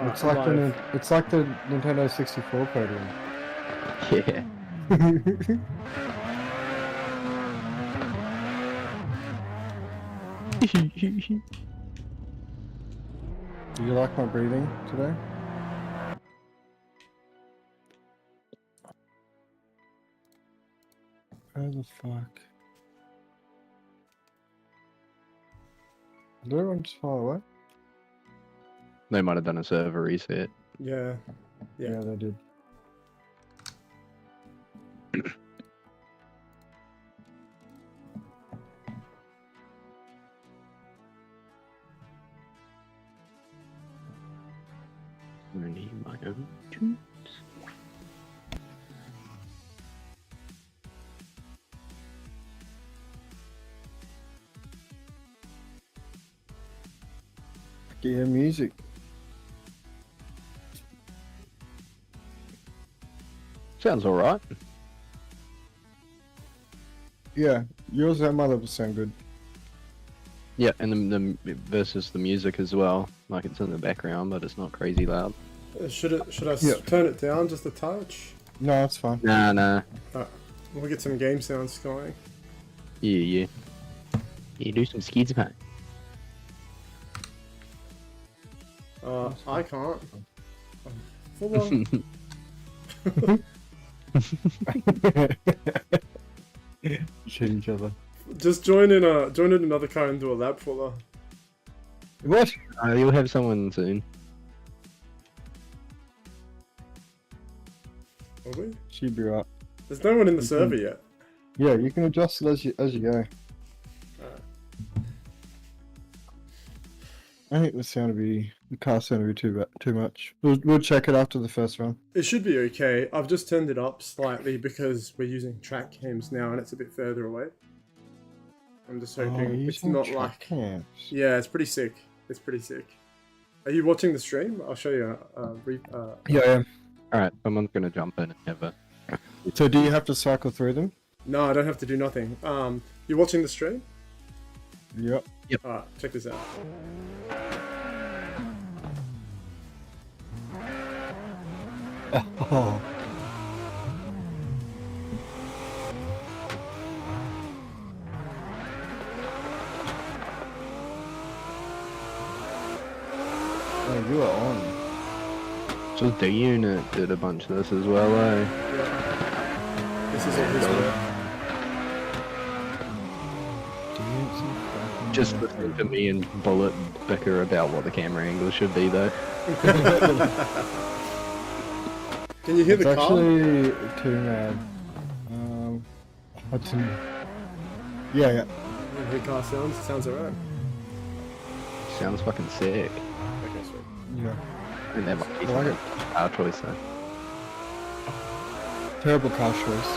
It's like the Nintendo 64 podium. Yeah. Do you like my breathing today? Where the fuck? Did everyone just fall away? They might have done a server reset. Yeah. Yeah, they did. I need my own tunes. Yeah, music. Sounds alright. Yeah, yours and my level sound good. Yeah, and the versus the music as well. Like it's in the background, but it's not crazy loud. Should I turn it down just a touch? No, it's fine. Nah. We'll get some game sounds going. Yeah. You do some skids, mate. I can't. Full on. Shit each other. Just join in another car and do a lap fuller. What? You'll have someone soon. Will we? She'd be right. There's no one in the server yet. Yeah, you can adjust it as you go. I think the car sound would be too much. We'll check it after the first run. It should be okay. I've just turned it up slightly because we're using track cams now and it's a bit further away. I'm just hoping it's not like... Cams. Yeah, it's pretty sick. It's pretty sick. Are you watching the stream? I'll show you. Yeah, I am. Alright, someone's gonna jump in and have a... So do you have to cycle through them? No, I don't have to do nothing. You watching the stream? Yep. Alright, check this out. Oh. Oh, you are on. Just the unit did a bunch of this as well, eh? Yeah. This is all his work. Just listen to me and Bullet bicker about what the camera angle should be, though. Can you hear It's the car? actually too mad. Hudson. Yeah. You hear car sounds? Sounds alright. Sounds fucking sick. Okay, sweet. Yeah. I think that might be I like it. our choice, though. Terrible car choice.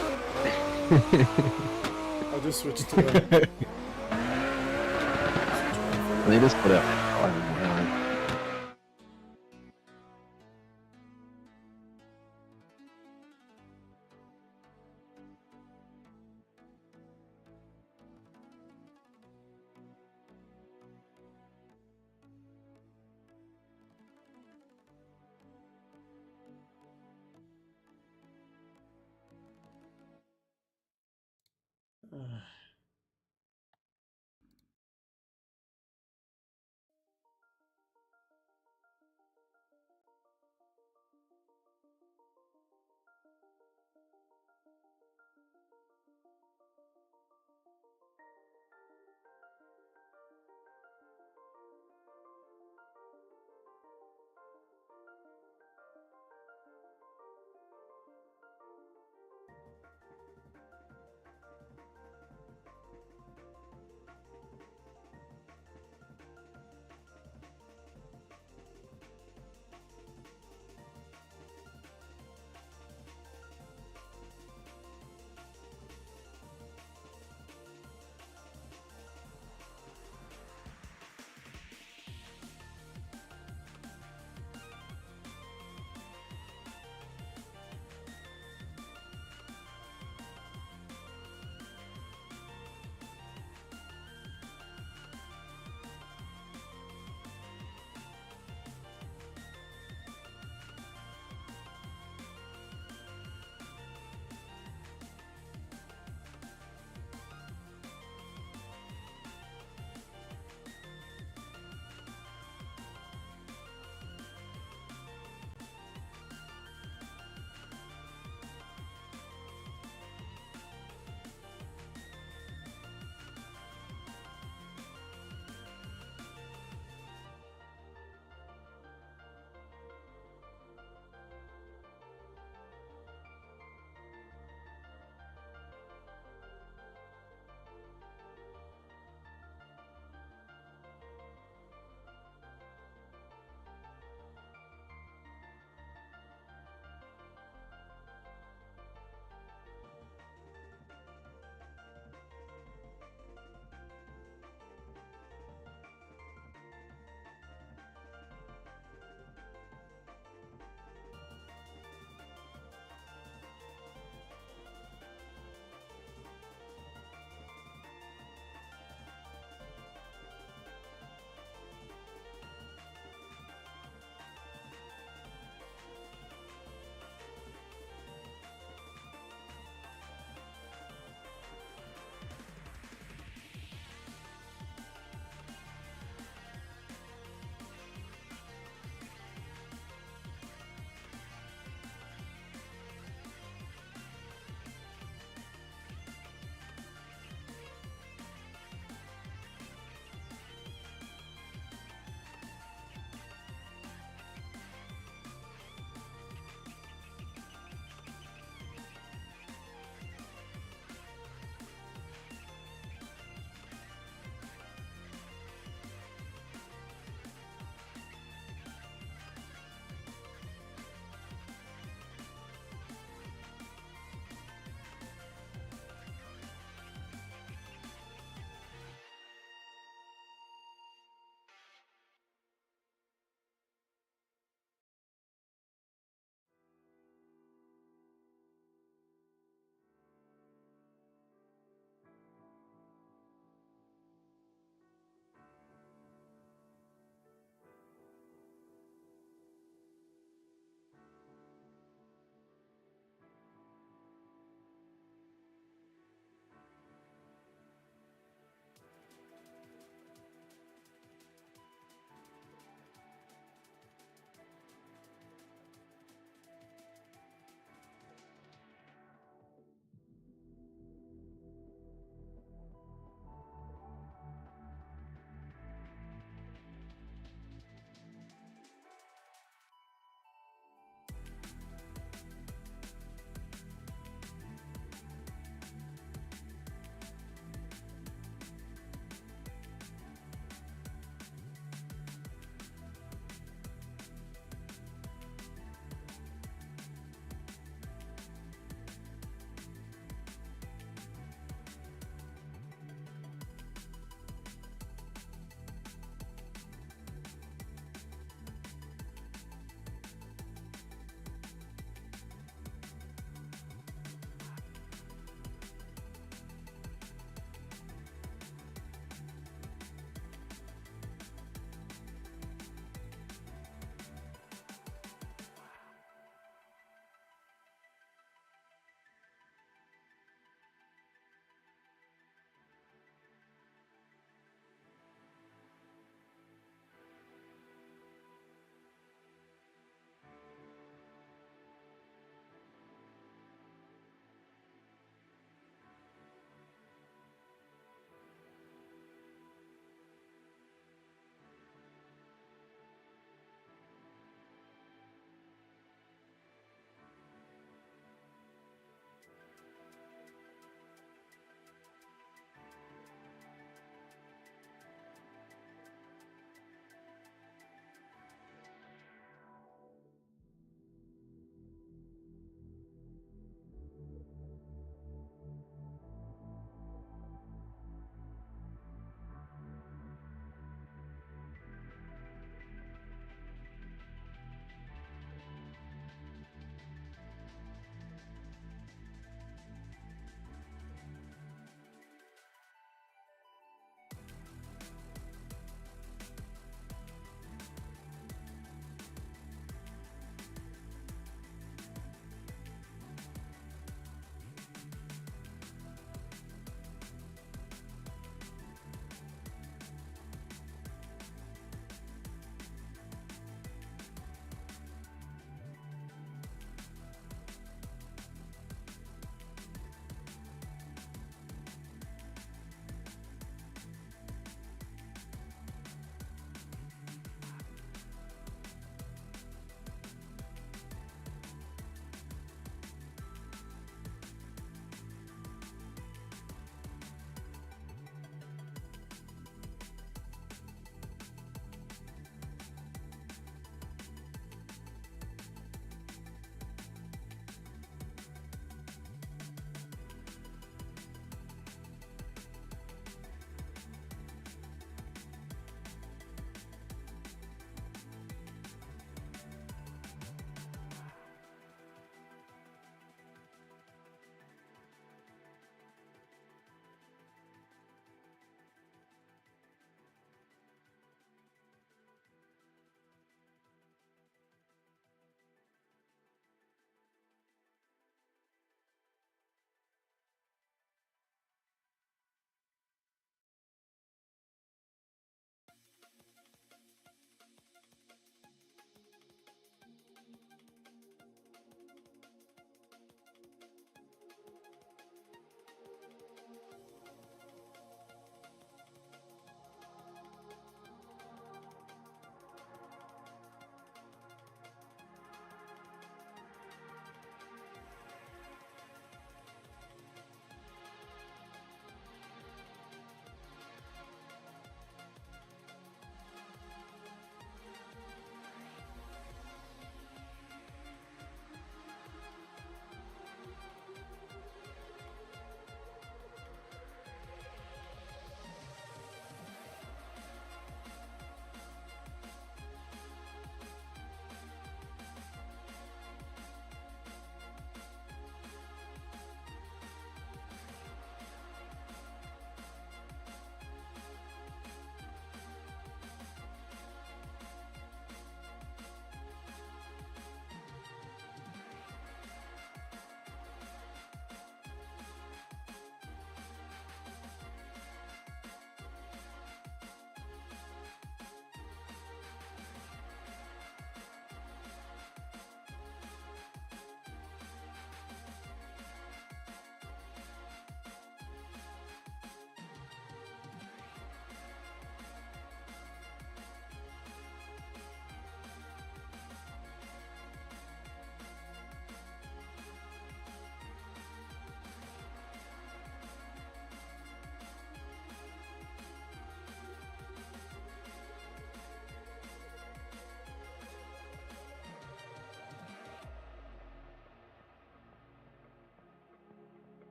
I'll just switch to the... They just put out.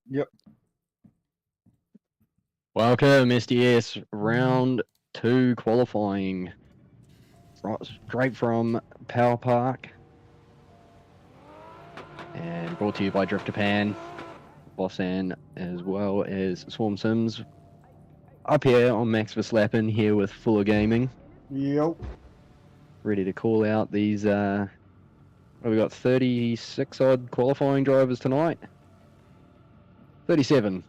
Yep. Welcome, SDS round 2 qualifying. Straight from Power Park. And brought to you by Drift Japan, VOSAN, as well as Swarm Sims. Up here on Max Verstappen, here with Fuller Gaming. Yep. Ready to call out these, we got 36 odd qualifying drivers tonight. 37.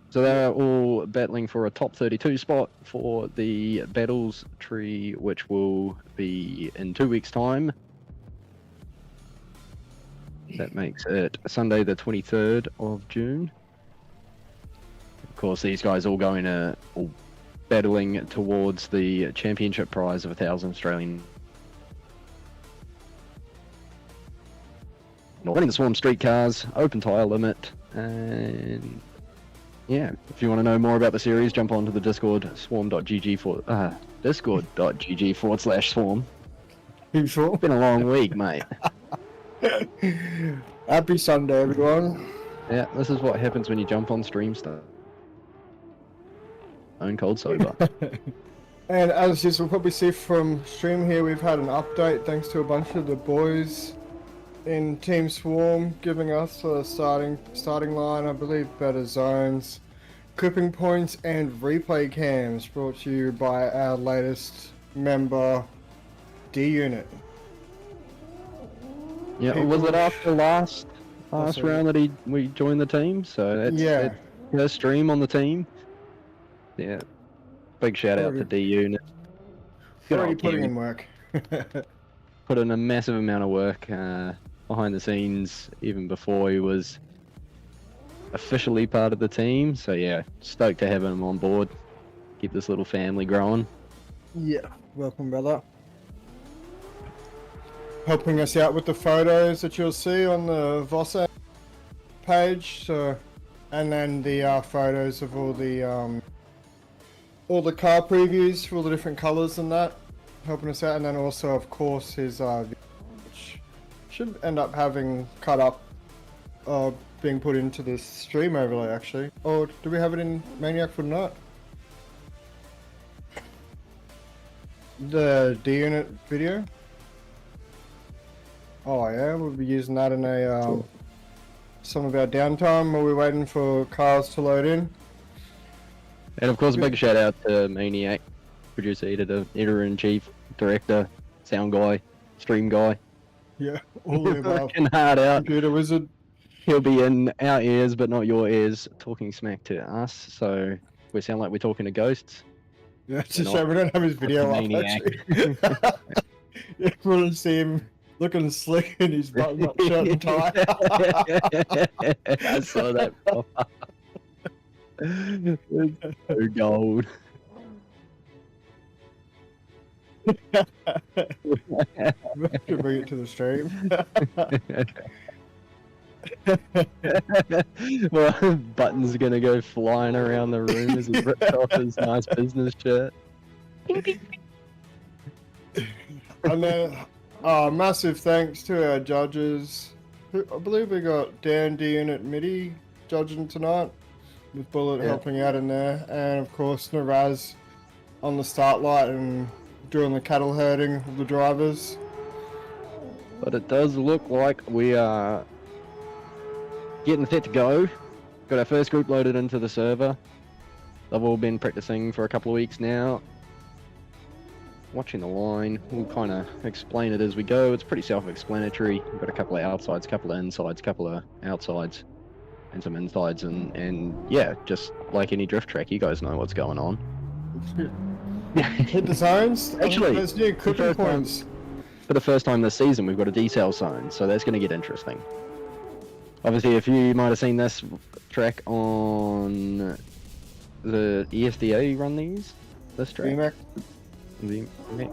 So they're all battling for a top 32 spot for the Battles Tree, which will be in 2 weeks' time. That makes it Sunday the 23rd of June. Of course, these guys all battling towards the championship prize of 1,000 Australian. Running the Swarm Street Cars, open tyre limit, and yeah, if you want to know more about the series, jump onto the Discord, discord.gg/swarm. You sure? It's been a long week, mate. Happy Sunday, everyone. Yeah, this is what happens when you jump on stream stuff. Own cold sober. And as you will probably see from stream here, we've had an update thanks to a bunch of the boys in Team Swarm giving us a starting line. I believe better zones, clipping points, and replay cams, brought to you by our latest member, D Unit. Yeah, was it after last That's round that we joined the team? So that's Yeah. her stream on the team. Yeah, big shout out to Already- D Unit. Good Already old putting Kiwi. in work. Put in a massive amount of work behind the scenes, even before he was officially part of the team. So yeah, stoked to have him on board. Keep this little family growing. Yeah, welcome, brother. Helping us out with the photos that you'll see on the VOSAN page. So, and then the photos of all the car previews for all the different colors and that, helping us out. And then also, of course, his which should end up having cut up, being put into this stream overlay actually. Or do we have it in Maniac for not? The D Unit video. Oh yeah, we'll be using that in a some of our downtime while we're waiting for cars to load in. And of course, a big shout out to Maniac, producer, editor-in-chief, director, sound guy, stream guy. Yeah, all the above. Working hard out. Computer wizard. He'll be in our ears, but not your ears, talking smack to us. So we sound like we're talking to ghosts. Yeah, it's a shame we don't have his video up Maniac. actually. Yeah, we'll see him looking slick in his button-up shirt and tie. I saw that. It's so gold. To bring it to the stream. Well, Button's gonna go flying around the room as he rips off his nice business shirt. And then, massive thanks to our judges. I believe we got Dan D Unit MIDI judging tonight, with Bullet Yeah. helping out in there, and of course Naraz on the start light and doing the cattle herding of the drivers. But it does look like we are getting set to go. Got our first group loaded into the server. They've all been practicing for a couple of weeks now. Watching the line, we'll kind of explain it as we go. It's pretty self-explanatory. We've got a couple of outsides, couple of insides, couple of outsides. and some insides, and yeah, just like any drift track, you guys know what's going on. Hit the zones. Actually, there's new clipping first time- points. For the first time this season, we've got a decel zone, so that's going to get interesting. Obviously, if you might have seen this track on the ESDA run this track. DMEC, DMEC.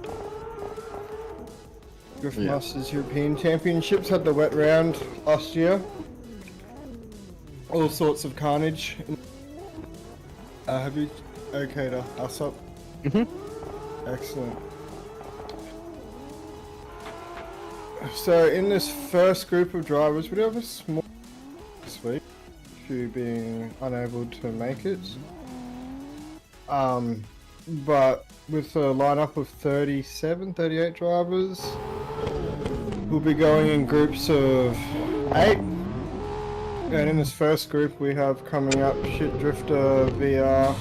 Drift Yeah. Masters European Championships had the wet round last year. All sorts of carnage. Have you okayed us up? Mhm. Excellent. So in this first group of drivers, we do have a small this week, a few being unable to make it. But with a lineup of 38 drivers, we'll be going in groups of 8. And in this first group, we have coming up Shit Drifter, VR,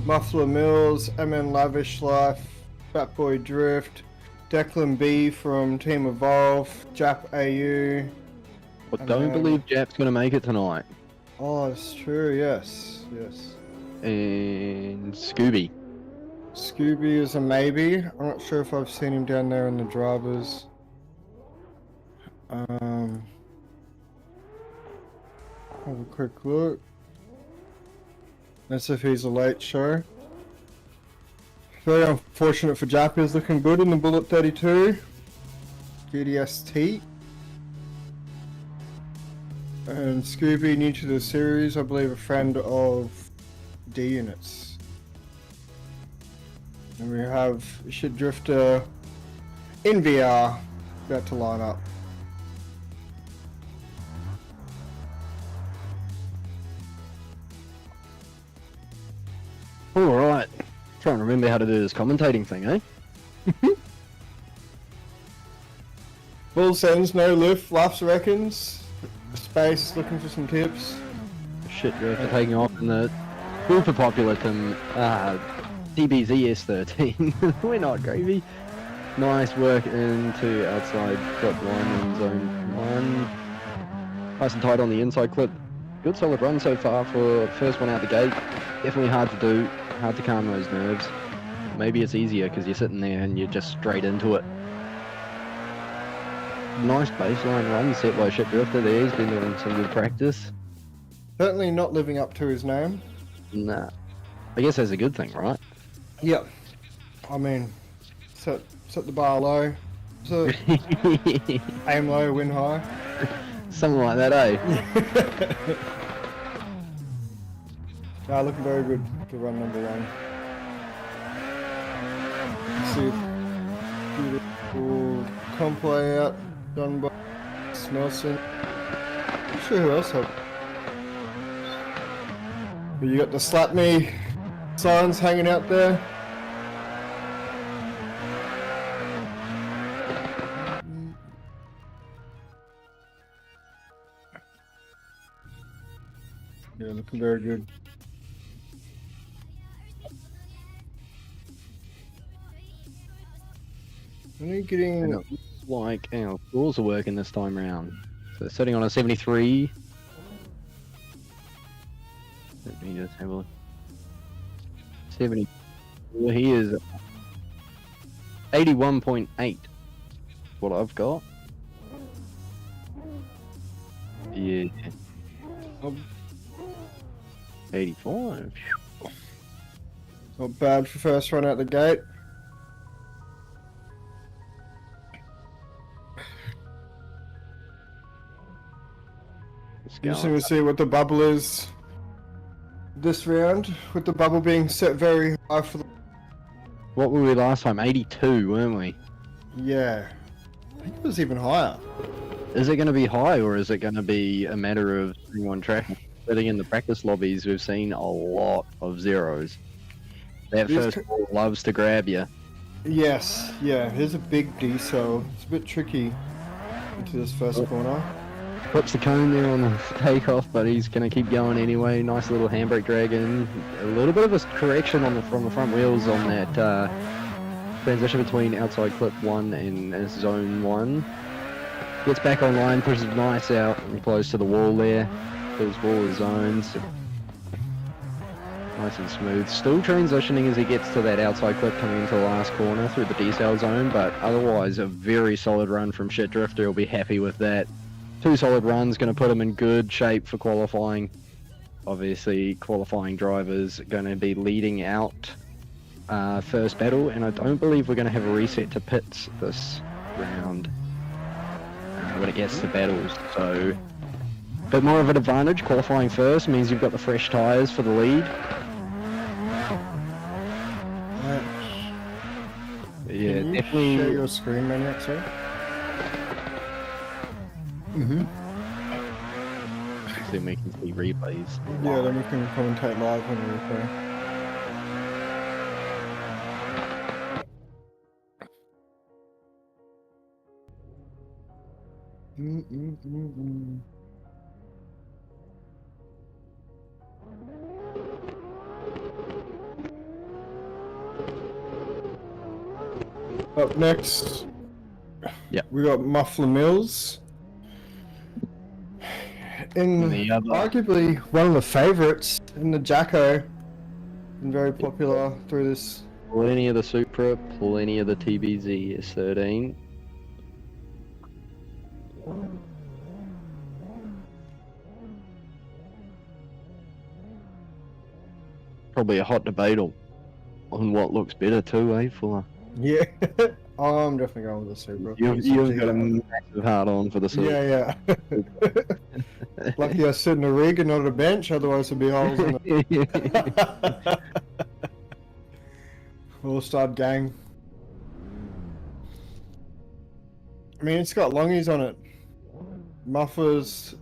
Muffler Mills, MN Lavish Life, Batboy Drift, Declan B from Team Evolve, Jap AU. But And don't then- believe Jap's going to make it tonight. Oh, it's true, yes. And Scooby. Scooby is a maybe. I'm not sure if I've seen him down there in the drivers. Have a quick look. Let's see if he's a late show. Very unfortunate for Jap, is looking good in the Bullet 32. GDST. And Scooby, new to the series, I believe a friend of D Units. And we have Shit Drifter in VR about to line up. Alright. Trying to remember how to do this commentating thing, eh? Full sends, no lift, laughs reckons. Space, looking for some tips. Shit, you're after taking off in the super popular DBZ S13. We're not gravy. Nice work into outside clip 1 and zone 1. Nice and tight on the inside clip. Good solid run so far for first one out the gate. Definitely hard to do, hard to calm those nerves. Maybe it's easier because you're sitting there and you're just straight into it. Nice baseline run set by Shit Drifter there. He's been doing some good practice. Certainly not living up to his name. Nah. I guess that's a good thing, right? Yep. I mean, set the bar low. So aim low, win high. Something like that, eh? Looking very good for run number 1. Let's see. Beautiful comp layout done by Snelson. Not sure who else helped. But you got the slap me signs hanging out there. Yeah, looking very good. Only getting Like our rules are working this time round. So sitting on a 73. Let me just have a look. 70. Well, he is 81.8. What I've got. Yeah. Oh. 85. not bad for first run out the gate. Let's Interesting to see what the bubble is this round, with the bubble being set very high for the... What were we last time? 82, weren't we? Yeah. I think it was even higher. Is it going to be high, or is it going to be a matter of sitting on track? Sitting in the practice lobbies, we've seen a lot of zeros. That These first ball loves to grab you. Yes, yeah, here's a big D cell. It's a bit tricky into this first corner. Puts the cone there on the takeoff, but he's going to keep going anyway. Nice little handbrake drag in. A little bit of a correction on from the front wheels on that transition between outside clip 1 and zone 1. Gets back online, pushes nice out and close to the wall there. those waller zones. Nice and smooth. Still transitioning as he gets to that outside clip coming into the last corner through the decel zone, but otherwise a very solid run from Shit Drifter. He'll be happy with that. 2 solid runs, going to put him in good shape for qualifying. Obviously, qualifying drivers going to be leading out first battle, and I don't believe we're going to have a reset to pits this round when it gets to battles. So, a bit more of an advantage. Qualifying first means you've got the fresh tyres for the lead. Yeah, Can you definitely. share your screen, Maniac, sir? Then we can see replays. Yeah, then we can commentate live on the replay. Up next, we got Muffler Mills. In arguably one of the favourites in the Jacko, and very popular through this. Plenty of the Supra, plenty of the TBZ S13. Probably a hot debate on what looks better too, eh, Fuller? Yeah, I'm definitely going with the Supra. You've got a massive heart on for the Supra. Yeah. Lucky I sit in a rig and not at a bench, otherwise there'd be holes in it. All start gang. I mean, it's got longies on it. Mufflers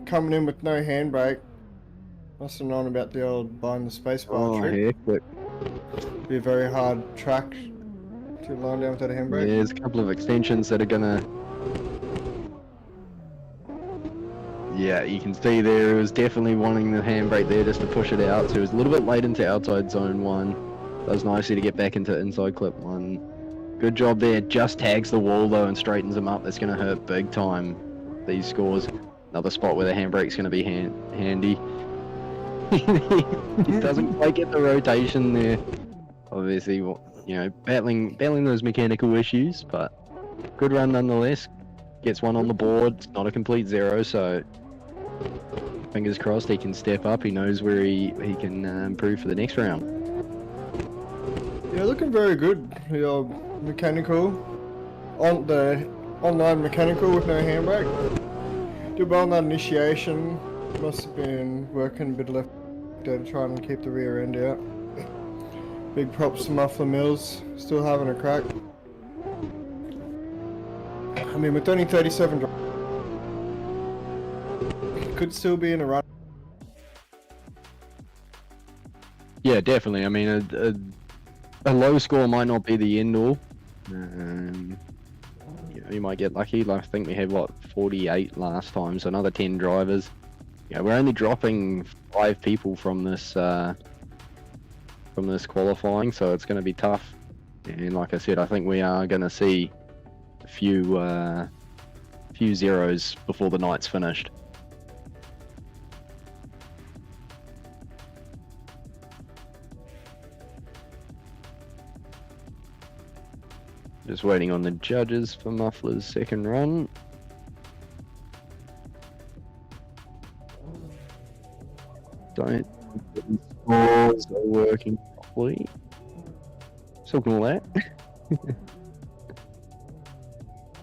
coming in with no handbrake. Must have known about the old behind the spacebar trick. Heck, Be a very hard track to line down without a handbrake. yeah, there's a couple of extensions that are gonna. Yeah, you can see there, he was definitely wanting the handbrake there just to push it out, so he was a little bit late into outside zone 1. That was nicely to get back into inside clip 1. Good job there, just tags the wall though and straightens him up. That's going to hurt big time, these scores. Another spot where the handbrake's going to be handy. He doesn't quite get the rotation there. Obviously, you know, battling those mechanical issues, but good run nonetheless. Gets one on the board. It's not a complete 0, so fingers crossed he can step up. He knows where he can improve for the next round. Yeah, looking very good. The old mechanical, on the online mechanical with no handbrake. Did well on that initiation. Must have been working a bit left there to try and keep the rear end out. Big props to Muffler Mills, still having a crack. I mean, with only 37 could still be in a run. Yeah, definitely. I mean, a low score might not be the end all. You might get lucky. Like, I think we had, what, 48 last time, so another 10 drivers. Yeah, we're only dropping 5 people from this qualifying, so it's going to be tough. And like I said, I think we are going to see a few zeros before the night's finished. Just waiting on the judges for Muffler's second run. Don't think the scores are working properly. Still can all that.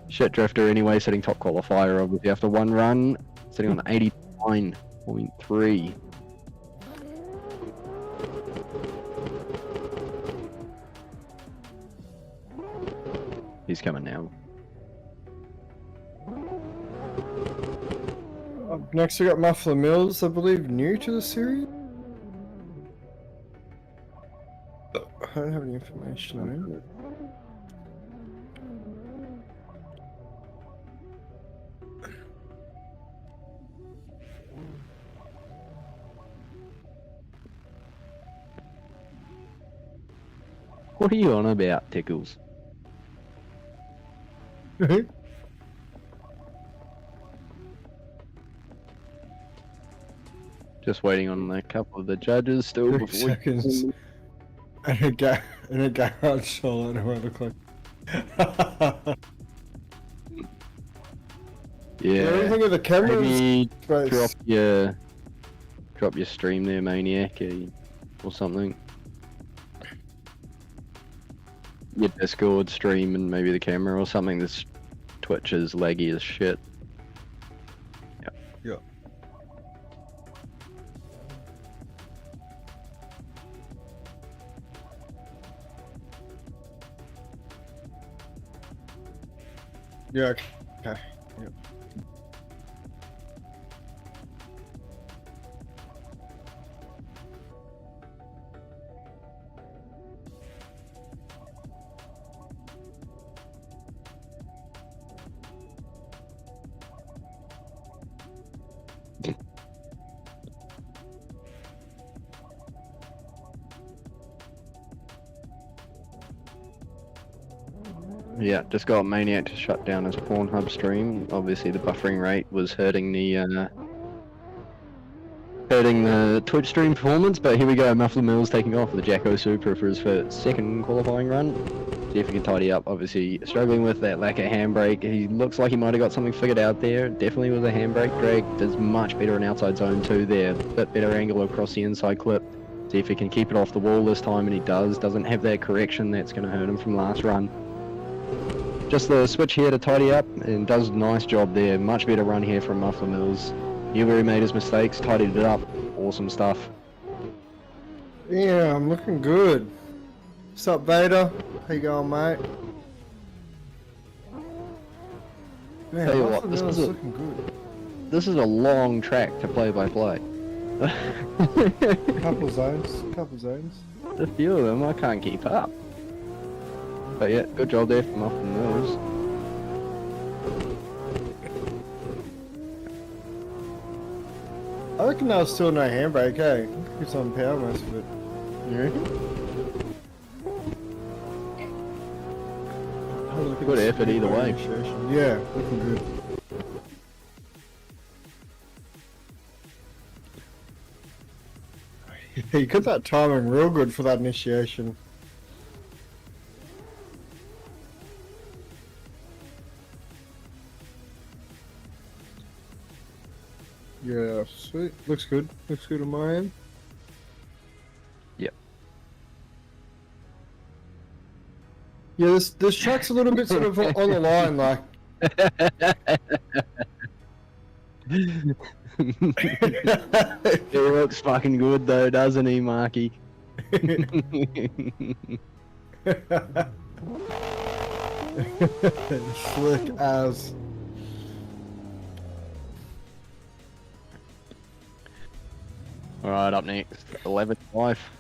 Shit Drifter anyway, sitting top qualifier obviously after one run, sitting on 89.3. He's coming now. Up next we got Muffler Mills, I believe new to the series. I don't have any information on him. What are you on about, Tickles? Just waiting on a couple of the judges still 3 before we... seconds. And a garage solid around the clock. Yeah. Everything with the cameras. Maybe Space. drop your stream there, Maniac, or something. Your Discord stream and maybe the camera or something. This Twitch is laggy as shit. Yeah. Yeah. Okay. Yep. Yeah, just got Maniac to shut down his Pornhub stream. Obviously, the buffering rate was hurting the Twitch stream performance. But here we go, Muffler Mills taking off the Jacko Supra for his second qualifying run. See if he can tidy up. Obviously, struggling with that lack of handbrake. He looks like he might have got something figured out there. Definitely with a handbrake drag. Does much better in outside zone 2 there. Bit better angle across the inside clip. See if he can keep it off the wall this time, and he does. Doesn't have that correction that's going to hurt him from last run. Just the switch here to tidy up, and does a nice job there. Much better run here from Muffler Mills. Knew where he made his mistakes, tidied it up. Awesome stuff. Yeah, I'm looking good. What's up, Vader? How you going, mate? Man, Tell you what, Muffler this Mills is a- looking good. This is a long track to play by play. Couple zones. A few of them I can't keep up. But yeah, good job there from Muffler Mills. I reckon there's still no handbrake, eh? It's on power most of it. You reckon? Have a look at Good the effort either speed way. initiation. Yeah, looking good. He got that timing real good for that initiation. Yeah, sweet. Looks good. Looks good on my end. Yep. Yeah, this track's a little bit sort of on the line, like. He looks fucking good though, doesn't he, Marky? Slick as. Alright, up next, 11th wife,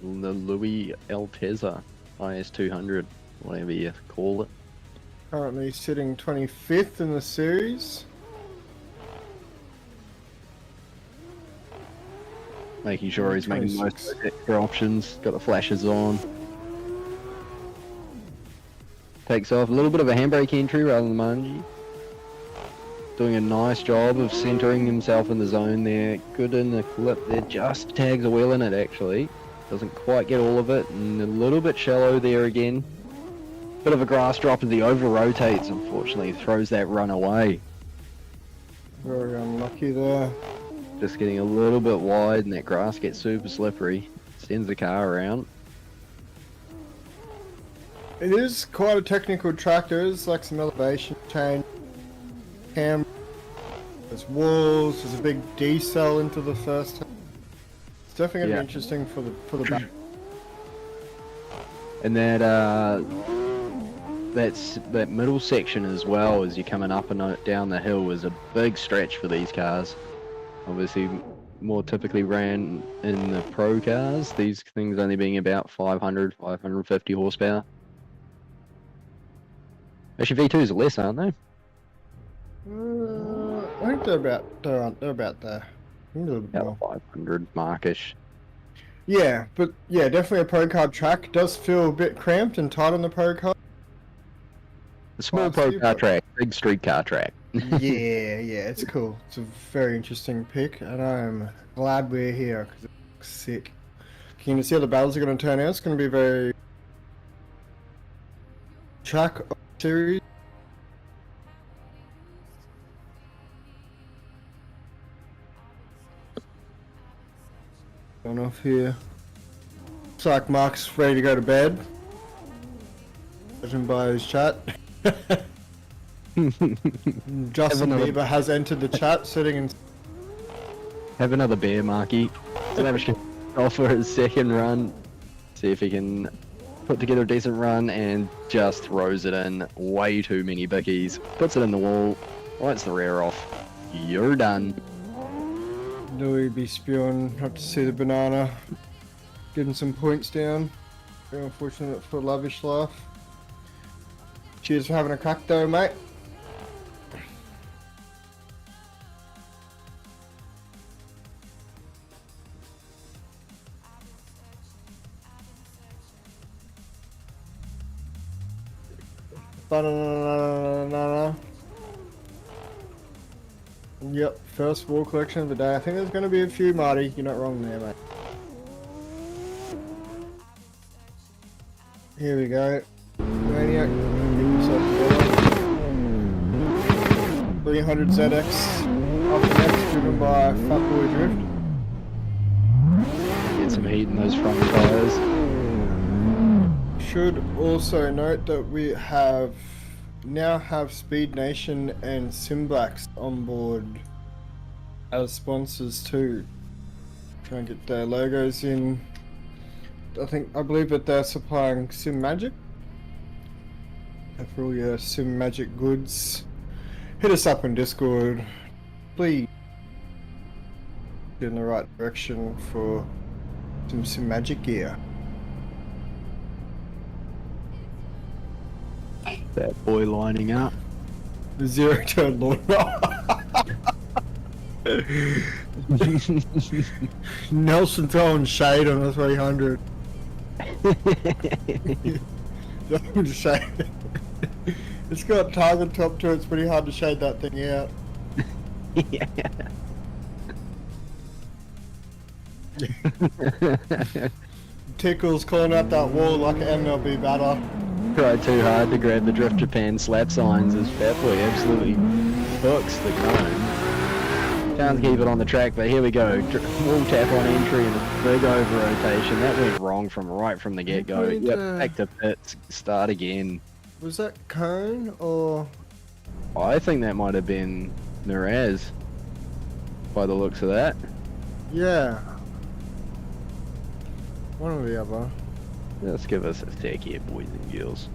the Louis Alteza IS200, whatever you call it. Currently sitting 25th in the series. Making sure he's making the most 26. of those extra options, got the flashes on. Takes off a little bit of a handbrake entry rather than Manji. Doing a nice job of centering himself in the zone there. Good in the clip there, just tags a wheel in it actually. Doesn't quite get all of it, and a little bit shallow there again. Bit of a grass drop as he over rotates, unfortunately, throws that run away. Very unlucky there. Just getting a little bit wide and that grass gets super slippery. Sends the car around. It is quite a technical track. There is like some elevation change. There's walls. There's a big decel into the first. It's definitely gonna Yeah. be interesting for the back. And that that middle section as well as you're coming up and down the hill is a big stretch for these cars. Obviously more typically ran in the pro cars, these things only being about 550 horsepower. Actually V2s are less, aren't they? I think they're about there. I think they're About more. 500 markish. Yeah, but yeah, definitely a pro car track. Does feel a bit cramped and tight on the pro car. A small Classy, pro car but- track, big street car track. Yeah, it's cool. It's a very interesting pick, and I'm glad we're here because it looks sick. Can you see how the battles are going to turn out? It's going to be very track series. Going off here. Looks like Mark's ready to go to bed. Judging by his chat. Justin another- Bieber has entered the chat, sitting in. Have another beer, Marky. Slavish can go for his second run. See if he can put together a decent run and just throws it in. Way too many bickies. Puts it in the wall. Lights the rear off. You're done. Louis be spewing. Have to see the banana. Getting some points down. Very unfortunate for Lavish Laugh. Cheers for having a crack though, mate. Banana. Yep, first wall collection of the day. I think there's going to be a few, Marty. You're not wrong there, mate. Here we go. Maniac. Get yourself together. 300 ZX. Up next, driven by Fatboy Drift. Get some heat in those front tires. Should also note that we now have Speed Nation and Simblacks on board as sponsors too. Try and get their logos in. I believe that they're supplying Sim Magic. And for all your Sim Magic goods, hit us up on Discord. Please get in the right direction for some Sim Magic gear. That boy lining up. The zero turn lawnmower. Nelson throwing shade on the 300. Throwing shade. It's got target top to it. It's pretty hard to shade that thing out. Yeah. Tickles calling out that wall like an MLB batter. Tried too hard to grab the Drift Japan slap signs as Fatboy absolutely books the cone. Can't keep it on the track, but here we go. Wall tap on entry and a big over rotation. That went wrong right from the get-go. Went, Yep, back to pits, start again. Was that cone or? I think that might have been Miraz, by the looks of that. Yeah. One or the other. Let's give us a sec here, boys and girls.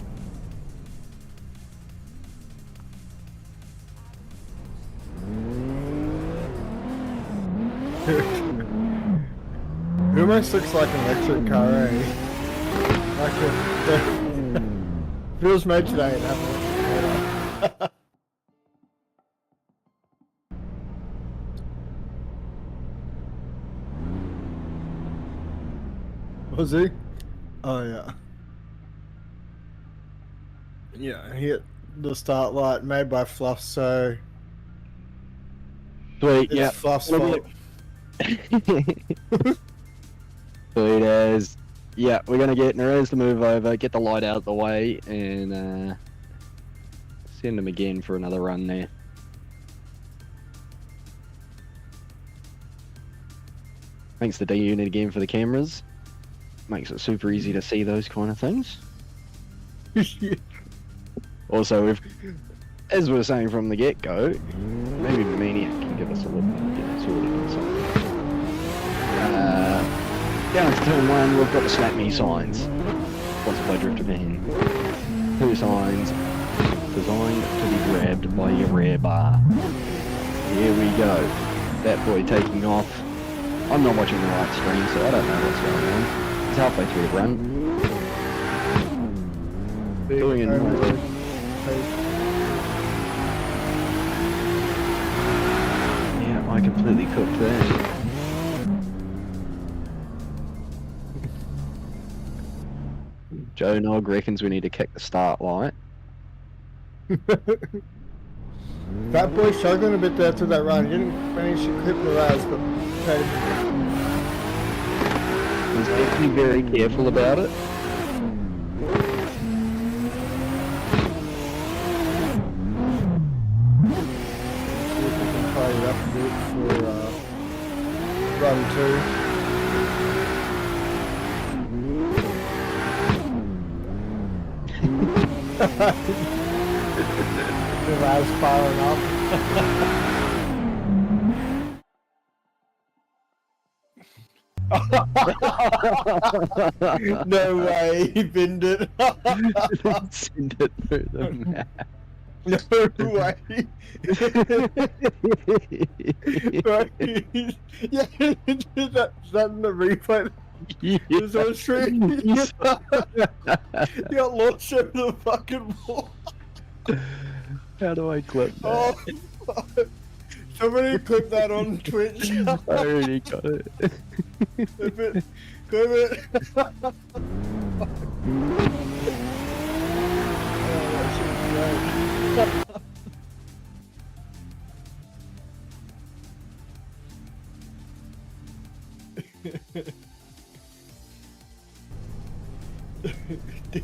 It almost looks like an electric car, eh? Like it was made today and have it. Was he? Oh yeah. Yeah, hit the start light made by Fluff, so Sweet, it's yeah. Fluff's fault. Sweet as. Yeah, we're gonna get Nerez to move over, get the light out of the way, and send him again for another run there. Thanks to D-Unit again for the cameras. Makes it super easy to see those kind of things. Also, as we were saying from the get-go, maybe Maniac can give us a look and get it sorted or something. Down to turn 1, we've got the slap me signs. Sponsored by Drift Japan. 2 signs designed to be grabbed by your rear bar. Here we go. That boy taking off. I'm not watching the right stream, so I don't know what's going on. He's halfway through the run. Doing it. Yeah, I completely cooked that. Joe Nog reckons we need to kick the start light. That boy struggling a bit there through that run. He didn't manage to clip the rise, but okay. He's definitely very careful about it. See if we can play it up a bit for run 2. The rise firing up. No way, he binned it. Send it through the map. No way. Yeah, is that in the replay? Is that stream? You got launched over the fucking wall. How do I clip that? Oh, fuck. Somebody clip that on Twitch. I already got it. Clip it. Clip it. Oh, that shit was great.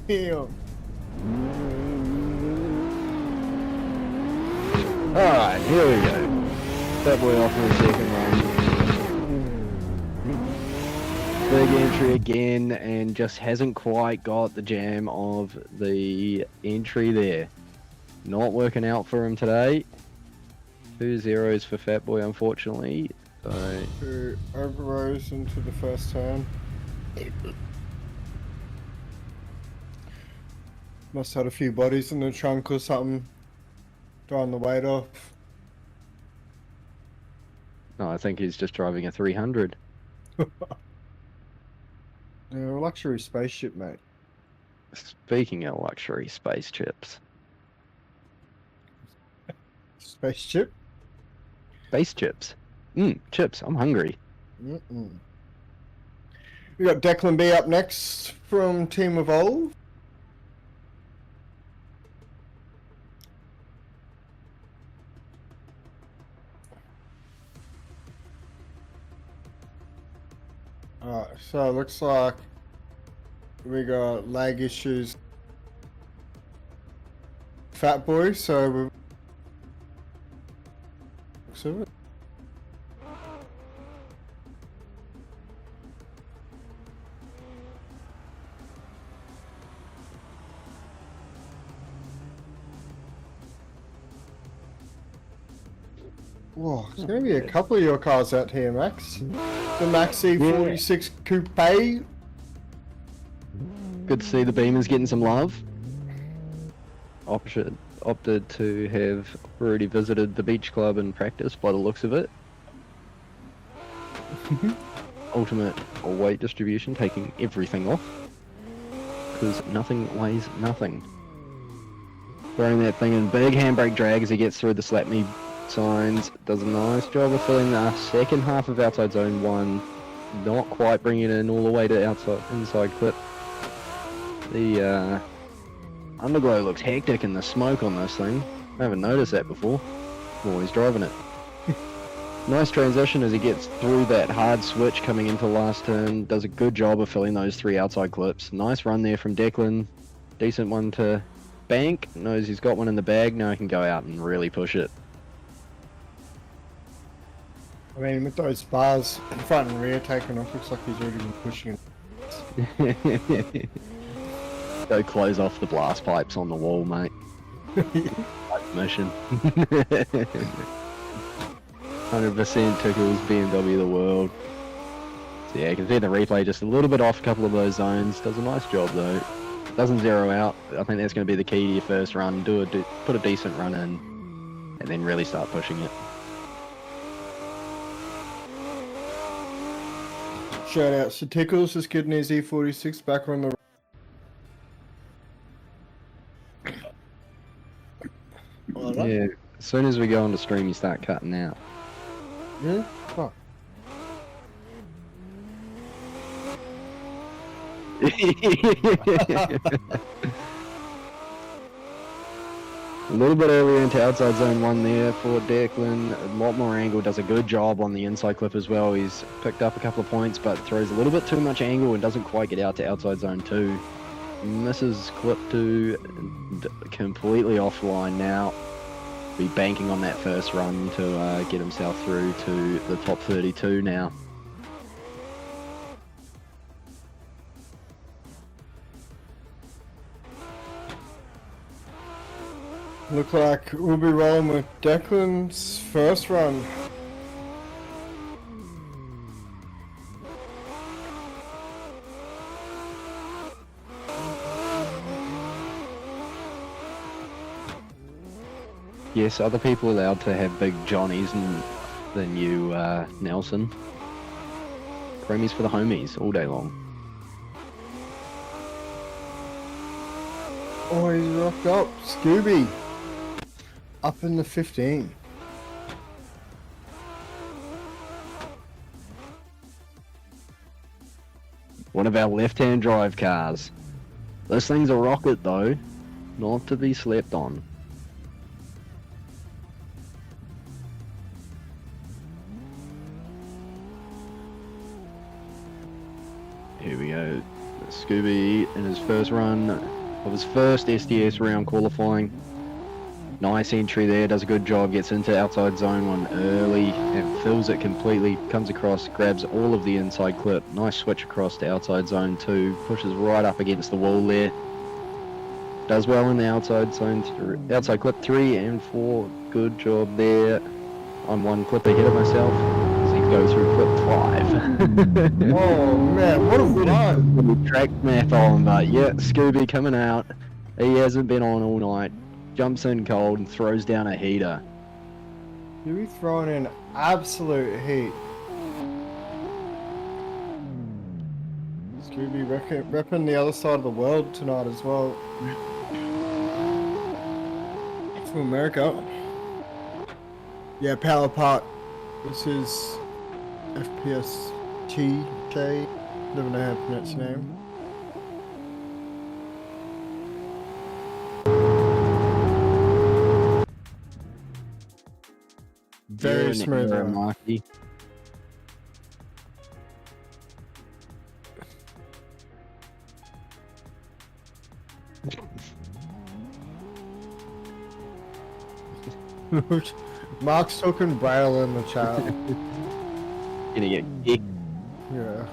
Damn. Alright, here we go. That boy off for the second run. Big entry again, and just hasn't quite got the jam of the entry there. Not working out for him today. 2 zeros for Fat Boy, unfortunately. So Who overrose into the first turn. Must have had a few bodies in the trunk or something. Throwing the weight off. no, I think he's just driving a 300. They're a luxury spaceship, mate. Speaking of luxury space chips. Spaceship? Space chips. Chips. I'm hungry. Mm-mm. We got Declan B up next from Team Evolve. Alright, so it looks like we got lag issues. Fat Boy, so we're... Looks of it. Whoa, there's going to be a couple of your cars out here, Max. The Maxi 46 Coupe. Good to see the Beamers getting some love. Opted to have already visited the beach club and practice by the looks of it. Ultimate weight distribution, taking everything off. Because nothing weighs nothing. Throwing that thing in big handbrake drag as he gets through the slap me signs. Does a nice job of filling the second half of outside zone 1. Not quite bringing it in all the way to inside clip. The underglow looks hectic in the smoke on this thing. I haven't noticed that before. I'm always driving it. Nice transition as he gets through that hard switch coming into last turn. Does a good job of filling those 3 outside clips. Nice run there from Declan. Decent one to bank. Knows he's got one in the bag. Now he can go out and really push it. I mean, with those bars in front and rear taken off, looks like he's already been pushing it. Go close off the blast pipes on the wall, mate. Mission. 100% Tickles, BMW the world. So yeah, you can see the replay just a little bit off a couple of those zones. Does a nice job though. Doesn't zero out. I think that's going to be the key to your first run. Put a decent run in, and then really start pushing it. Shout out to Tickles, just getting his E46 back on the... Yeah, as soon as we go on the stream, you start cutting out. Yeah? Fuck. A little bit earlier into outside zone 1 there for Declan. A lot more angle, does a good job on the inside clip as well. He's picked up a couple of points, but throws a little bit too much angle and doesn't quite get out to outside zone 2. Misses clip 2, completely offline now. Be banking on that first run to get himself through to the top 32 now. Look like we'll be rolling with Declan's first run. Yes, other people allowed to have big Johnnies than you, Nelson. Premies for the homies all day long. Oh, he's rocked up. Scooby. Up in the 15. One of our left-hand drive cars. This thing's a rocket though, not to be slept on. Here we go. Scooby in his first run of his first SDS round qualifying. Nice entry there, does a good job, gets into outside zone 1 early and fills it completely, comes across, grabs all of the inside clip, nice switch across to outside zone 2, pushes right up against the wall there. Does well in the outside zone, outside clip 3 and 4, good job there. I'm 1 clip ahead of myself as he goes through clip 5. Oh man, what a run! Track math on, but yeah, Scooby coming out. He hasn't been on all night. Jumps in cold and throws down a heater. Scooby throwing in absolute heat. Scooby repping the other side of the world tonight as well. From America. Yeah, Power Park. This is FPS TK. Never know how to pronounce your name. Very smooth. Marky. Mark's talking braille in the chat. Gonna get kicked. Yeah.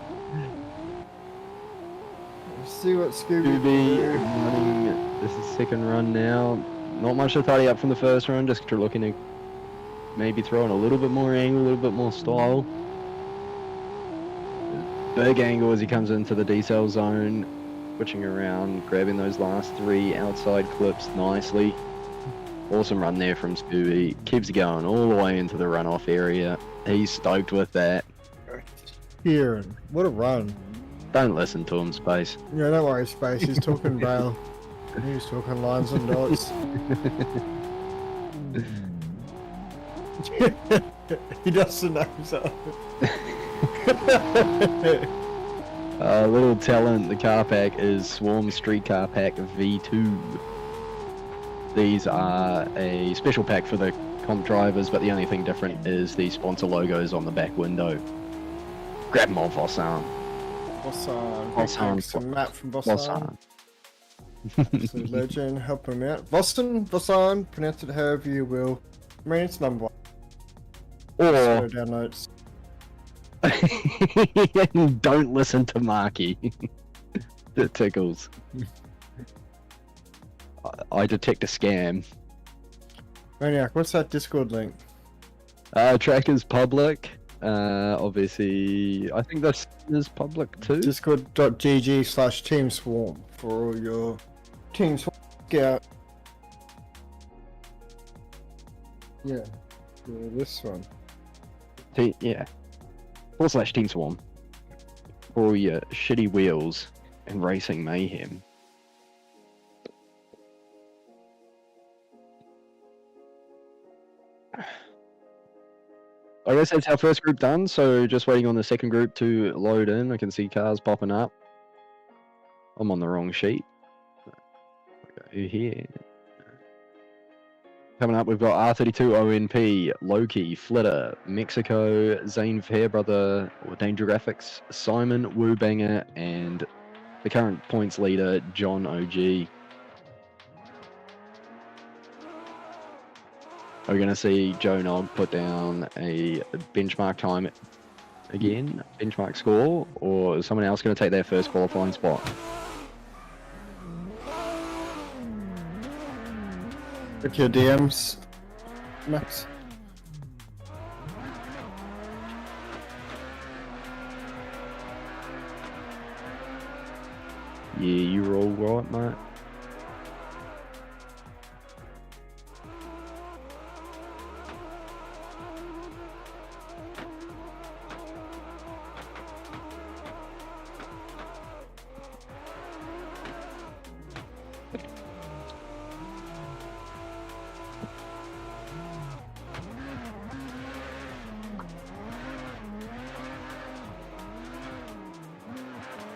Let's see what Scooby Scooby running. This is second run now. Not much to tidy up from the first run, just looking to maybe throw in a little bit more angle, a little bit more style. Big angle as he comes into the decel zone, switching around, grabbing those last 3 outside clips nicely. Awesome run there from Scooby. Keeps going all the way into the runoff area. He's stoked with that. Kieran, what a run. Don't listen to him, Space. Yeah, don't worry, Space. He's talking braille. He's talking lines and dots. He doesn't know himself. Little talent, the car pack is Swarm Street Car Pack V2. These are a special pack for the comp drivers, but the only thing different is the sponsor logos on the back window. Grab them on VOSAN. VOSAN. Some Matt from VOSAN. So legend, help him out. VOSAN, pronounce it however you will. I mean, it's number 1. Or down notes. don't listen to Marky. It tickles. I detect a scam. Maniac, what's that Discord link? Track is public. Obviously, I think this is public too. Discord.gg/teamswarm for all your Team Swarm out. Yeah, this one. Yeah. /Team Swarm for all your shitty wheels and racing mayhem. I guess that's our first group done, so just waiting on the second group to load in. I can see cars popping up. I'm on the wrong sheet. Go here. Coming up, we've got R32 ONP, Loki, Flitter, Mexico, Zane Fairbrother, or Danger Graphics, Simon Wu Banger, and the current points leader, John OG. Are we going to see Joe Nog put down a benchmark time again, benchmark score, or is someone else going to take their first qualifying spot? Check your DMs, Max. Yeah, you roll right, mate.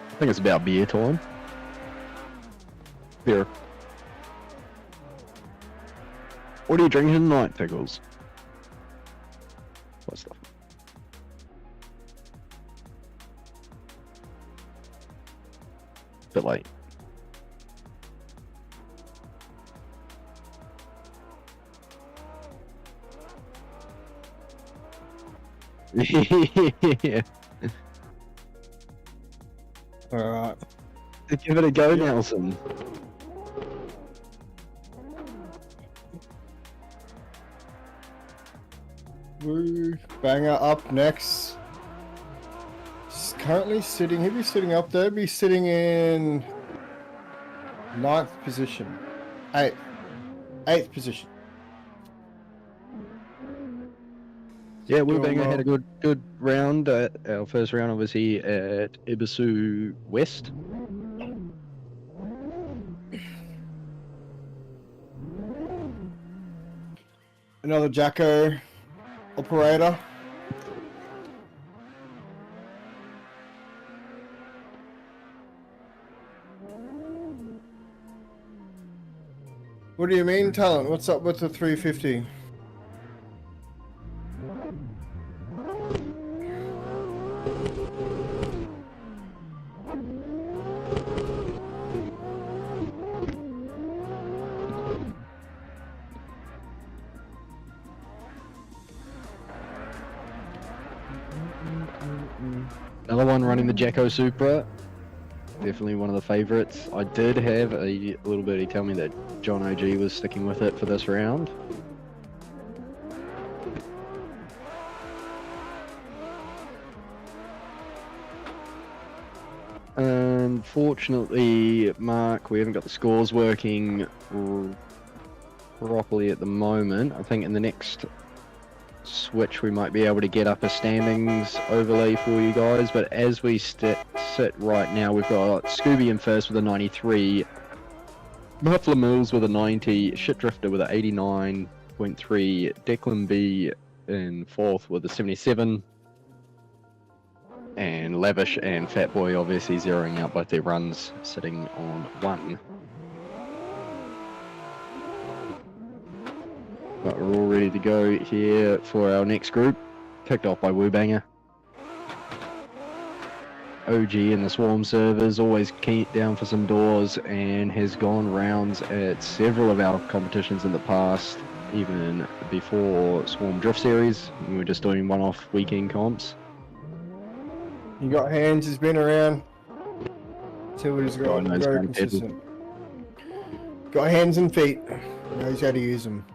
I think it's about beer time. Beer. What are you drinking tonight, Pickles? What stuff? Bit late. Yeah. Alright. Give it a go, Nelson. Woo Banger up next. He's currently sitting, he'd be sitting up there, be sitting in 9th position. 8th position. Yeah, Wu Doing Banger well. had a good round. Our first round, obviously, at Ibisu West. Another Jacko operator. What do you mean, talent? What's up with the 350? Another one running the Jacko Supra. Definitely one of the favourites. I did have a little birdie tell me that John OG was sticking with it for this round. Unfortunately, Mark, we haven't got the scores working properly at the moment. I think in the next switch we might be able to get up a standings overlay for you guys, but as we sit right now, we've got Scooby in first with a 93, Muffler Mills with a 90, Shit Drifter with a 89.3, Declan B in fourth with a 77, and Lavish and Fat Boy obviously zeroing out both their runs, sitting on 1. But we're all ready to go here for our next group, kicked off by Wu Banger. OG in the Swarm servers, always keen down for some doors, and has gone rounds at several of our competitions in the past, even before Swarm Drift Series. We were just doing one-off weekend comps. You got hands, he's been around. Till he's got knows very how to pedal. consistent. Got hands and feet. Knows how to use them.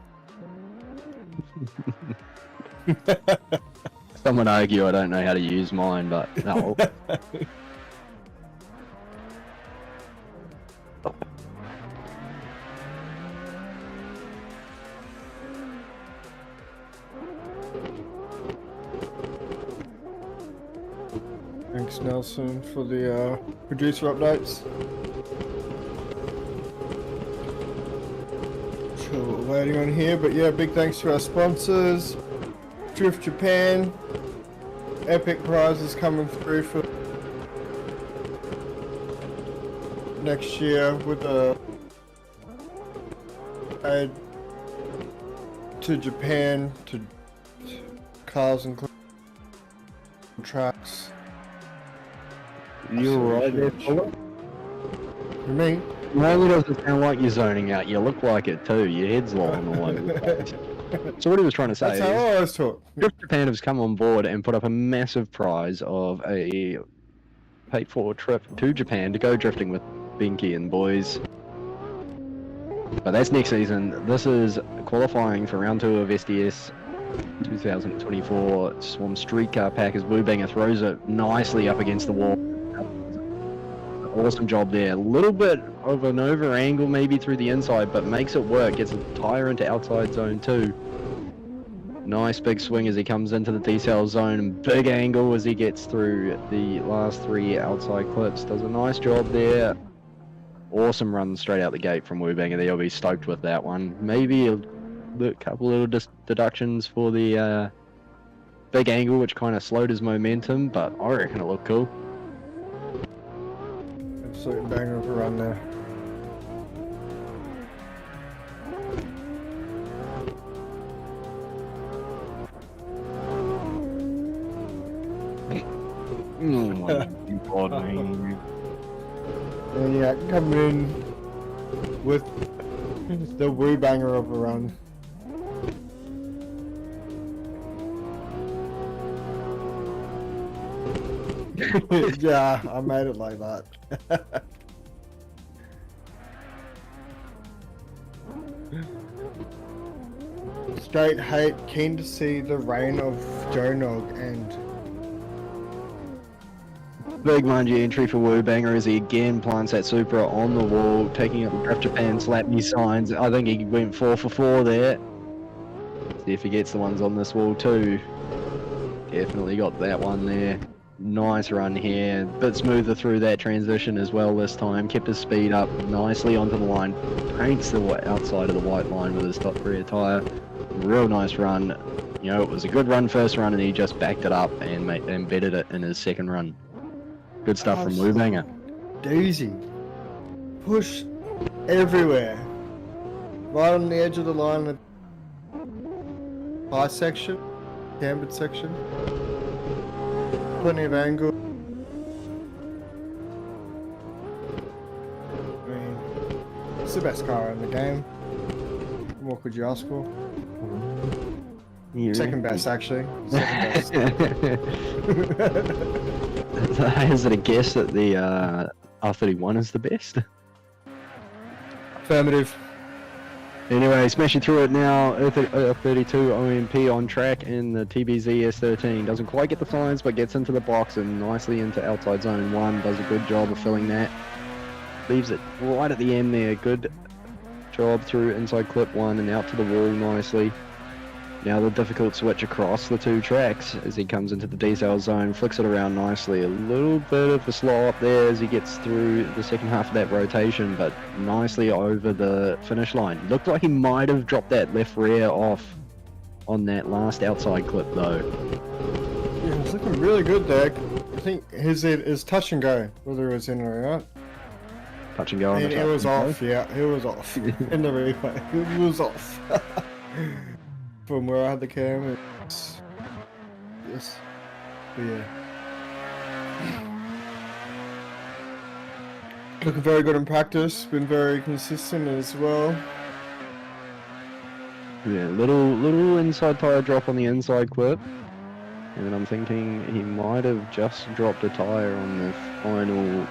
Some would argue I don't know how to use mine, but no. Thanks, Nelson, for the producer updates. Sure, we're waiting on here, but yeah, big thanks to our sponsors. Drift Japan, epic prizes coming through for next year with a to Japan to cars and tracks. You're right there, Huge. fella. For me, Not only does it sound like you're zoning out, you look like it too. Your head's lolling all over the place. So what he was trying to say that's how is, I always talk. Drift Japan has come on board and put up a massive prize of a paid-for trip to Japan to go drifting with Binky and boys. But that's next season. This is qualifying for round 2 of SDS 2024 Swarm Streetcar Pack as Woobanger throws it nicely up against the wall. Awesome job there. A little bit of an over angle maybe through the inside, but makes it work. Gets a tyre into outside zone 2. Nice big swing as he comes into the decel zone, and big angle as he gets through the last 3 outside clips. Does a nice job there. Awesome run straight out the gate from Woobanger. They'll be stoked with that one. Maybe a couple little deductions for the big angle, which kind of slowed his momentum, but I reckon it looked cool. Absolute banger of a run there. And yeah, coming in with the woo banger of a run. Yeah, I made it like that. Straight hate, keen to see the reign of Joe Nog and Big Mungie entry for Woobanger as he again plants that Supra on the wall, taking up the Drift Japan slap me signs. I think he went 4 for 4 there. See if he gets the ones on this wall too. Definitely got that one there. Nice run here. Bit smoother through that transition as well this time. Kept his speed up nicely onto the line. Paints the outside of the white line with his top rear tyre. Real nice run. You know, it was a good run first run and he just backed it up and embedded it in his second run. Good stuff from Woobanger. Daisy. Push everywhere. Right on the edge of the line, the high section, cambered section. Plenty of angle. I mean, it's the best car in the game. What could you ask for? Yeah. Second best, actually. Second best. Is it a guess that the R31 is the best? Affirmative. Anyway, smashing through it now. 32 OMP on track in the TBZ S13. Doesn't quite get the signs, but gets into the box and nicely into outside zone 1. Does a good job of filling that. Leaves it right at the end there. Good job through inside clip 1 and out to the wall nicely. Now the difficult switch across the 2 tracks as he comes into the decel zone, flicks it around nicely. A little bit of a slow up there as he gets through the second half of that rotation, but nicely over the finish line. Looked like he might have dropped that left rear off on that last outside clip though. Yeah, it's looking really good there. I think his touch and go, whether it was in or out. Touch and go on the It was off, yeah, it was off. In the replay, it was off. From where I had the camera, yes, but yeah. Looking very good in practice, been very consistent as well. Yeah, little inside tire drop on the inside clip. And then I'm thinking he might have just dropped a tire on the final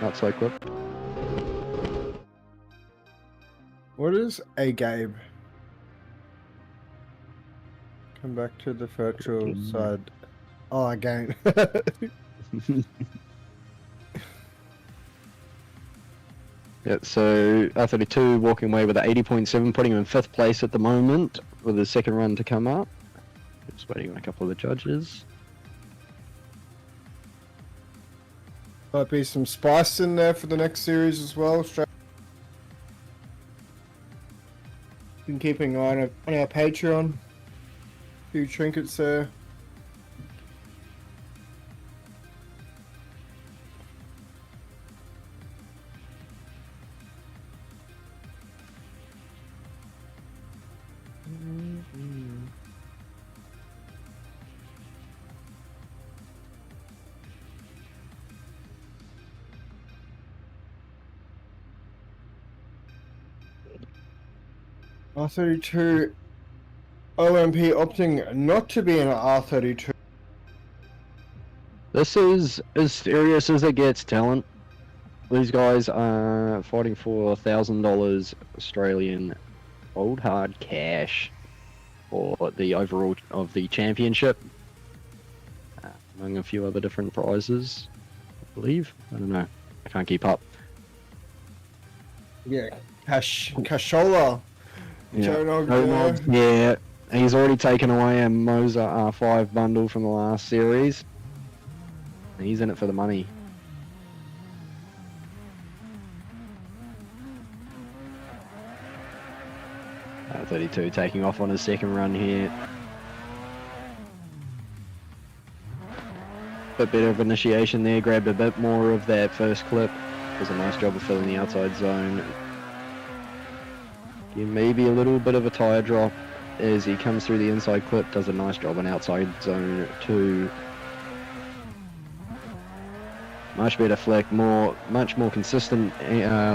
outside clip. What is a Gabe? Come back to the virtual side. Oh, again. Yeah, so R32 walking away with an 80.7, putting him in 5th place at the moment with his second run to come up. Just waiting on a couple of the judges. Might be some spice in there for the next series as well. Been keeping an eye on our Patreon. Few trinkets there. R32 OMP opting not to be an R32. This is as serious as it gets, talent. These guys are fighting for $1,000 Australian cold hard cash for the overall of the championship, among a few other different prizes, I believe. I don't know. I can't keep up. Yeah, Cashola. Yeah. Yeah, he's already taken away a Moser R5 bundle from the last series. He's in it for the money. R32 taking off on his second run here. Bit better of initiation there, grabbed a bit more of that first clip. Does a nice job of filling the outside zone. Yeah, maybe a little bit of a tire drop as he comes through the inside clip, does a nice job on outside zone 2. Much better flick, much more consistent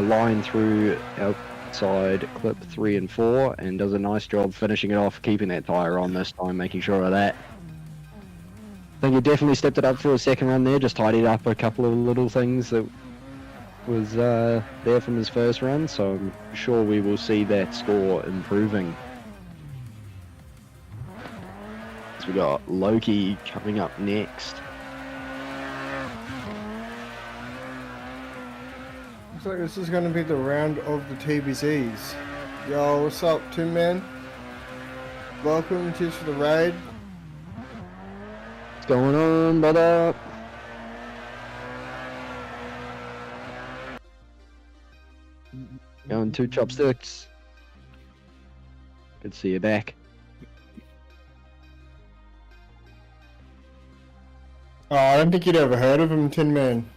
line through outside clip 3 and 4, and does a nice job finishing it off, keeping that tyre on this time, making sure of that. I think he definitely stepped it up for a second run there, just tidied up a couple of little things that was there from his first run, so I'm sure we will see that score improving. So we got Loki coming up next. Looks like this is going to be the round of the TBZs. Yo, what's up, Tim Man? Welcome, cheers for the raid. What's going on, brother? Going 2 chopsticks. Good to see you back. Oh, I don't think you'd ever heard of him, Tin Man.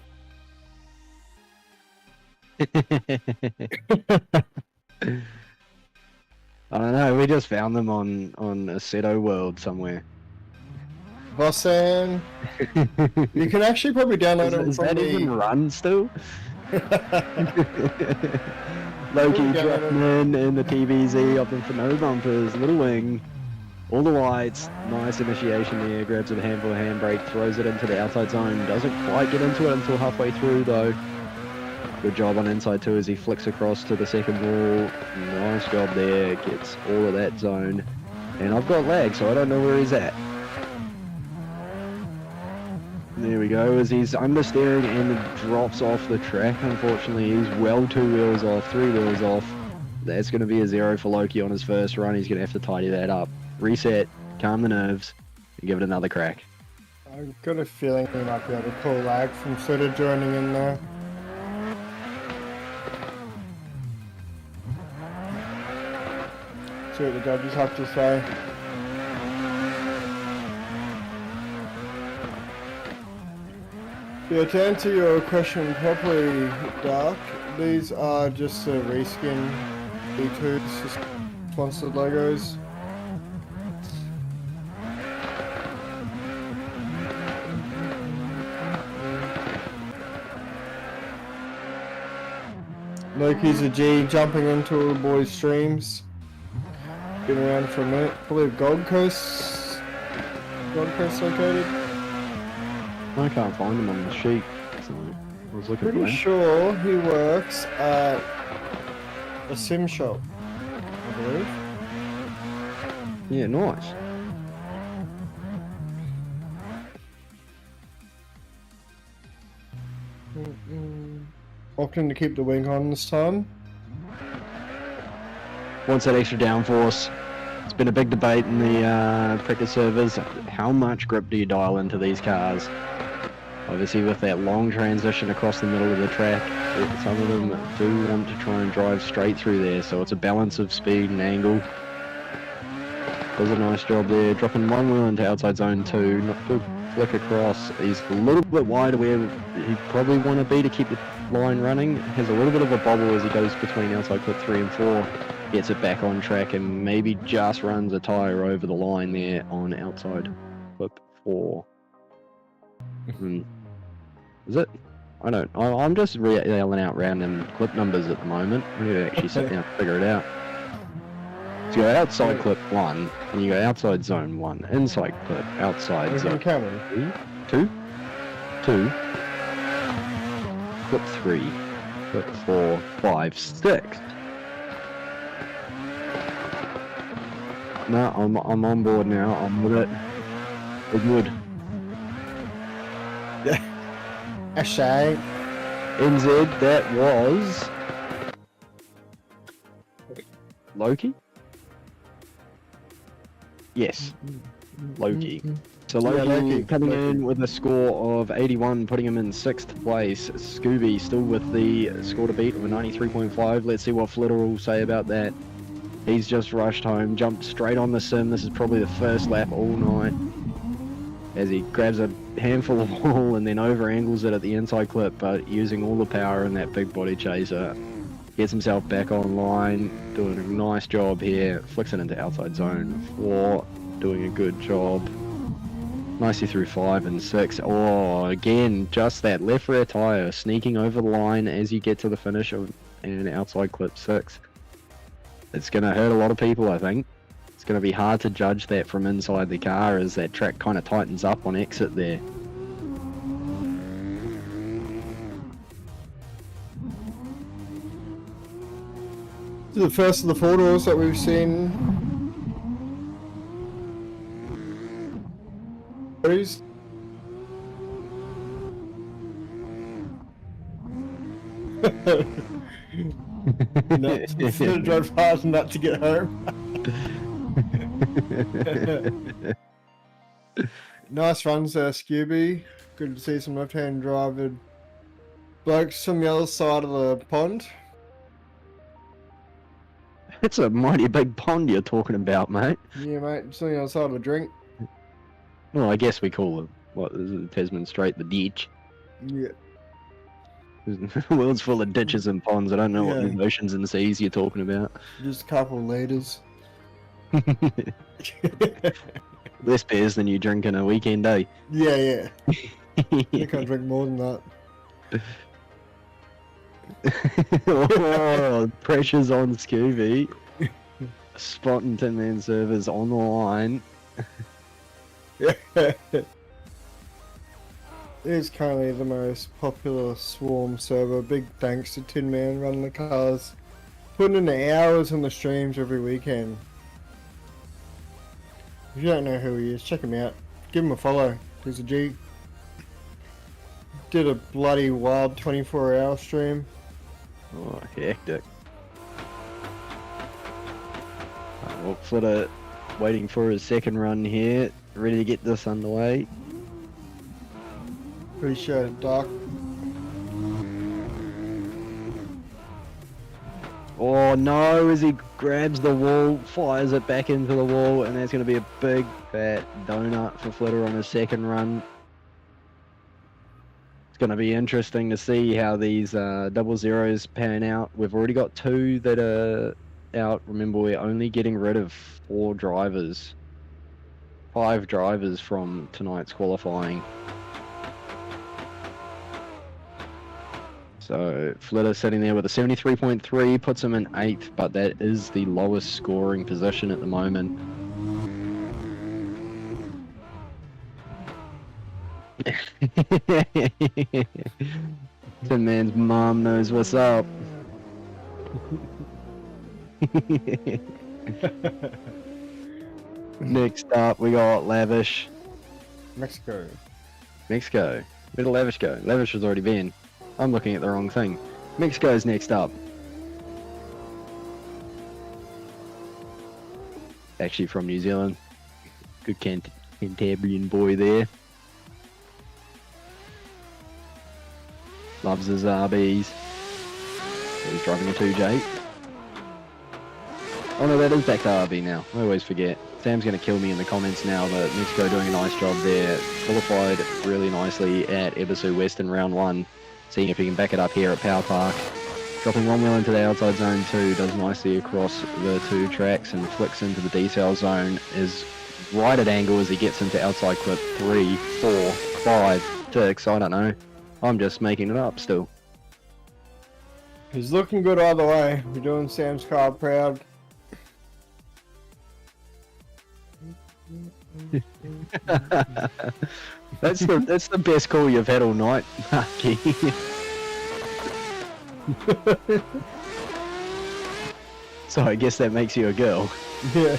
I don't know, we just found them on Assetto World somewhere. VOSAN. You can actually probably download it Is from that the... even run still? Loki dropping in the TVZ, opting for no bumpers, little wing, all the whites, nice initiation there, grabs a handful of handbrake, throws it into the outside zone, doesn't quite get into it until halfway through though. Good job on inside 2 as he flicks across to the second wall, nice job there, gets all of that zone, and I've got lag so I don't know where he's at. There we go, as he's understeering and drops off the track. Unfortunately, he's well 2 wheels off, 3 wheels off. That's going to be a 0 for Loki on his first run. He's going to have to tidy that up. Reset, calm the nerves, and give it another crack. I've got a feeling we might be able to pull lag from Flitter joining in there. See what the judges have to say. Yeah, to answer your question properly, Dark, these are just a reskin E2s, just sponsored logos. Loki's a G, jumping into all the boys' streams. Been around for a minute. I believe Gold Coast located. I can't find him on the sheet, so I was looking for Pretty him. sure he works at a sim shop, I believe. Yeah, nice. Opting to keep the wing on this time. Wants that extra downforce. It's been a big debate in the practice servers. How much grip do you dial into these cars? Obviously with that long transition across the middle of the track, some of them do want to try and drive straight through there, so it's a balance of speed and angle. Does a nice job there, dropping 1 wheel into outside zone 2, not good flick across. He's a little bit wide where he'd probably want to be to keep the line running. Has a little bit of a bobble as he goes between outside clip 3 and 4. Gets it back on track and maybe just runs a tyre over the line there on outside clip 4. Is it? I don't. I'm just yelling out random clip numbers at the moment. I need to actually sit down and figure it out. So you go outside clip 1, and you go outside zone 1, inside clip, outside Where's zone it coming? 2, 2, clip 3, clip 4, 5, 6. No, I'm on board now. I'm with it. We're good. A shame. NZ, that was Loki? Yes, Loki. So Loki, Loki. coming in with a score of 81, putting him in 6th place. Scooby still with the score to beat of a 93.5. Let's see what Flitter will say about that. He's just rushed home, jumped straight on the sim. This is probably the first lap all night. As he grabs a handful of wall and then over angles it at the inside clip, but using all the power in that big body chaser. Gets himself back online, doing a nice job here. Flicks it into outside zone 4, doing a good job. Nicely through 5 and 6. Oh, again, just that left rear tyre sneaking over the line as you get to the finish of an outside clip 6. It's going to hurt a lot of people, I think. It's going to be hard to judge that from inside the car as that track kind of tightens up on exit there. This is the first of the 4-doors that we've seen. Not to drive hard not to get home. Nice runs there, Scooby. Good to see some left-hand driver blokes from the other side of the pond. It's a mighty big pond you're talking about, mate. Yeah, mate, it's on the other side of the drink. Well, I guess we call it, what is it, Tasman Strait, the ditch. Yeah. The world's full of ditches and ponds. I don't know what Yeah. the oceans and seas you're talking about. Just a couple of liters. Less beers than you drink in a weekend day. Yeah. You can't drink more than that. Oh, pressure's on Scooby. Spotting Tin Man servers on the line. It is currently the most popular Swarm server. Big thanks to Tin Man running the cars. Putting in the hours on the streams every weekend. If you don't know who he is, check him out. Give him a follow. He's a G. Did a bloody wild 24-hour stream. Oh, hectic. Well, Flitter waiting for his second run here. Ready to get this underway. Appreciate it, Doc. Oh no, as he grabs the wall, fires it back into the wall, and that's going to be a big fat donut for Flitter on his second run. It's going to be interesting to see how these double zeros pan out. We've already got 2 that are out. Remember, we're only getting rid of 4 drivers. 5 drivers from tonight's qualifying. So Flitter sitting there with a 73.3, puts him in 8th, but that is the lowest scoring position at the moment. Tin Man's mom knows what's up. Next up, we got Lavish. Mexico. Mexico. Where did Lavish go? Lavish has already been. I'm looking at the wrong thing. Mexico's next up. Actually from New Zealand. Good Cantabrian boy there. Loves his RBs. He's driving a 2J. Oh no, that is back to RB now. I always forget. Sam's going to kill me in the comments now, but Mexico doing a nice job there. Qualified really nicely at Ebisu West in round 1. Seeing if he can back it up here at Power Park. Dropping one wheel into the outside zone 2, does nicely across the 2 tracks and flicks into the decel zone. Is right at angle as he gets into outside clip 3, 4, 5, 6, I don't know. I'm just making it up still. He's looking good either way. We're doing Sam's car proud. That's the best call you've had all night, Marky. So I guess that makes you a girl. Yeah.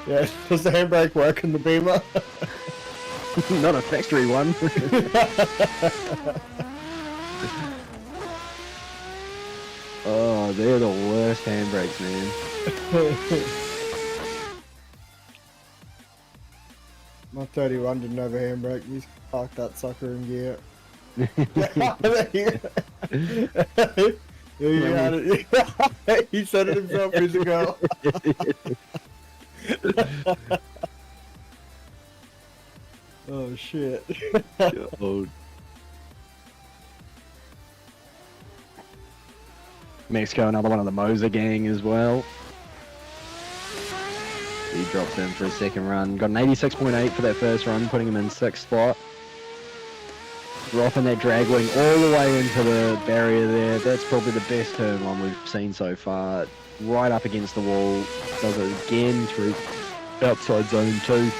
Yeah, does the handbrake work in the Beamer? Not a factory one. Oh, they're the worst handbrakes, man. My 31 didn't have a handbrake. You parked that sucker in gear. Yeah, you had it. He said it himself. He's a girl. Oh shit. God. Mexico, another one of the Moser gang as well. He drops in for a second run. Got an 86.8 for that first run, putting him in 6th spot. Dropping that drag wing all the way into the barrier there. That's probably the best turn one we've seen so far. Right up against the wall. Does it again through outside zone 2.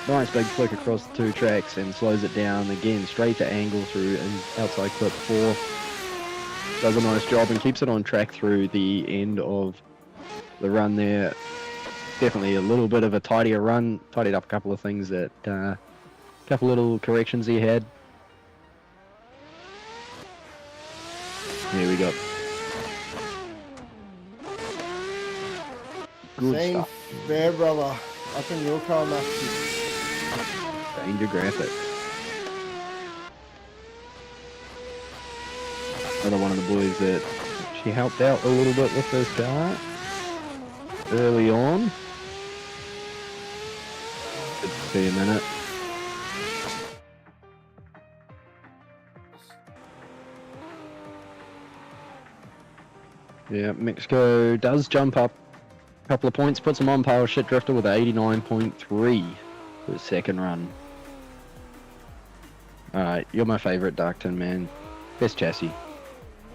Nice big flick across the 2 tracks and slows it down again straight to angle through and outside clip 4. Does a nice job and keeps it on track through the end of the run there. Definitely a little bit of a tidier run. Tidied up a couple of things that, couple little corrections he had. Here we go. Good Same stuff. fair, brother. Up in your car, Maxi. Danger graphics. Another one of the boys that she helped out a little bit with this car early on. Good to see a minute. Yeah, Mexico does jump up a couple of points, puts him on par Shit Drifter with 89.3 for his second run. Alright, you're my favourite, Darkton, man. Best chassis.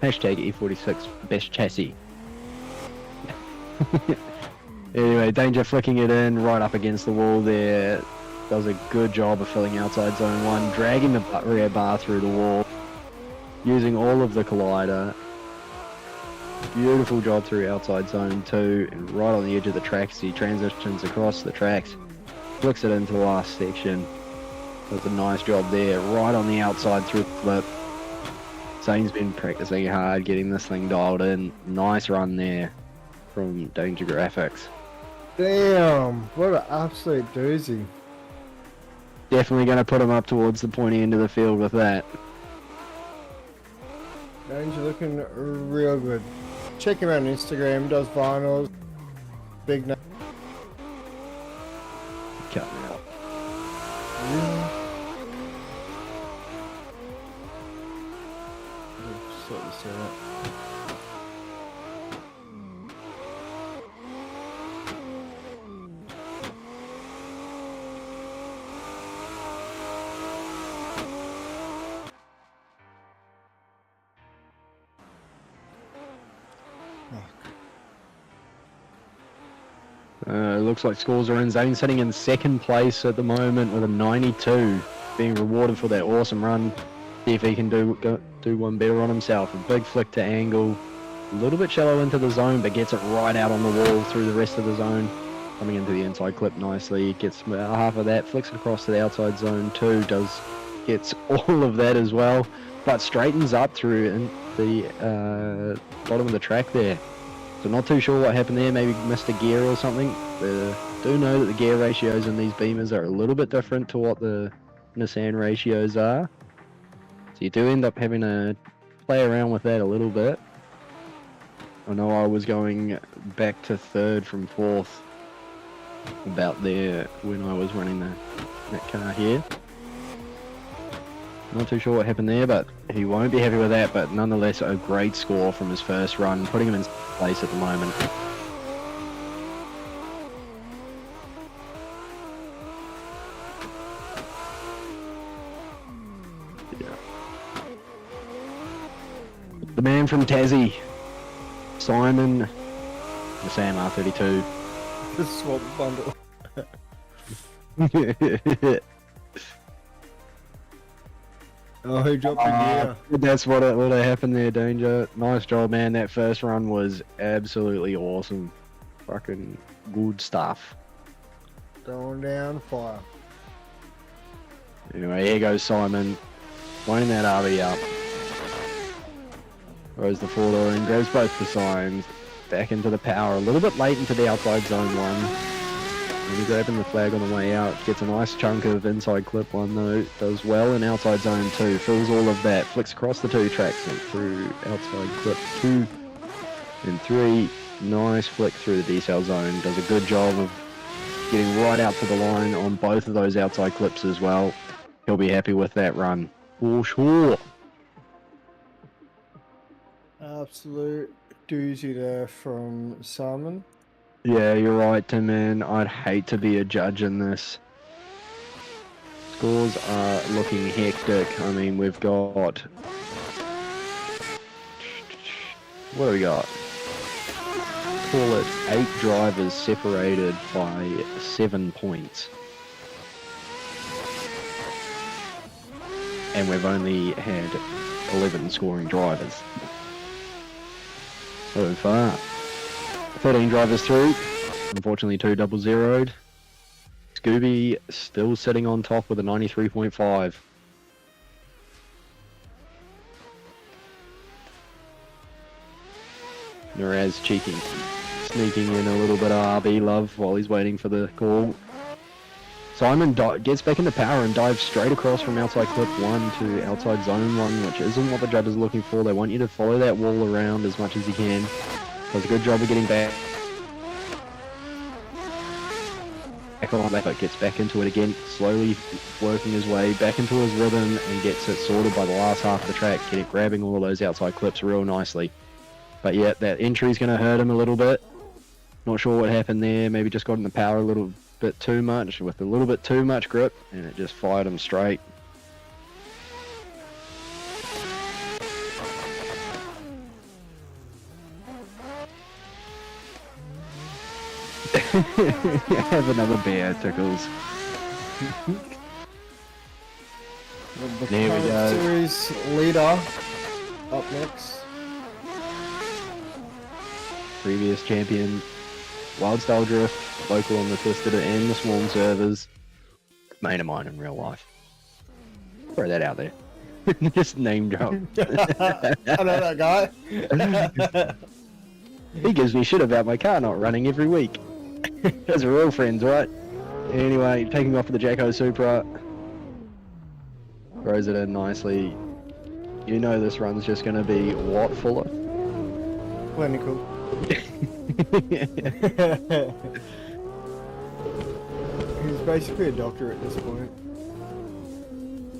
Hashtag E46 best chassis. Anyway, Danger flicking it in right up against the wall there. Does a good job of filling outside zone 1, dragging the rear bar through the wall, using all of the collider. Beautiful job through outside zone 2 and right on the edge of the tracks. He transitions across the tracks, flicks it into the last section. Does a nice job there, right on the outside through the flip. Zane's been practicing hard getting this thing dialed in. Nice run there from Danger Graphics. Damn, what an absolute doozy. Definitely going to put him up towards the pointy end of the field with that. Danger looking real good. Check him out on Instagram, does vinyls. Big name. Cut me out. Sort this out. Looks like scores are in. Zane sitting in 2nd place at the moment with a 92, being rewarded for that awesome run. See if he can do one better on himself. A big flick to angle, a little bit shallow into the zone, but gets it right out on the wall through the rest of the zone. Coming into the inside clip nicely, gets about half of that, flicks it across to the outside zone 2, gets all of that as well, but straightens up through in the bottom of the track there. So not too sure what happened there, maybe missed a gear or something. Do know that the gear ratios in these Beamers are a little bit different to what the Nissan ratios are. So you do end up having to play around with that a little bit. I know I was going back to 3rd from 4th about there when I was running that car here. Not too sure what happened there, but he won't be happy with that, but nonetheless a great score from his first run, putting him in place at the moment. Yeah. The man from Tassie, Simon The Sam R32. The swap bundle. Oh, who dropped the gear? That's what happened there, Danger. Nice job, man. That first run was absolutely awesome. Fucking good stuff. Throwing down fire. Anyway, here goes Simon. Lining that RV up. Throws the four-door and grabs both the signs. Back into the power. A little bit late into the outside zone one. He's grabbing the flag on the way out. Gets a nice chunk of inside clip one though. Does well in outside zone 2. Fills all of that. Flicks across the 2 tracks and through outside clip 2 and 3. Nice flick through the decel zone. Does a good job of getting right out to the line on both of those outside clips as well. He'll be happy with that run. For sure. Absolute doozy there from Simon. Yeah, you're right, Tim, man. I'd hate to be a judge in this. Scores are looking hectic. I mean, we've got... What do we got? Call it 8 drivers separated by 7 points. And we've only had 11 scoring drivers so far. 13 drivers through. Unfortunately, 2 double-zeroed. Scooby still sitting on top with a 93.5. Naraz cheeking. Sneaking in a little bit of RB love while he's waiting for the call. Simon gets back into power and dives straight across from outside clip 1 to outside zone 1, which isn't what the judge is looking for. They want you to follow that wall around as much as you can. Does a good job of getting back on that, but gets back into it again, slowly working his way back into his rhythm and gets it sorted by the last half of the track, grabbing all of those outside clips real nicely. But yeah, that entry's going to hurt him a little bit. Not sure what happened there, maybe just got in the power a little bit too much, with a little bit too much grip, and it just fired him straight. Have another beer, Tickles. There we go. Series leader up next. Previous champion, Wild Style Drift, local on the Twisted and the Swarm servers. Mate of mine in real life. Throw that out there. Just name drop. I know that guy. He gives me shit about my car not running every week. Those are real friends, right? Anyway, taking off with the Jacko Supra. Throws it in nicely. You know this run's just going to be what, Fuller? Clinical. He's basically a doctor at this point.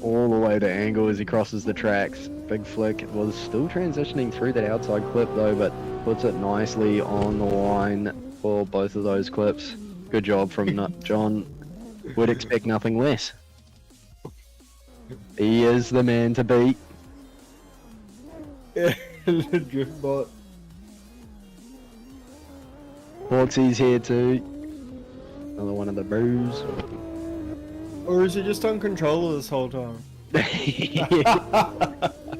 All the way to angle as he crosses the tracks. Big flick. Was still transitioning through that outside clip though, but puts it nicely on the line for both of those clips. Good job from John. Would expect nothing less. He is the man to beat. Yeah, the drift bot. Hawksy's here too. Another one of the brews. Or is he just on controller this whole time? The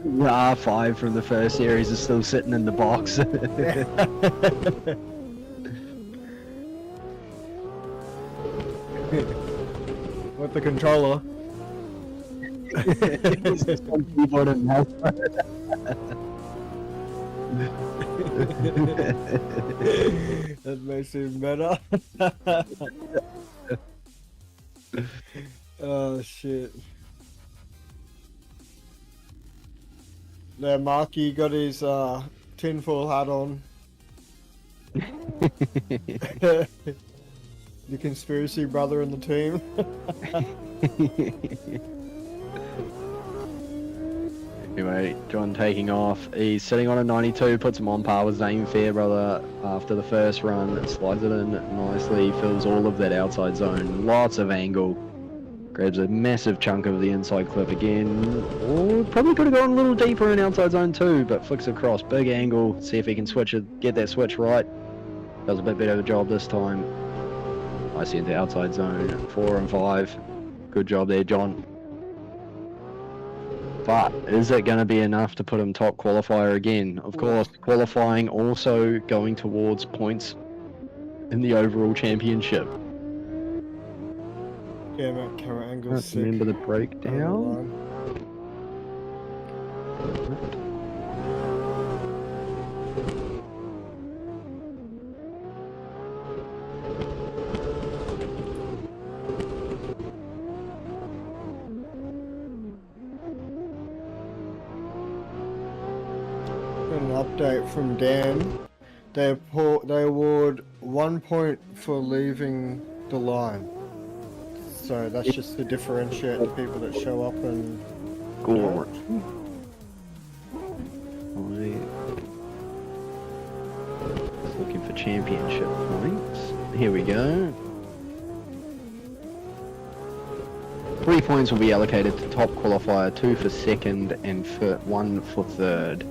R5 from the first series is still sitting in the box. With the controller. He's just on keyboard and mouse. That makes it better. Oh shit. There, Marky got his tinfoil hat on. The conspiracy brother in the team. Anyway, John taking off. He's sitting on a 92, puts him on par with Zane Fairbrother after the first run. Slides it in nicely, fills all of that outside zone. Lots of angle. Grabs a massive chunk of the inside clip again. Or probably could have gone a little deeper in outside zone too, but flicks across. Big angle. See if he can switch it, get that switch right. Does a bit better of a job this time. I see the outside zone, 4 and 5. Good job there, John. But is it going to be enough to put him top qualifier again? Of course, qualifying also going towards points in the overall championship. Yeah, Matt, camera angle Can't remember the breakdown. An update from Dan. They award 1 point for leaving the line. So that's just to differentiate the people that show up and. Good. Just looking for championship points. Here we go. 3 points will be allocated to top qualifier, 2 for second, and 1 for third.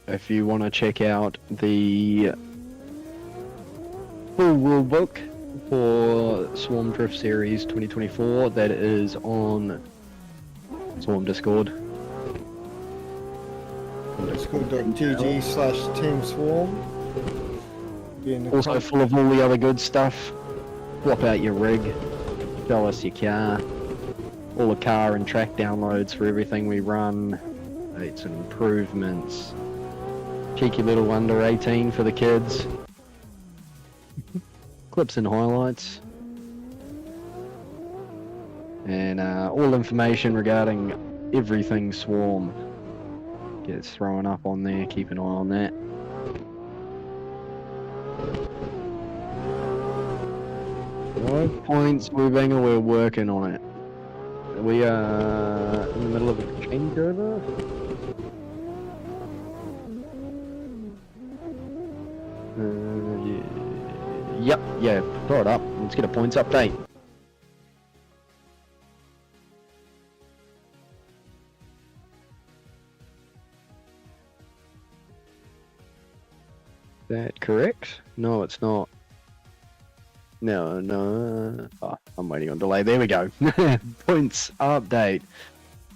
If you want to check out the full rulebook for Swarm Drift Series 2024, that is on Swarm Discord. Discord.gg/teamswarm. Also full of all the other good stuff. Swap out your rig, sell us your car, all the car and track downloads for everything we run, updates and improvements. Cheeky little under 18 for the kids. Clips and highlights. And all information regarding everything Swarm gets thrown up on there. Keep an eye on that. Points moving, we're working on it. We are in the middle of a changeover. Yeah, throw it up. Let's get a points update. That correct? No, it's not. No. Oh, I'm waiting on delay. There we go. Points update.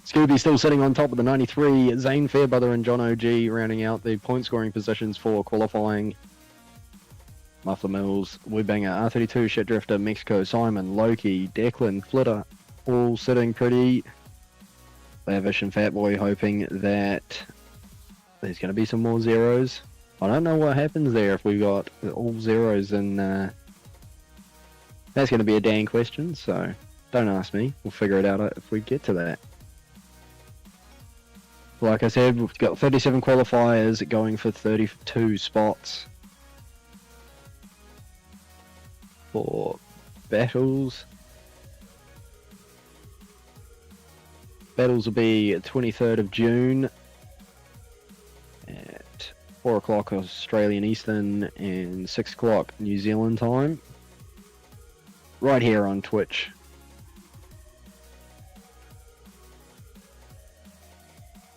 Scooby still sitting on top of the 93. Zane Fairbrother and John OG rounding out the point scoring positions for qualifying. Muffler Mills, Webanger, R32, Shit Drifter, Mexico, Simon, Loki, Declan, Flitter, all sitting pretty. Lavish and Fatboy hoping that there's going to be some more zeros. I don't know what happens there if we got all zeros, and that's going to be a dang question, so don't ask me. We'll figure it out if we get to that. Like I said, we've got 37 qualifiers going for 32 spots. For battles. Battles will be 23rd of June at 4 o'clock Australian Eastern and 6 o'clock New Zealand time. Right here on Twitch.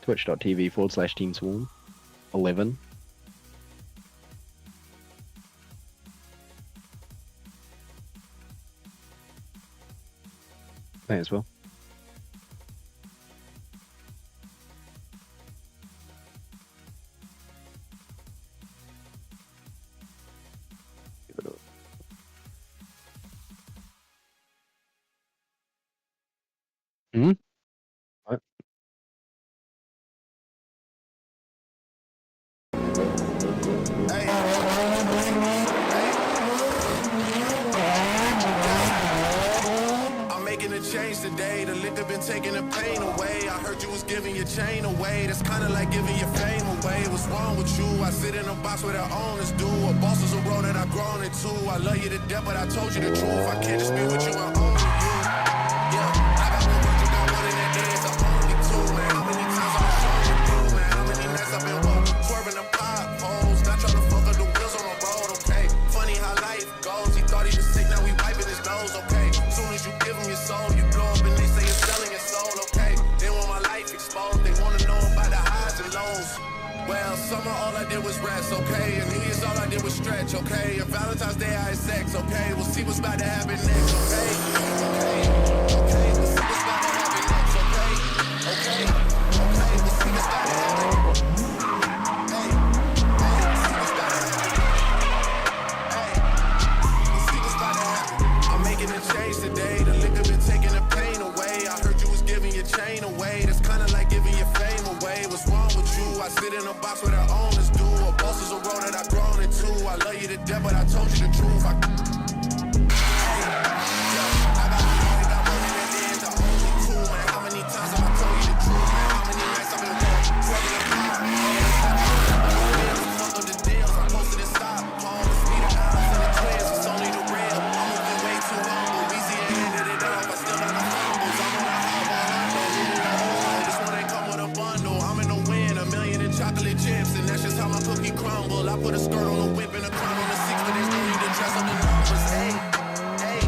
Twitch.tv/TeamSwarm 11. May as well. Give it a... What? Change today, the liquor been taking the pain away. I heard you was giving your chain away. That's kinda like giving your fame away. What's wrong with you? I sit in a box where the owners do. A boss is a road that I've grown into. I love you to death, but I told you the truth. I can't just be with you and own you. Yeah, I got one word, you got one in that day. It's only two, man. How many times I've shown you through, man? How many nights I've been woke, swerving the potholes, not trying to fuck up the wheels on the road, okay? Funny how life goes. He thought he was sick, now he wiping his nose, okay? Soon as you give him your soul, you blow up and they say you're selling your soul, okay? Then when my life Summer all I did was rest, okay? And New Year's all I did was stretch, okay? And Valentine's Day I had sex, okay? We'll see what's about to happen next, okay? Okay, okay, we'll see what's about to happen next, okay? Okay, okay, we'll see what's about to happen. Hey, hey, we'll see what's about to happen. Hey, we'll see what's about to happen. I'm making a change today. The liquor been taking the pain away. I heard you was giving your chain away. That's kinda like giving your fame away. What's wrong with you? I sit in a box where the owners do. A boss is a road that I've grown into. I love you to death, but I told you the truth. I got money, got money, and then the only two, man. How many times have I told you the truth, man? How many nights I've been working, rubbing the car? Fuck up the deals, I'm posted and stop. Home, the speed of ounce and the twins, it's only the real. I'm moving way too humble. Easy and ended it off, I still got the fumbles. I'm on a hot one, I know you need a whole. This one ain't come with a bundle. I'm in the win, $1 million in chocolate chips, and that's just how my cookie crumble. I put a skirt on the whip and a crown on the six, but there's no need to dress up the numbers. Hey, hey,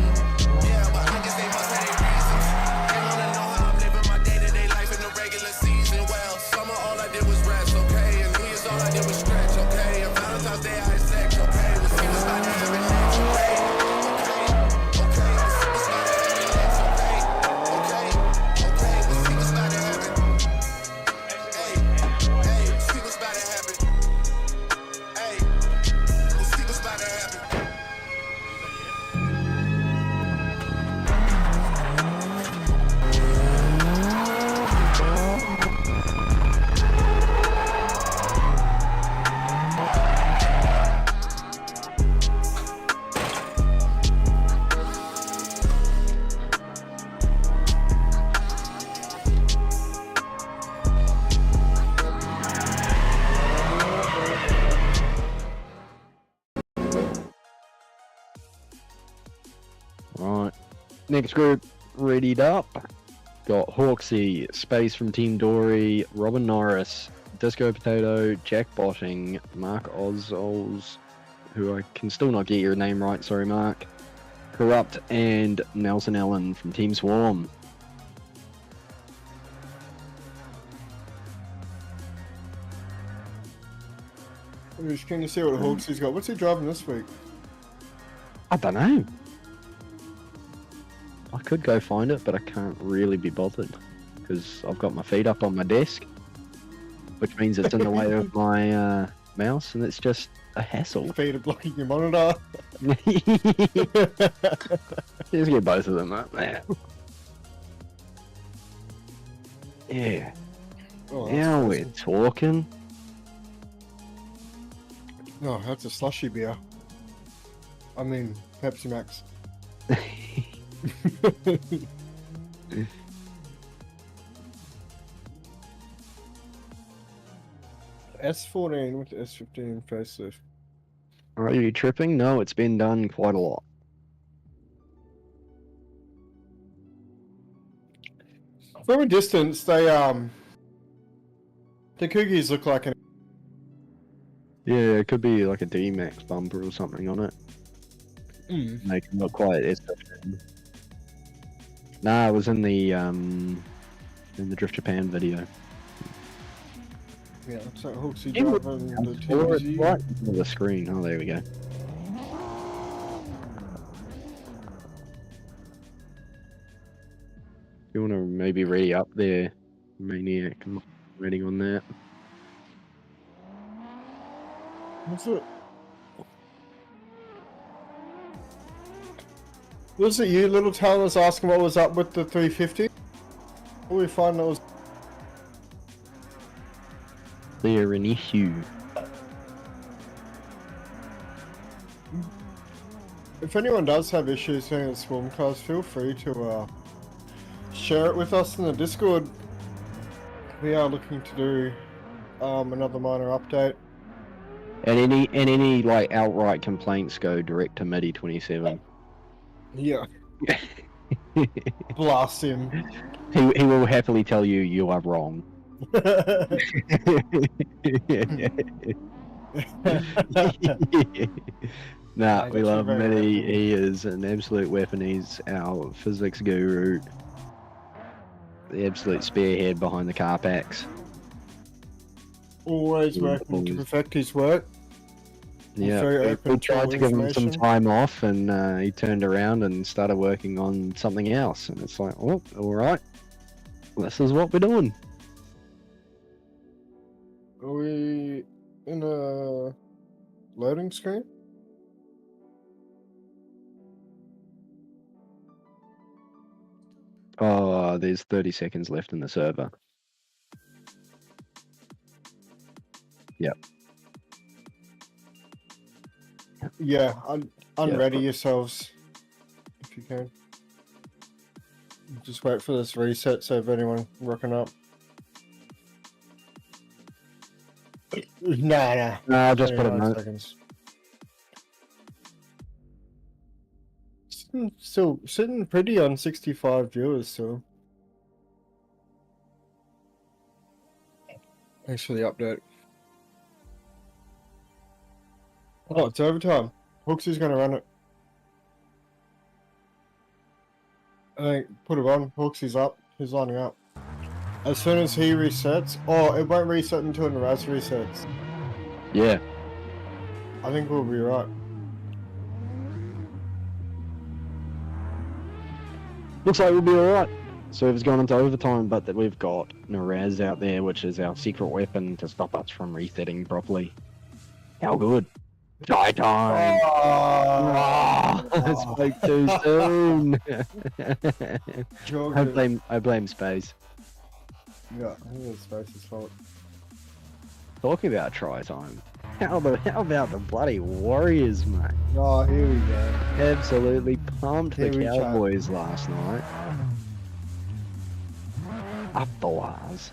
yeah, but I guess they must have their reasons. They wanna know how I'm living my day-to-day life in the regular season. Well, summer all I did was rest, okay? And New Year's all I did was stretch, okay? And Valentine's Day I had sex, okay? We'll see what's about to happen next, okay? Okay, okay, we'll see what's about to happen next, okay? Okay, okay, we'll see what's about to happen. Hey, hey, we'll see what's about to happen. Hey, we'll see what's about to happen. Right. Next group readied up. Got Hawksy, Space from Team Dory, Robin Norris, Disco Potato, Jack Botting, Mark Ozols, who I can still not get your name right, sorry Mark, Corrupt, and Nelson Allen from Team Swarm. I'm just keen to see what Hawksy's got. What's he driving this week? I don't know. I could go find it, but I can't really be bothered because I've got my feet up on my desk, which means it's in the way of my mouse, and it's just a hassle. Feet are blocking your monitor. Just get both of them up there. Yeah. Oh, Now that's we're talking. No, that's a slushy beer. I mean, Pepsi Max. S14 with the S15 facelift. Are you tripping? No, it's been done quite a lot. From a distance, they the cookies look like an. Yeah, it could be like a DMEC bumper or something on it. Make them look quite S15. Nah, it was in the Drift Japan video. Yeah, so Hawksy Yeah, driving the Or it's TG. right on the screen. Oh, there we go. You want to maybe ready up there, Maniac? I'm waiting on that. What's it? Was it you, Little Talon, was asking what was up with the 350? What we find that was. They're an issue. If anyone does have issues doing the Swarm cars, feel free to share it with us in the Discord. We are looking to do another minor update. And any like outright complaints go direct to MIDI 27. Yeah. Blast him. He will happily tell you you are wrong. Nah, we love Mitty. He is an absolute weapon. He's our physics guru. The absolute spearhead behind the car packs. Always working to perfect his work. Yeah, very open we to tried to give him some information. time off, and he turned around and started working on something else. And it's like, oh, all right, this is what we're doing. Are we in a loading screen? Oh, there's 30 seconds left in the server. Yep. Yeah, unready Yeah. yourselves if you can. Just wait for this reset so if anyone rocking up. Nah. No, I'll just put a 29 note. seconds. Still sitting pretty on 65 viewers still. Thanks for the update. Oh, it's overtime. Hooksy's gonna run it. I think put it on. Hooksy's up. He's lining up. As soon as he resets, it won't reset until Naraz resets. Yeah. I think we'll be right. Looks like we'll be alright. Server's gone into overtime, but that we've got Naraz out there, which is our secret weapon to stop us from resetting properly. How good? Die time! I spoke too soon. I blame Space. Yeah, I think it's Space's fault. Talking about try time. How about the bloody Warriors, mate? Oh, here we go. Absolutely pumped the Here we go. Cowboys last night. Up the wires.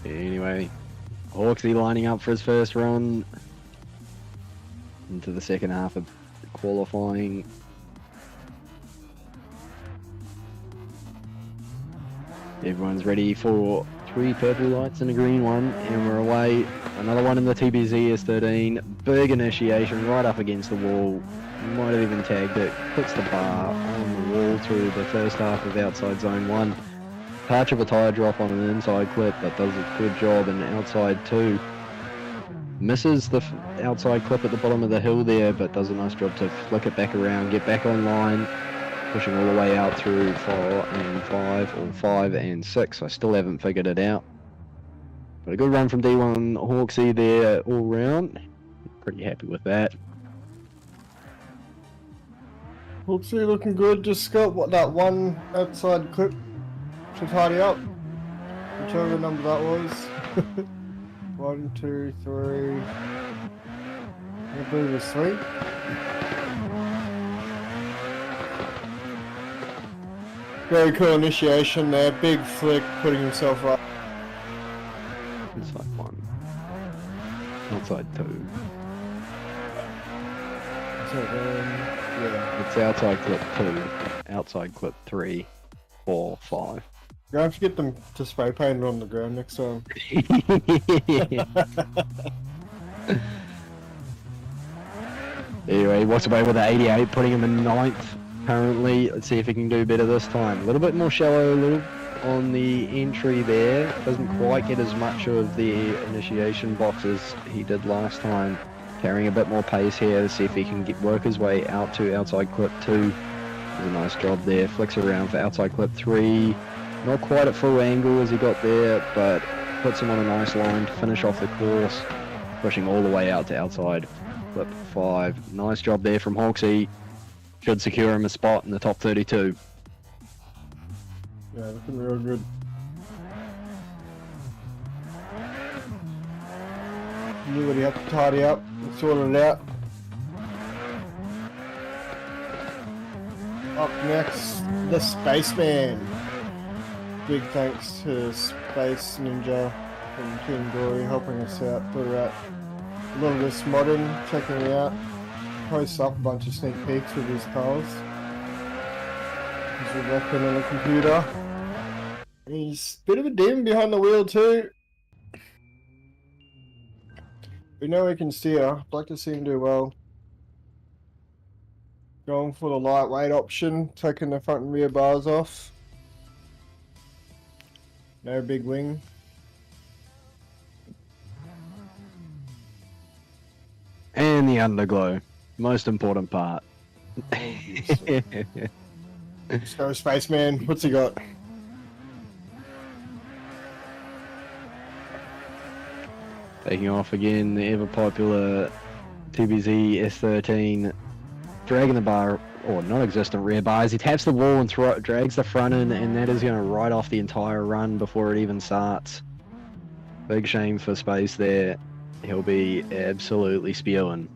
Anyway, Hawksy lining up for his first run into the second half of qualifying. Everyone's ready for 3 purple lights and a green one, and we're away. Another one in the TBZ is 13. Big initiation right up against the wall. Might have even tagged it. Puts the bar on the wall through the first half of outside zone 1. Patch of a tyre drop on an inside clip, but does a good job in outside 2. Misses the outside clip at the bottom of the hill there, but does a nice job to flick it back around, get back online, pushing all the way out through 4 and 5, or 5 and 6. I still haven't figured it out. But a good run from D1 Hawksy there all round. Pretty happy with that. Hooksy looking good. Just got that one outside clip to tidy up. Whichever number that was. 1, 2, 3. I believe it was 3. Very cool initiation there. Big flick, putting himself up. Inside 1. Outside 2. Yeah. It's outside clip 2. Outside clip 3, 4, 5. You're gonna have to get them to spray paint it on the ground next time. Anyway, he walks away with an 88, putting him in 9th currently. Let's see if he can do better this time. A little bit more shallow, a little on the entry there. Doesn't quite get as much of the initiation box as he did last time. Carrying a bit more pace here to see if he can work his way out to outside clip 2. Does a nice job there. Flicks around for outside clip 3. Not quite at full angle as he got there, but puts him on a nice line to finish off the course. Pushing all the way out to outside clip 5. Nice job there from Hawksy. Should secure him a spot in the top 32. Yeah, looking real good. Knew what he had to tidy up and sort it out. Up next, the Spaceman. Big thanks to Space Ninja from Team Glory helping us out. We're at a little bit modding, checking it out. Posts up a bunch of sneak peeks with his cars. He's working on the computer. He's a bit of a demon behind the wheel too. We know he can steer. I'd like to see him do well. Going for the lightweight option, taking the front and rear bars off. No big wing. And the underglow. Most important part. Let's go, Spaceman. What's he got? Taking off again, the ever popular TBZ S13, dragging the bar, or non-existent rear bars. He taps the wall and drags the front in, and that is going to write off the entire run before it even starts. Big shame for Space there. He'll be absolutely spewing.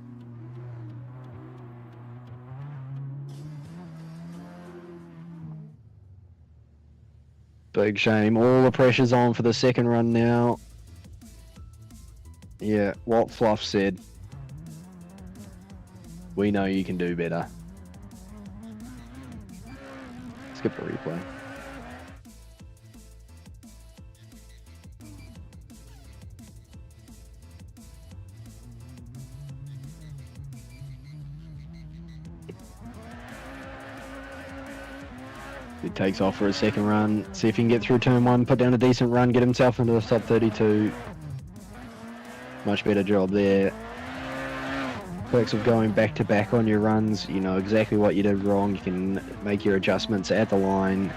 Big shame. All the pressure's on for the second run now. Yeah, what Fluff said. We know you can do better. Skip the replay. He takes off for a second run. See if he can get through turn 1, put down a decent run, get himself into the top 32. Much better job there. Perks of going back to back on your runs. You know exactly what you did wrong. You can make your adjustments at the line,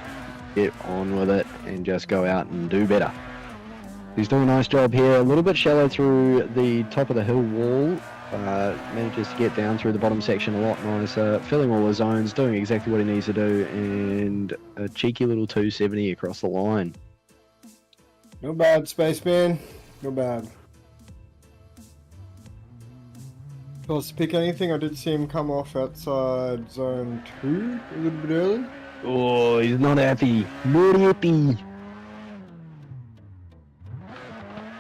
get on with it, and just go out and do better. He's doing a nice job here. A little bit shallow through the top of the hill wall. Manages to get down through the bottom section a lot nicer. Filling all the zones, doing exactly what he needs to do, and a cheeky little 270 across the line. No bad, Spaceman. No bad. Let's pick anything. I did see him come off outside zone 2 a little bit early. Oh, he's not happy. Not happy.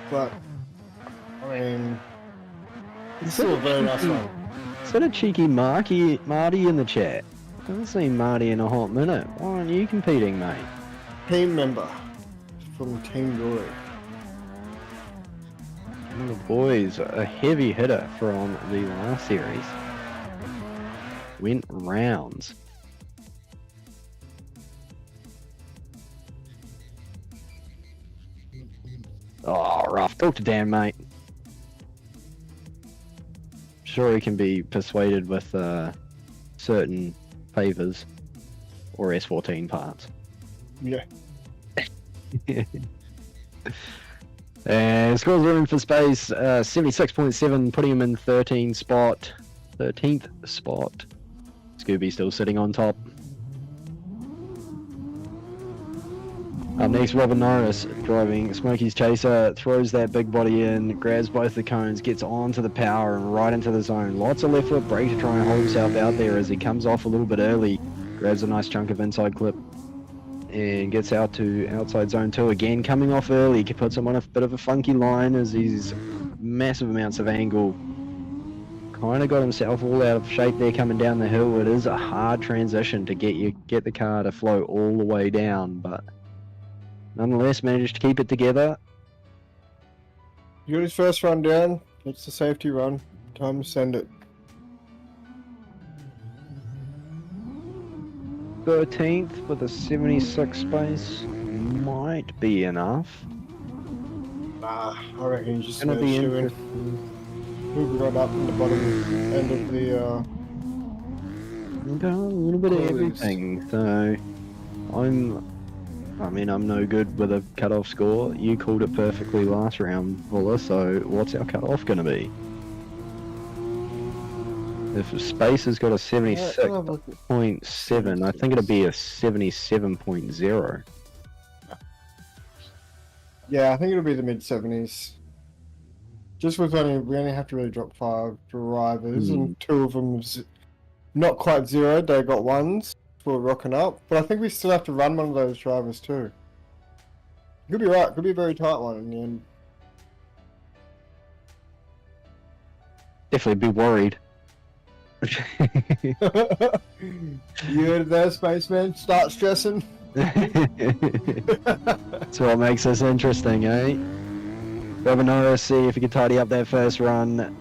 But, I mean, it's still a very nice one. Is that a cheeky Marty in the chat? I haven't seen Marty in a hot minute. Why aren't you competing, mate? Team member from Team Glory. One of the boys, a heavy hitter from the last series. Went rounds. Oh, rough. Talk to Dan, mate. Sure, he can be persuaded with certain favors or S14 parts. Yeah. And scores room for Space, 76.7, putting him in 13th spot. Scooby still sitting on top. Up next, Robin Norris driving Smokey's Chaser, throws that big body in, grabs both the cones, gets onto the power and right into the zone. Lots of left foot brake to try and hold himself out there as he comes off a little bit early, grabs a nice chunk of inside clip and gets out to outside zone 2 again, coming off early. Puts him on a bit of a funky line as he's massive amounts of angle. Kind of got himself all out of shape there coming down the hill. It is a hard transition to get the car to flow all the way down, but nonetheless managed to keep it together. He got his first run down. It's the safety run. Time to send it. 13th with a 76 space might be enough. Nah, I reckon he's just Gonna be shoe in. interesting. We've got up in the bottom end of the Got a little bit of Clues. everything. So I'm no good with a cutoff score. You called it perfectly last round, Fuller. So what's our cutoff going to be? If Space has got a 76.7, I think it'll be a 77.0. Yeah, I think it'll be the mid-70s. Just with we only have to really drop 5 drivers, and 2 of them not quite zeroed. They got 1s for rocking up, but I think we still have to run one of those drivers too. Could be right. Could be a very tight one in the end. Definitely be worried. You heard it there, Spaceman? Start stressing. That's what makes this interesting, eh? Trevor Norris, see if he can tidy up that first run.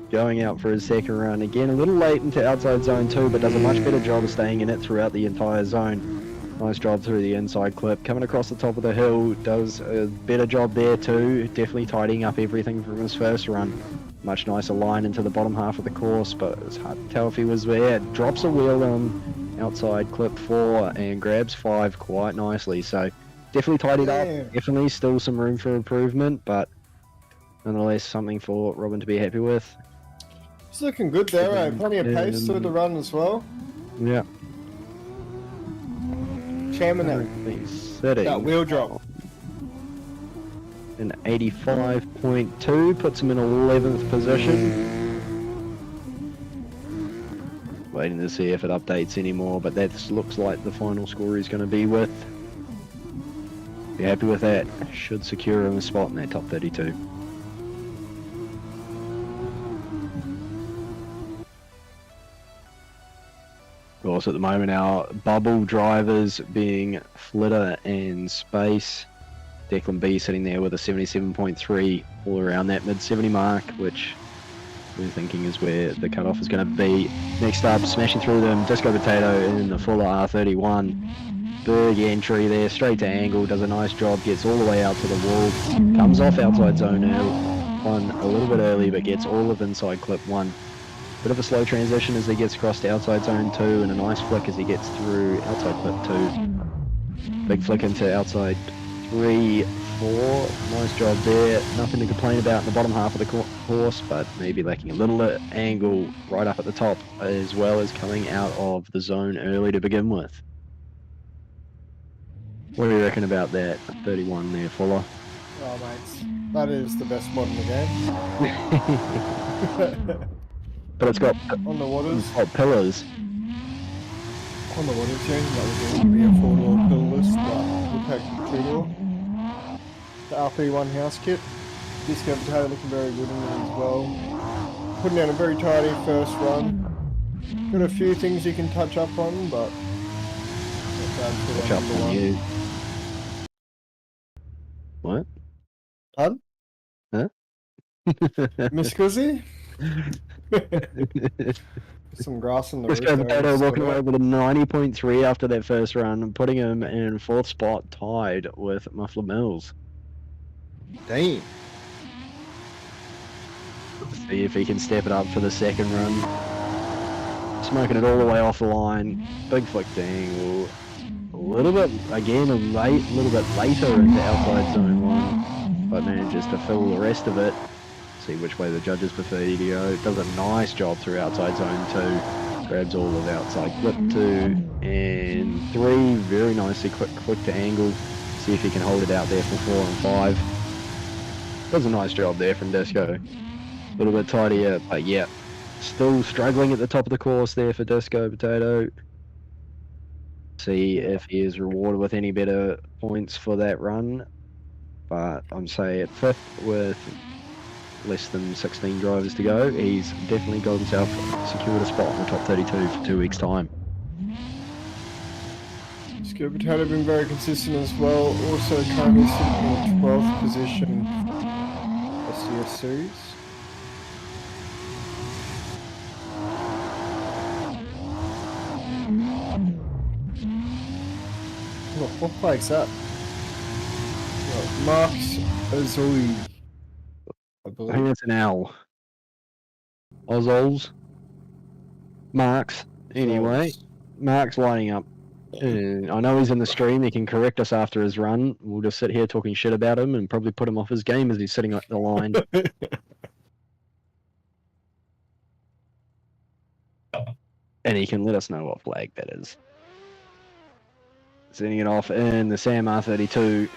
Going out for his second run. Again, a little late into outside zone 2, but does a much better job of staying in it throughout the entire zone. Nice job through the inside clip. Coming across the top of the hill, does a better job there too. Definitely tidying up everything from his first run. Much nicer line into the bottom half of the course, but it's hard to tell if he was there. Drops a wheel on outside clip 4 and grabs 5 quite nicely. So definitely tidied up. Definitely still some room for improvement, but nonetheless something for Robin to be happy with. It's looking good there, eh? Plenty of pace through the run as well. Yeah. Chairman Sitting that wheel drop. in 85.2 puts him in 11th position. Waiting to see if it updates anymore, but that looks like the final score he's going to be with. Be happy with that. Should secure him a spot in that top 32. Of course, at the moment, our bubble drivers being Flitter and Space. Declan B sitting there with a 77.3, all around that mid-70 mark, which we're thinking is where the cutoff is going to be. Next up, smashing through them, Disco Potato in the fuller R31. Big entry there, straight to angle, does a nice job, gets all the way out to the wall, comes off outside zone 1 a little bit early, but gets all of inside clip 1. Bit of a slow transition as he gets across to outside zone 2, and a nice flick as he gets through outside clip 2. Big flick into outside 3, 4. Nice job there. Nothing to complain about in the bottom half of the course, but maybe lacking a little angle right up at the top, as well as coming out of the zone early to begin with. What do you reckon about that 31 there, Fuller? Oh, mates. That is the best mod in the game. But it's got on the waters. Pillars. On the waters, yeah. That would be a 4-door pillarless, but we'll take the 2-door. The RP1 house kit. Disco Potato looking very good in it as well. Putting down a very tidy first run. Got a few things you can touch up on, but touch up on you. What? Pardon? Huh? Miss Guzzy? Some grass in the roof. Disco Potato walking away with a 90.3 after that first run, and putting him in 4th spot, tied with Muffler Mills. Damn. See if he can step it up for the second run. Smoking it all the way off the line. Big flick to angle. A little bit, again, a little bit later into outside zone 1, but manages to fill the rest of it. See which way the judges prefer you to go. Does a nice job through outside zone 2. Grabs all of outside clip 2 and 3. Very nicely quick to angle. See if he can hold it out there for 4 and 5. Does a nice job there from Disco. A little bit tidier, but yeah. Still struggling at the top of the course there for Disco Potato. See if he is rewarded with any better points for that run. But I'm saying at 5th with less than 16 drivers to go, he's definitely got himself secured a spot in the top 32 for 2 weeks' time. Disco Potato been very consistent as well. Also currently sitting in 12th position SCS series. What flag's that? Marks Azui. I think it's an L. Ozols. Marks. Anyway, Mark's lining up. I know he's in the stream. He can correct us after his run. We'll just sit here talking shit about him and probably put him off his game as he's sitting at the line. And he can let us know what flag that is. Sending it off in the Sam R32.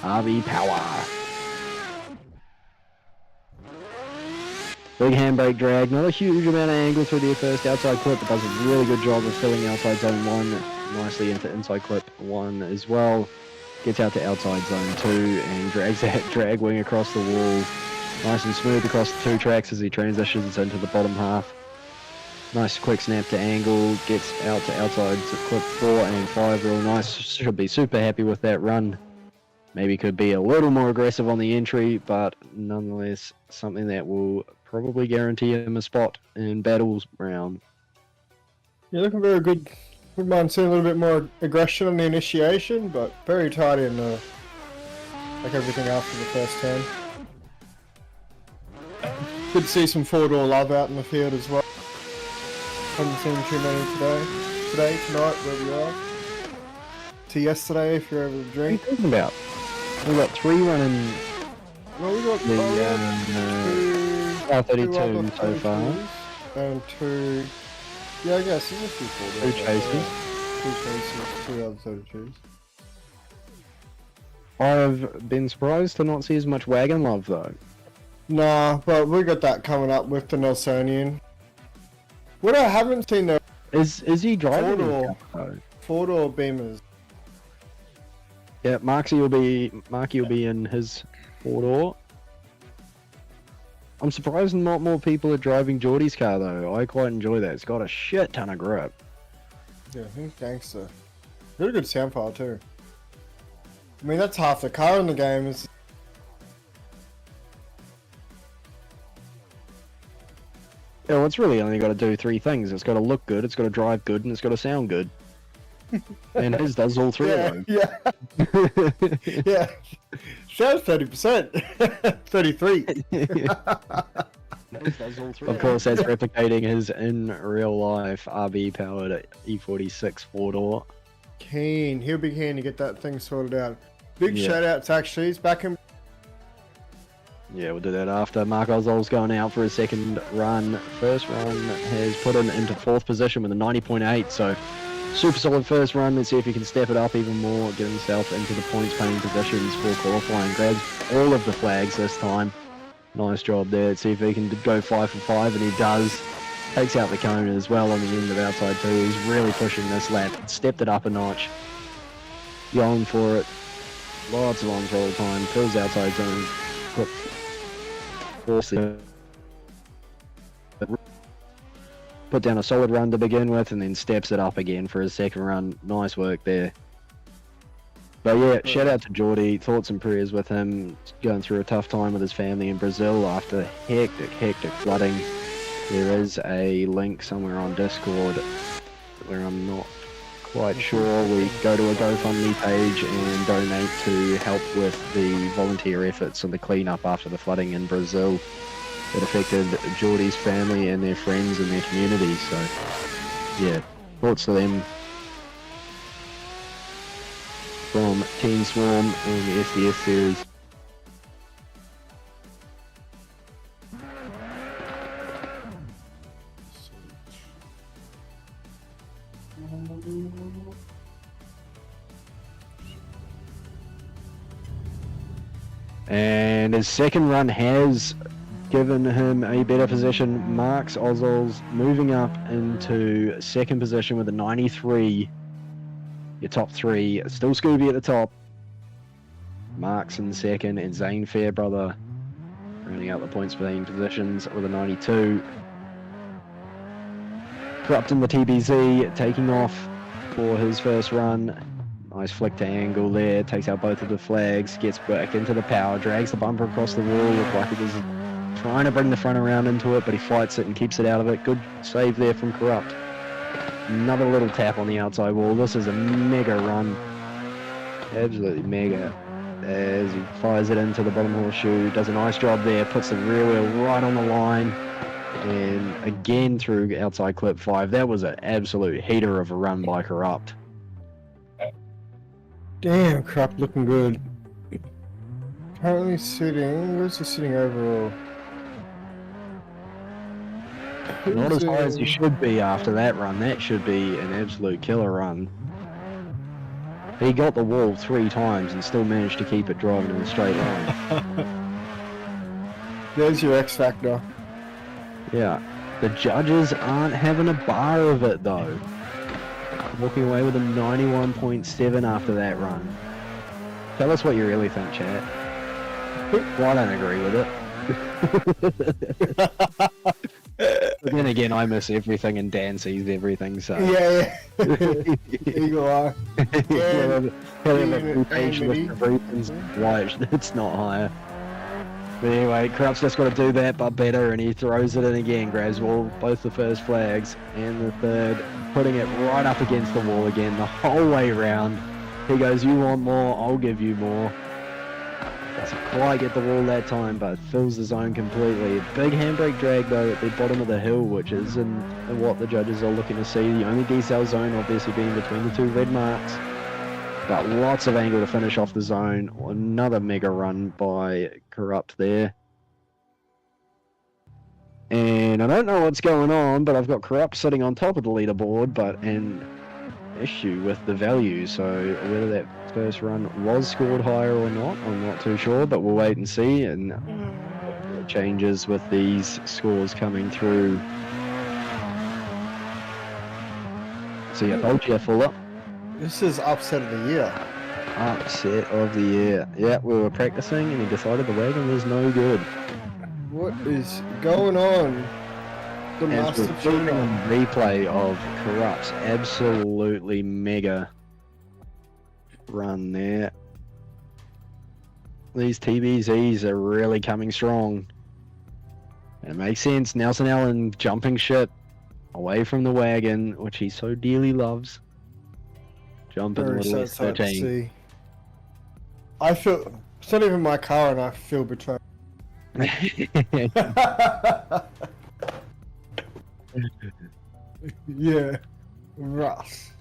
RV Power. Big handbrake drag, not a huge amount of angle through the first outside clip, but does a really good job of filling outside zone 1 nicely into inside clip 1 as well. Gets out to outside zone 2 and drags that drag wing across the wall. Nice and smooth across the 2 tracks as he transitions into the bottom half. Nice quick snap to angle, gets out to outside clip 4 and 5, real nice. Should be super happy with that run. maybe could be a little more aggressive on the entry, but nonetheless something that will probably guarantee him a spot in battles round. You're looking very good. Wouldn't mind seeing a little bit more aggression on the initiation, but very tight in like everything after the first turn. Good to see some four-door love out in the field as well. Haven't seen too many tonight, wherever you are. To yesterday, if you're able to What are drink. you talking about? We've got 3 running Well, we got the two 32 other so far. 32s and 2. Yeah, I guess there's a few four-doors. 2 chasers. 2 chasers, 2 other 32s. I've been surprised to not see as much wagon love though. Nah, but we got that coming up with the Nelsonian. What I haven't seen though, Is he driving? Four-door. though? four-door Beamers. Yeah, Marky will be in his 4-door. I'm surprised not more people are driving Geordie's car though. I quite enjoy that. It's got a shit ton of grip. Yeah, he's gangster. Really good sound file too. I mean, that's half the car in the game. Is Yeah, well, it's really only got to do 3 things. It's got to look good, it's got to drive good, and it's got to sound good. And his does all 3 yeah, of them. yeah, yeah. Sounds 30%, 33. Of course, that's replicating his in real life RB powered E46 4-door. Keen. He'll be keen to get that thing sorted out. Big Yeah. shout out to actually. He's back in. Yeah, we'll do that after. Mark Ozol's going out for his second run. First run has put him into 4th position with a 90.8, so super solid first run. Let's see if he can step it up even more, get himself into the points paying positions for qualifying. Grabs all of the flags this time. Nice job there. Let's see if he can go 5 for 5, and he does. Takes out the cone as well on the end of outside 2. He's really pushing this lap. Stepped it up a notch. Going for it. Lots of on-roll time. Fills outside zone. Put down a solid run to begin with, and then steps it up again for his second run. Nice work there. But yeah, shout out to Geordie. Thoughts and prayers with him. Going through a tough time with his family in Brazil after hectic flooding. There is a link somewhere on Discord where I'm not quite sure. We go to a GoFundMe page and donate to help with the volunteer efforts and the cleanup after the flooding in Brazil that affected Geordie's family and their friends and their community. So yeah, thoughts to them from Team Swarm and the SDS series. And his second run has given him a better position. Marks Ozol's moving up into second position with a 93. Your top 3, still Scooby at the top. Marks in second, and Zane Fairbrother rounding out the points playing positions with a 92. Corrupt in the TBZ, taking off for his first run. Nice flick to angle there, takes out both of the flags, gets back into the power, drags the bumper across the wall. Looked like he was trying to bring the front around into it, but he fights it and keeps it out of it. Good save there from Corrupt. Another little tap on the outside wall. This is a mega run. Absolutely mega. As he fires it into the bottom horseshoe, does a nice job there, puts the rear wheel right on the line. And again through outside clip 5. That was an absolute heater of a run by Corrupt. Damn, crap, looking good. Currently sitting. Where's he sitting overall? Not as high as you should be after that run. That should be an absolute killer run. He got the wall 3 times and still managed to keep it driving in a straight line. There's your X factor. Yeah. The judges aren't having a bar of it though. Walking away with a 91.7 after that run. Tell us what you really think, chat. Well, I don't agree with it. But then again, I miss everything and Dan sees everything, so. Yeah, yeah. Eagle eye. Why it's not higher. But anyway, Corrupt's just got to do that, but better, and he throws it in again, grabs both the first flags and the third, putting it right up against the wall again the whole way round. He goes, you want more, I'll give you more. Doesn't quite get the wall that time, but fills the zone completely. Big handbrake drag though at the bottom of the hill, which is in what the judges are looking to see. The only decel zone obviously being between the two red marks. But lots of angle to finish off the zone. Another mega run by Corrupt there. And I don't know what's going on, but I've got Corrupt sitting on top of the leaderboard, but an issue with the value. So whether that first run was scored higher or not, I'm not too sure, but we'll wait and see. And changes with these scores coming through. So yeah, told you, Fuller. This is upset of the year. Upset of the year. Yeah, we were practicing and he decided the wagon was no good. What is going on? The And Master we're filming Tuner. a replay of Corrupt's absolutely mega run there. These TBZs are really coming strong. And it makes sense. Nelson Allen jumping ship away from the wagon, which he so dearly loves. Jumping Very little sad to S13. see. I feel it's not even my car, and I feel betrayed. Yeah, Russ.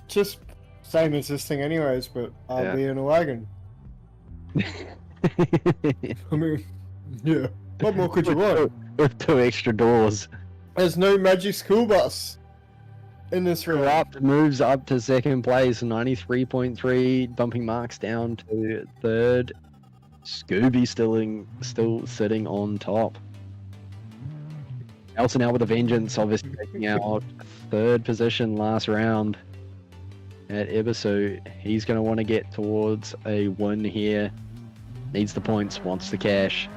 Just same as this thing, anyways. But I'll Yeah. be in a wagon. I mean, yeah. What more could you want? With 2 extra doors. There's no magic school bus in this room. Corrupt moves up to second place, 93.3, bumping marks down to third. Scooby still sitting on top. Nelson out with a vengeance, obviously taking out third position last round at Ebisu. He's going to want to get towards a win here. Needs the points, wants the cash.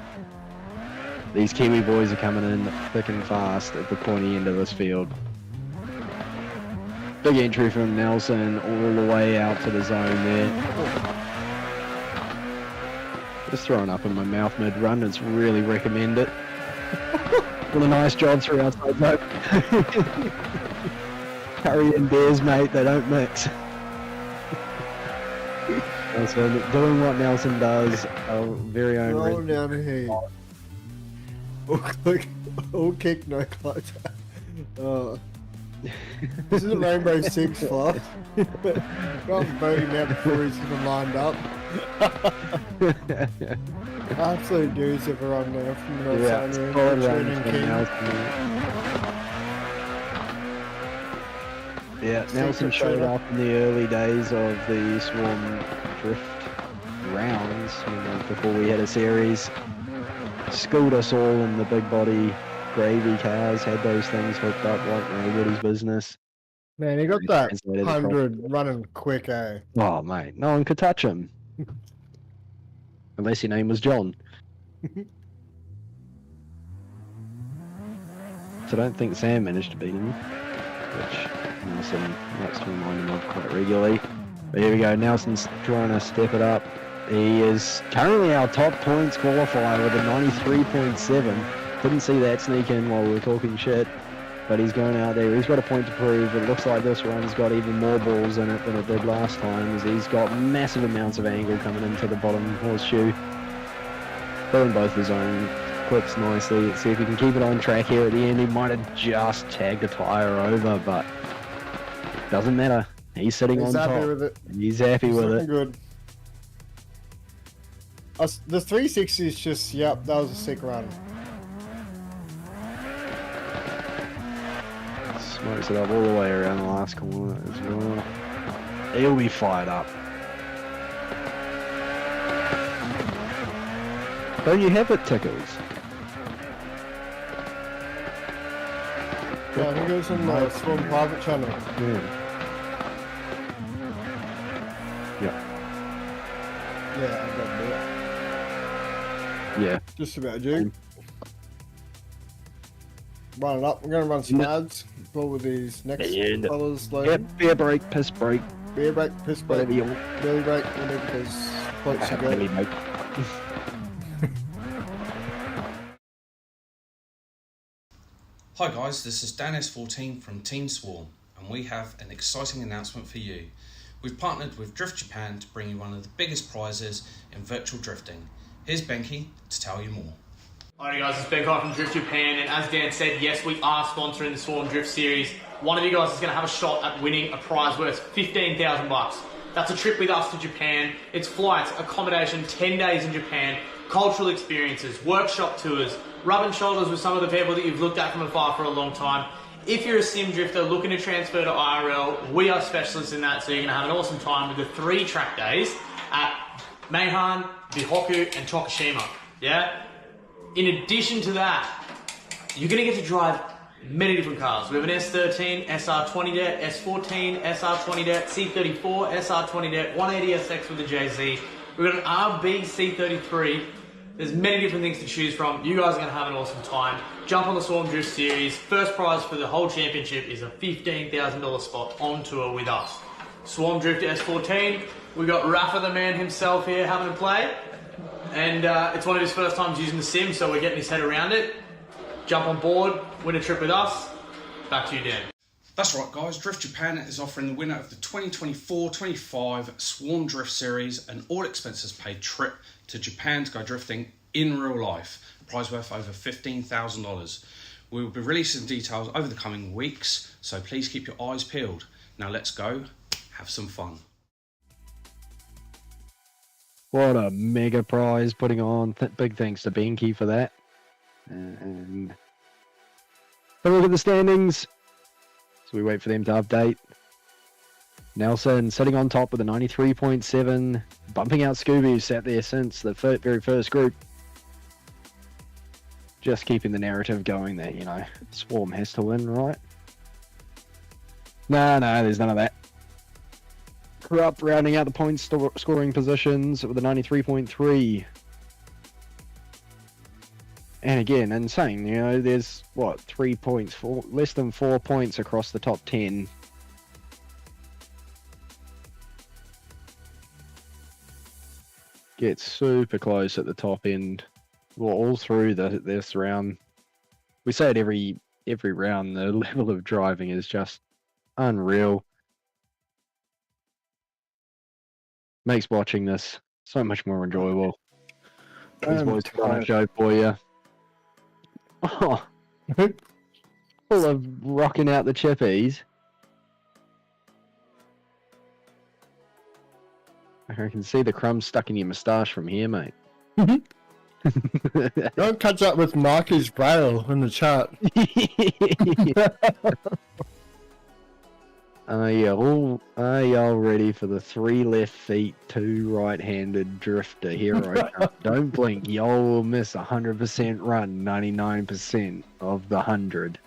These Kiwi boys are coming in thick and fast at the pointy end of this field. Big entry from Nelson all the way out to the zone there. Just throwing up in my mouth mid-run, it's really recommend it. What a nice job through outside zone. Curry and bears, mate, they don't mix. Nelson doing what Nelson does, our very own. Roll down here. All kick, no clutch. This is a Rainbow Six fluff. Got voting out before he's even lined up. Absolute dudes everyone there from North Yeah, it's Sydney, solid Richard run and from King. Nelson. Yeah, Nelson Secret showed trailer. up in the early days of the Swarm Drift rounds, before we had a series. Schooled us all in the big body gravy cars, had those things hooked up like nobody's business. Man, he got that Translated 100 running quick, eh? Oh, mate, no one could touch him. Unless your name was John. So I don't think Sam managed to beat him, which Nelson likes to remind him of quite regularly. But here we go, Nelson's trying to step it up. He is currently our top points qualifier with a 93.7. Didn't see that sneak in while we were talking shit, but he's going out there. He's got a point to prove. It looks like this run's got even more balls in it than it did last time, as he's got massive amounts of angle coming into the bottom horseshoe. Filling both his own clips nicely. Let's see if he can keep it on track here at the end. He might have just tagged a tyre over, but doesn't matter. He's sitting He's on happy top. with it. He's happy It's with looking it. good. The 360 is just, yep, that was a sick run. Smokes it up all the way around the last corner as well. He'll be fired up. Don't you have it, Tickles? Yeah, I think it was on the Swarm private channel. Yeah. Yeah, I got that. Yeah. Just about, Duke. run it up. We're gonna run some ads. What with these next And- fellas loading? Yep, beer break, piss break, Beer break, piss break, whatever you want. belly break, whatever those quotes you Really, got. mate. Hi guys, this is Dan S14 from Team Swarm, and we have an exciting announcement for you. We've partnered with Drift Japan to bring you one of the biggest prizes in virtual drifting. Here's Benki to tell you more. Alright guys, it's Ben from Drift Japan, and as Dan said, yes, we are sponsoring the Swarm Drift Series. One of you guys is going to have a shot at winning a prize worth $15,000. That's a trip with us to Japan. It's flights, accommodation, 10 days in Japan, cultural experiences, workshop tours, rubbing shoulders with some of the people that you've looked at from afar for a long time. If you're a sim drifter looking to transfer to IRL, we are specialists in that, so you're going to have an awesome time with the 3 track days at Meihan, Bihoku, and Tokushima. Yeah? In addition to that, you're going to get to drive many different cars. We have an S13, SR20 det, S14, SR20 det, C34, SR20 det, 180SX with a JZ. We've got an RB C33. There's many different things to choose from. You guys are going to have an awesome time. Jump on the Swarm Drift Series. First prize for the whole championship is a $15,000 spot on tour with us. Swarm Drift S14. We've got Rafa the man himself here having a play. And it's one of his first times using the sim, so we're getting his head around it. Jump on board, win a trip with us. Back to you, Dan. That's right guys, Drift Japan is offering the winner of the 2024-25 Swarm Drift Series an all expenses paid trip to Japan to go drifting in real life. A prize worth over $15,000. We will be releasing details over the coming weeks, so please keep your eyes peeled. Now let's go, have some fun. What a mega prize putting on. Big thanks to Benki for that. And have a look at the standings. So we wait for them to update. Nelson sitting on top with a 93.7, bumping out Scooby, who sat there since the very first group. Just keeping the narrative going that, you know, Swarm has to win, right? No, there's none of that. Corrupt rounding out the points scoring positions with a 93.3. And again, insane, you know, there's, what, 3 points, less than 4 points across the top 10. Gets super close at the top end. Well, all through this round. We say it every round, the level of driving is just unreal. Makes watching this so much more enjoyable. These boys put on a show for you. Oh, full of rocking out the chippies. I can see the crumbs stuck in your moustache from here, mate. Don't catch up with Marky's braille in the chat. Are y'all ready for the 3 left feet, 2 right-handed drifter hero? Don't blink, y'all will miss 100% run 99% of the 100.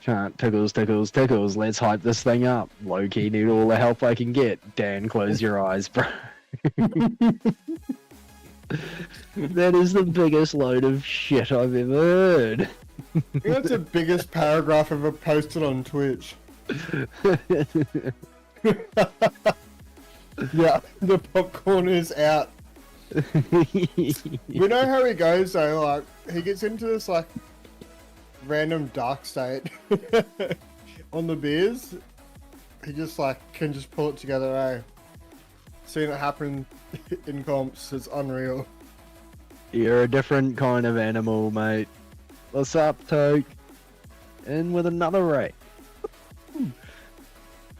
Chant, tickles, let's hype this thing up. Low-key need all the help I can get. Dan, close your eyes, bro. That is the biggest load of shit I've ever heard. I think that's the biggest paragraph ever posted on Twitch. Yeah, the popcorn is out. We know how he goes though, like, he gets into this, like, random dark state on the beers. He just, like, can just pull it together, eh? Seeing it happen in comps is unreal. You're a different kind of animal, mate. What's up, Toke? In with another rate.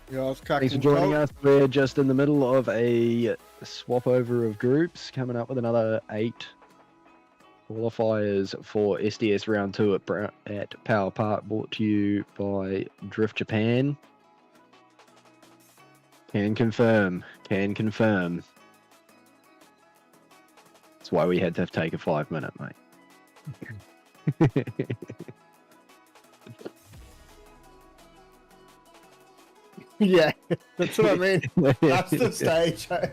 Yeah, I was cracking. Thanks for joining us. We're just in the middle of a swap over of groups, coming up with another 8 qualifiers for SDS Round 2 at Power Park, brought to you by Drift Japan. Can confirm. That's why we had to take a 5-minute, mate. Yeah, that's what I mean. That's the stage. Eh?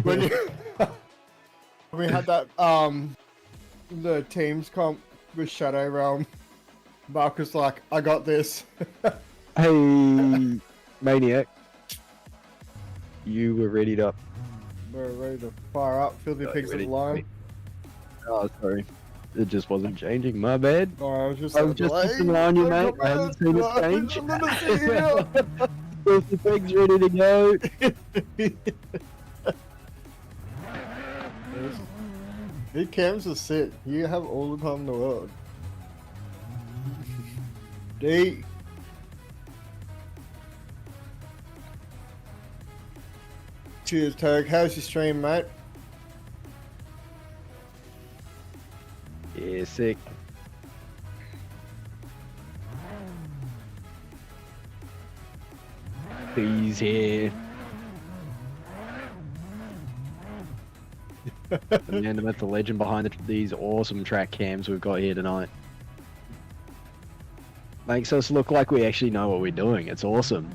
When we had that the teams comp the Shadow Realm. Mark was like, I got this. Hey, Maniac. You were ready to... We're ready to fire up. Filthy Oh, Pigs of ready. Line. Oh, sorry. It just wasn't changing. My bad. Oh, I was just I was just keeping an eye on you, mate. I haven't seen it change. I'm gonna see you. Filthy Pig's ready to go. These cams are sick. You have all the time in the world. D. Cheers, Turk. How's your stream, mate? Yeah, sick. He's here. The man, the myth, the legend behind these awesome track cams we've got here tonight. Makes us look like we actually know what we're doing. It's awesome.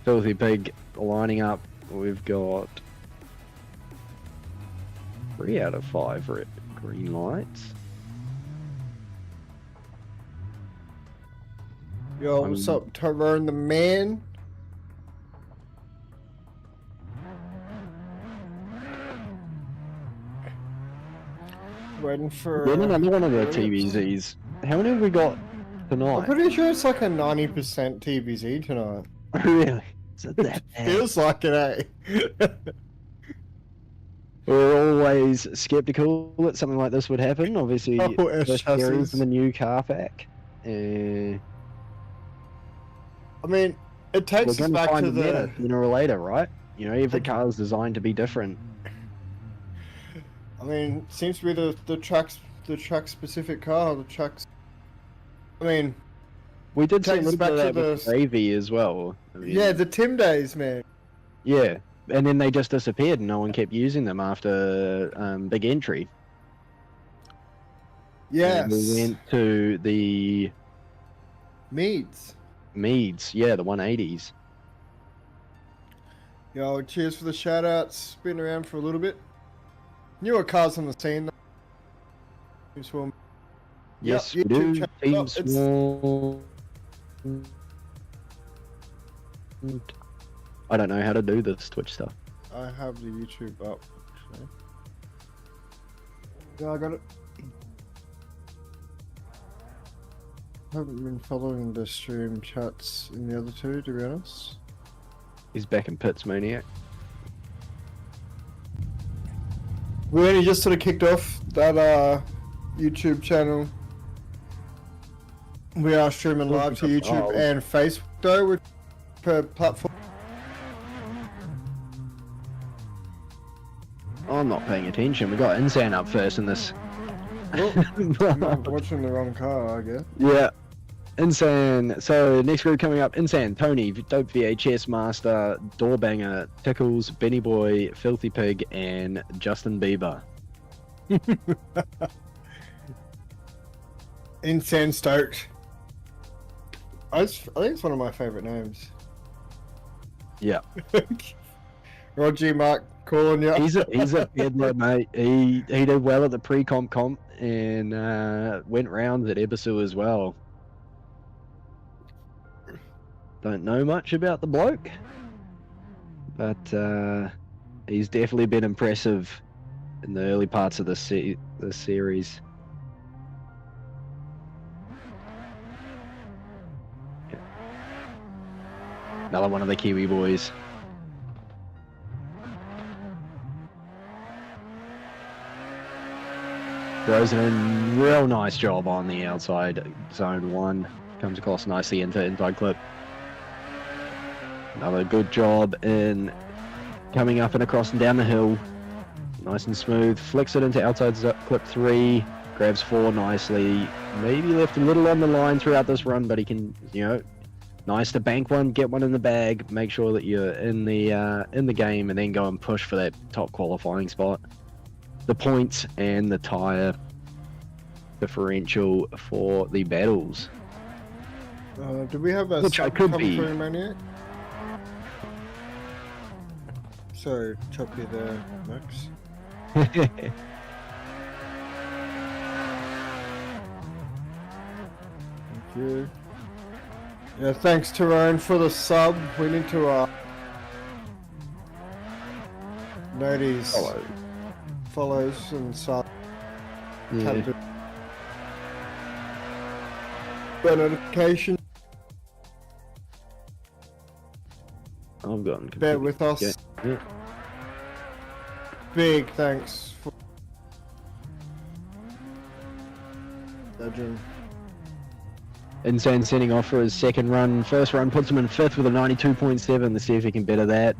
Filthy Pig lining up. We've got 3 out of 5 green lights. Yo, what's up, Tyrone the man? Waiting for. Then another one of the TVZs. How many have we got I'm tonight? pretty sure it's like a 90% TVZ tonight. Really? Is it that bad? Feels like it, eh? We're always skeptical that something like this would happen. Obviously, Oh, first chassis. series in the new car pack. I mean, it We're takes us going to back find to a meta the. sooner or later, right? You know, every car is designed to be different. I mean, seems to be the track specific car. The tracks. I mean, We did see a Takes us little bit of back that to with the- Gravy as well. I mean, yeah, the Tim days, man. yeah, and then they just disappeared, and no one kept using them after Big Entry. Yes. And we went to the Meads. Meads, yeah, the 180s. Yo, cheers for the shout outs. Been around for a little bit. Newer cars on the scene. Though. Just one- Yes, Yep, we YouTube do. channel. Team Oh, it's- Small. I don't know how to do this Twitch stuff. I have the YouTube up. Actually. Yeah, I got it. Haven't been following the stream chats in the other two, to be honest. He's back in pits, Maniac. We only just sort of kicked off that YouTube channel. We are streaming live to YouTube and Facebook though, with per platform. I'm not paying attention. We got Insan up first in this. I'm watching the wrong car, I guess. Yeah. Insan. So next group coming up: Insan, Tony, Dope VHS Master, Doorbanger, Tickles, Benny Boy, Filthy Pig, and Justin Bieber. Insane stoked. I think it's one of my favorite names. Yeah. Roger Mark calling you. He's a peddler, mate. He did well at the pre-comp and went rounds at Ebisu as well. Don't know much about the bloke, but he's definitely been impressive in the early parts of the series. Yeah. Another one of the Kiwi boys. Throws in a real nice job on the outside. Zone 1 comes across nicely into inside clip. Another good job in coming up and across and down the hill. Nice and smooth. Flicks it into outside clip 3. Grabs 4 nicely. Maybe left a little on the line throughout this run, but he can, you know, nice to bank one, get one in the bag, make sure that you're in the game, and then go and push for that top qualifying spot. The points and the tyre differential for the battles. Do we have a Which I sub could come be. through, Maniac? Sorry, choppy there, Max. you. Yeah, thanks Tyrone for the sub. We need to notice follows and sub. Yeah. The notification. I've gotten Bear with us. Yeah. Big thanks for judging. Insane setting off for his second run. First run puts him in 5th with a 92.7. Let's see if he can better that.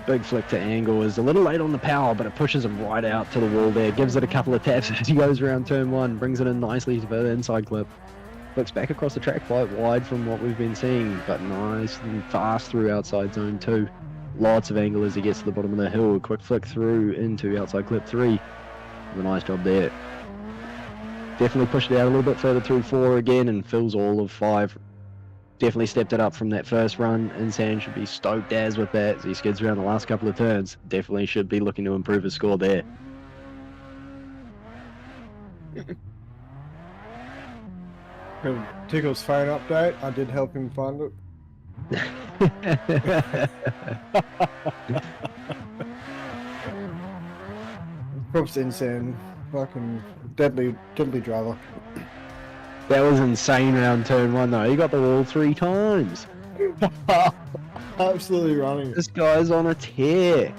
Big flick to angle is a little late on the power, but it pushes him right out to the wall there. Gives it a couple of taps as he goes around turn 1. Brings it in nicely to the inside clip. Flicks back across the track quite wide from what we've been seeing, but nice and fast through outside zone 2. Lots of angle as he gets to the bottom of the hill. A quick flick through into outside clip 3. A nice job there. Definitely pushed it out a little bit further through 4 again and fills all of 5. Definitely stepped it up from that first run. Insane should be stoked as with that as he skids around the last couple of turns. Definitely should be looking to improve his score there. Tickle's phone update. I did help him find it. Props to Insane. Fucking deadly driver. That was insane round turn 1 though. He got the wall 3 times. Absolutely running. This guy's on a tear.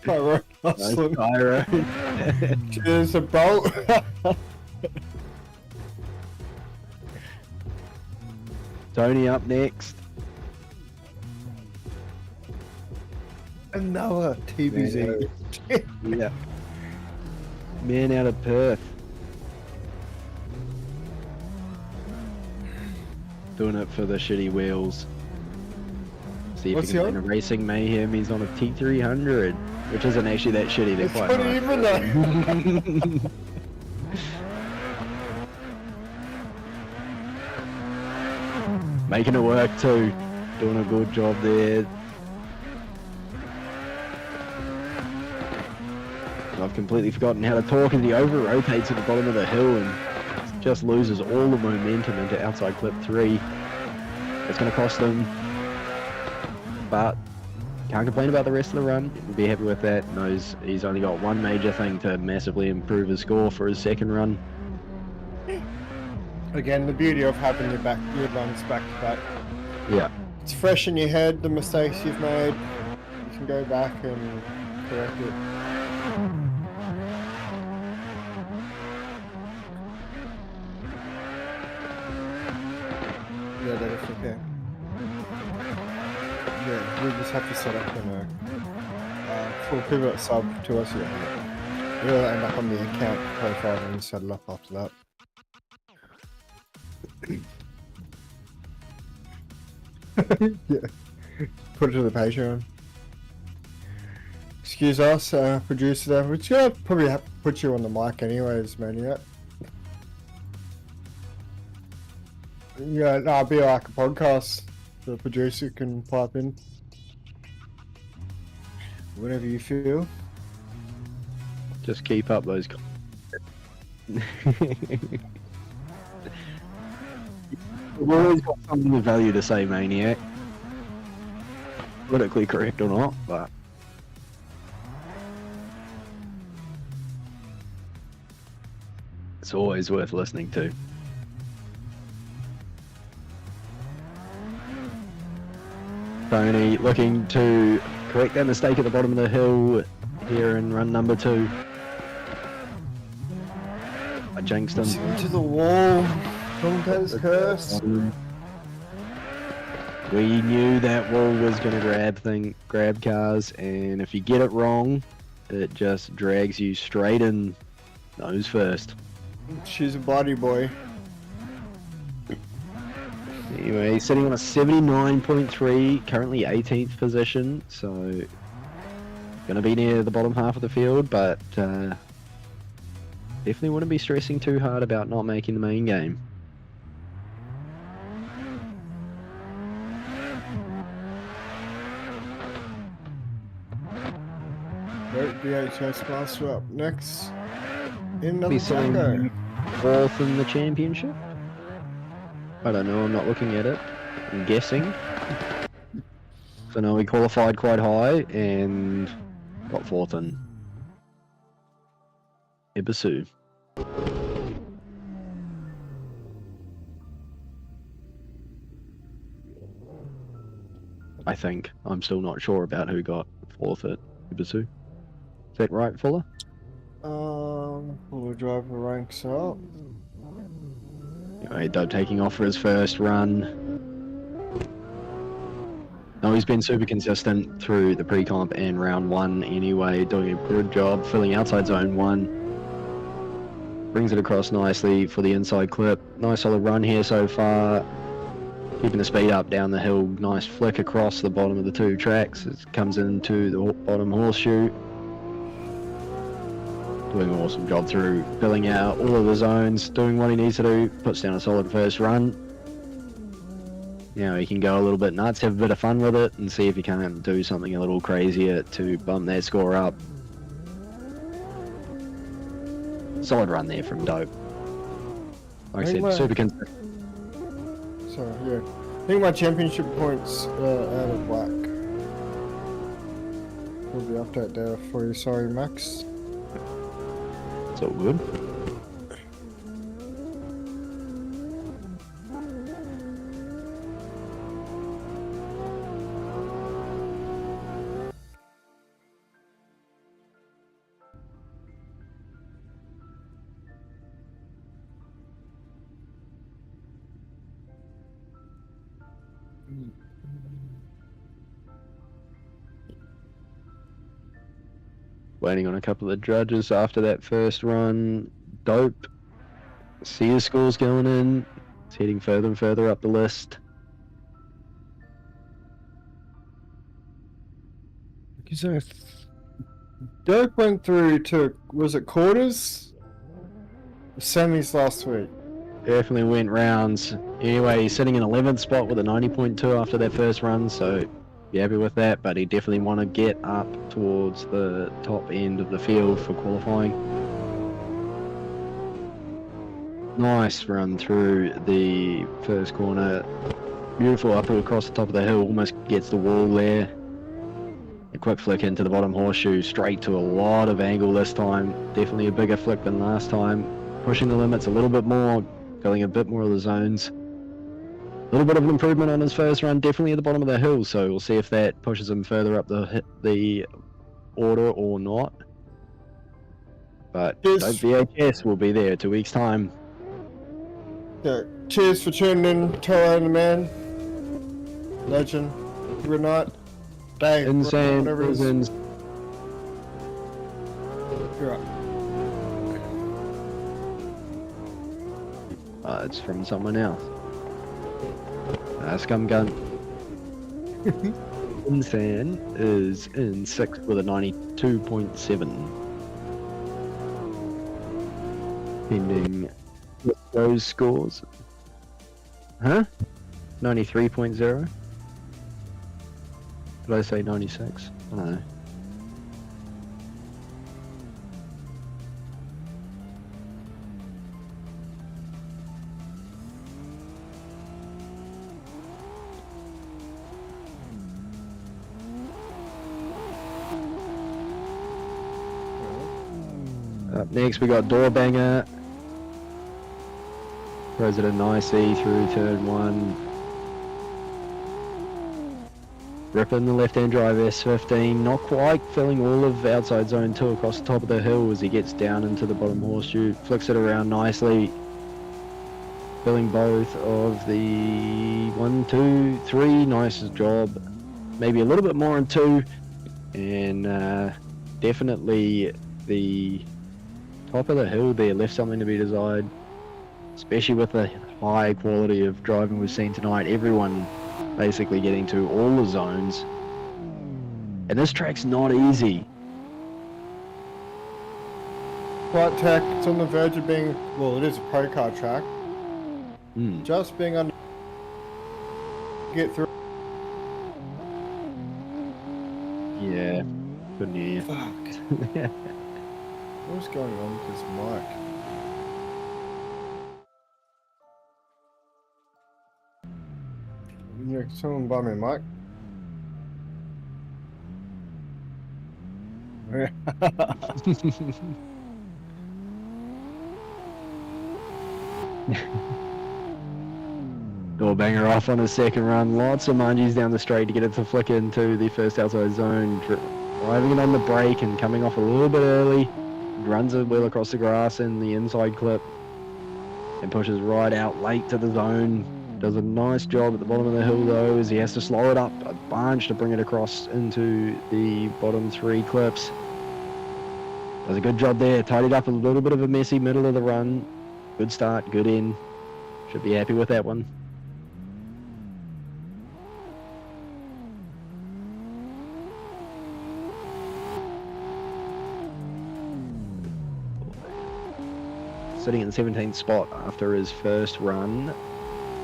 Pyro. Nice pyro. Cheers, a bolt. Tony up next. Another TBZ. Yeah. Man out of Perth. Doing it for the shitty wheels. See if What's he can he win a on? racing mayhem. He's on a T300, which isn't actually that shitty. They're It's quite not nice. even that. Making it work too. Doing a good job there. I've completely forgotten how to talk, and he over rotates at the bottom of the hill and just loses all the momentum into outside clip 3. It's going to cost him, but can't complain about the rest of the run. He'll be happy with that. Knows he's only got one major thing to massively improve his score for his second run. Again, the beauty of having your runs back to back. Yeah. It's fresh in your head, the mistakes you've made. You can go back and correct it. Yeah, that is okay. Yeah, we just have to set up full pivot sub to us. Yeah. We'll end up on the account profile and set it up after that. Yeah. Put it to the Patreon. Excuse us, producer there. We're gonna probably have to put you on the mic anyways, Maniac. Yeah, no, it'll be like a podcast. The producer can pipe in. Whatever you feel. Just keep up those. We've always got something of value to say, Maniac. Politically correct or not, but it's always worth listening to. Tony looking to correct that mistake at the bottom of the hill here in run number 2. I jinxed him. Into the wall. Commentator's curse. We knew that wall was going to grab cars, and if you get it wrong, it just drags you straight in nose first. She's a body boy. Anyway, he's sitting on a 79.3, currently 18th position, so going to be near the bottom half of the field, but definitely wouldn't be stressing too hard about not making the main game. VHS Master up next. In Be another sitting Jacko. 4th in the championship. I don't know. I'm not looking at it. I'm guessing. So no, we qualified quite high and got 4th in Ibisu. I think. I'm still not sure about who got 4th at Ibisu. Is that right, Fuller? We'll drive the ranks up. Anyway, Doug taking off for his first run. No, he's been super consistent through the pre-comp and round 1 anyway, doing a good job filling outside zone 1. Brings it across nicely for the inside clip. Nice solid run here so far. Keeping the speed up down the hill. Nice flick across the bottom of the 2 tracks. It comes into the bottom horseshoe. Doing an awesome job through filling out all of the zones, doing what he needs to do. Puts down a solid first run. Now he can go a little bit nuts, have a bit of fun with it, and see if he can do something a little crazier to bump that score up. Solid run there from Dope. Like I said, super consistent. Sorry, yeah. I think my championship points are out of whack. Will be update there for you. Sorry, Max. It's all good. Waiting on a couple of judges after that first run. Dope. See his scores going in. It's heading further and further up the list. Dope went through to, was it quarters? Semis last week. Definitely went rounds. Anyway, he's sitting in 11th spot with a 90.2 after that first run, so be happy with that, but he definitely want to get up towards the top end of the field for qualifying. Nice run through the first corner. Beautiful uphill across the top of the hill, almost gets the wall there. A quick flick into the bottom horseshoe, straight to a lot of angle this time. Definitely a bigger flick than last time. Pushing the limits a little bit more, filling a bit more of the zones. A little bit of an improvement on his first run, definitely at the bottom of the hill, so we'll see if that pushes him further up the order or not. But VHS will be there 2 weeks' time. Yeah, cheers for tuning in, Toro the man. Legend. Good night. Dave. Insane. Whatever it is. You're right. It's from someone else. Scum Gun. Insane is in 6th with a 92.7. Pending those scores. Huh? 93.0? Did I say 96? I don't know. Up next we got Doorbanger. Throws it in nicely through turn 1. Ripping the left-hand drive S15, not quite filling all of outside zone 2 across the top of the hill as he gets down into the bottom horseshoe. Flicks it around nicely. Filling both of the 1, 2, 3. Nice job. Maybe a little bit more in 2. And definitely the top of the hill there left something to be desired, especially with the high quality of driving we've seen tonight. Everyone basically getting to all the zones, and this track's not easy. Flight track, it's on the verge of being, well, it is a pro car track. Just being under, get through. Yeah, Couldn't hear you. Fuck. What's going on with this mic? Yeah, someone buy me a mic. Door banger off on his second run. Lots of mungies down the straight to get it to flick into the first outside zone. Driving it on the brake and coming off a little bit early. Runs a wheel across the grass in the inside clip. And pushes right out late to the zone. Does a nice job at the bottom of the hill though, as he has to slow it up a bunch to bring it across into the bottom 3 clips. Does a good job there. Tidied up a little bit of a messy middle of the run. Good start, good end. Should be happy with that one. Sitting in the 17th spot after his first run,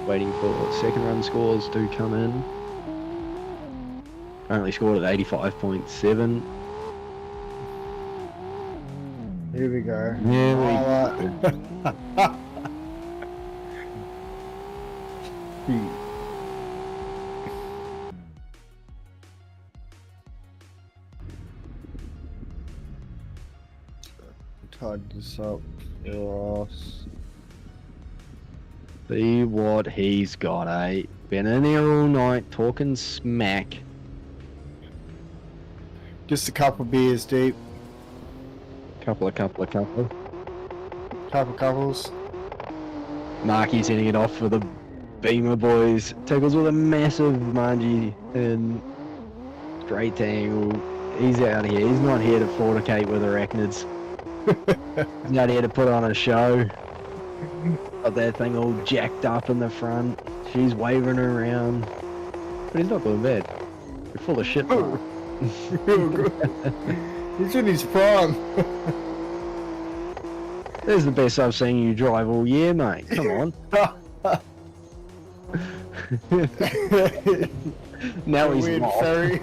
waiting for second run scores to come in. Currently scored at 85.7. Here we go. Here we go. Tied this up. Ross. See what he's got, eh? Been in there all night talking smack. Just a couple beers deep. Couple. Couples. Marky's hitting it off for the Beamer boys. Tickles with a massive mangy in straight angle. He's out here. He's not here to fornicate with arachnids. He's out here to put on a show. Got that thing all jacked up in the front. She's waving her around. But he's not doing bad. You're full of shit, Mark. He's in his prime. This is the best I've seen you drive all year, mate. Come on. Now he's Weird not. ferry.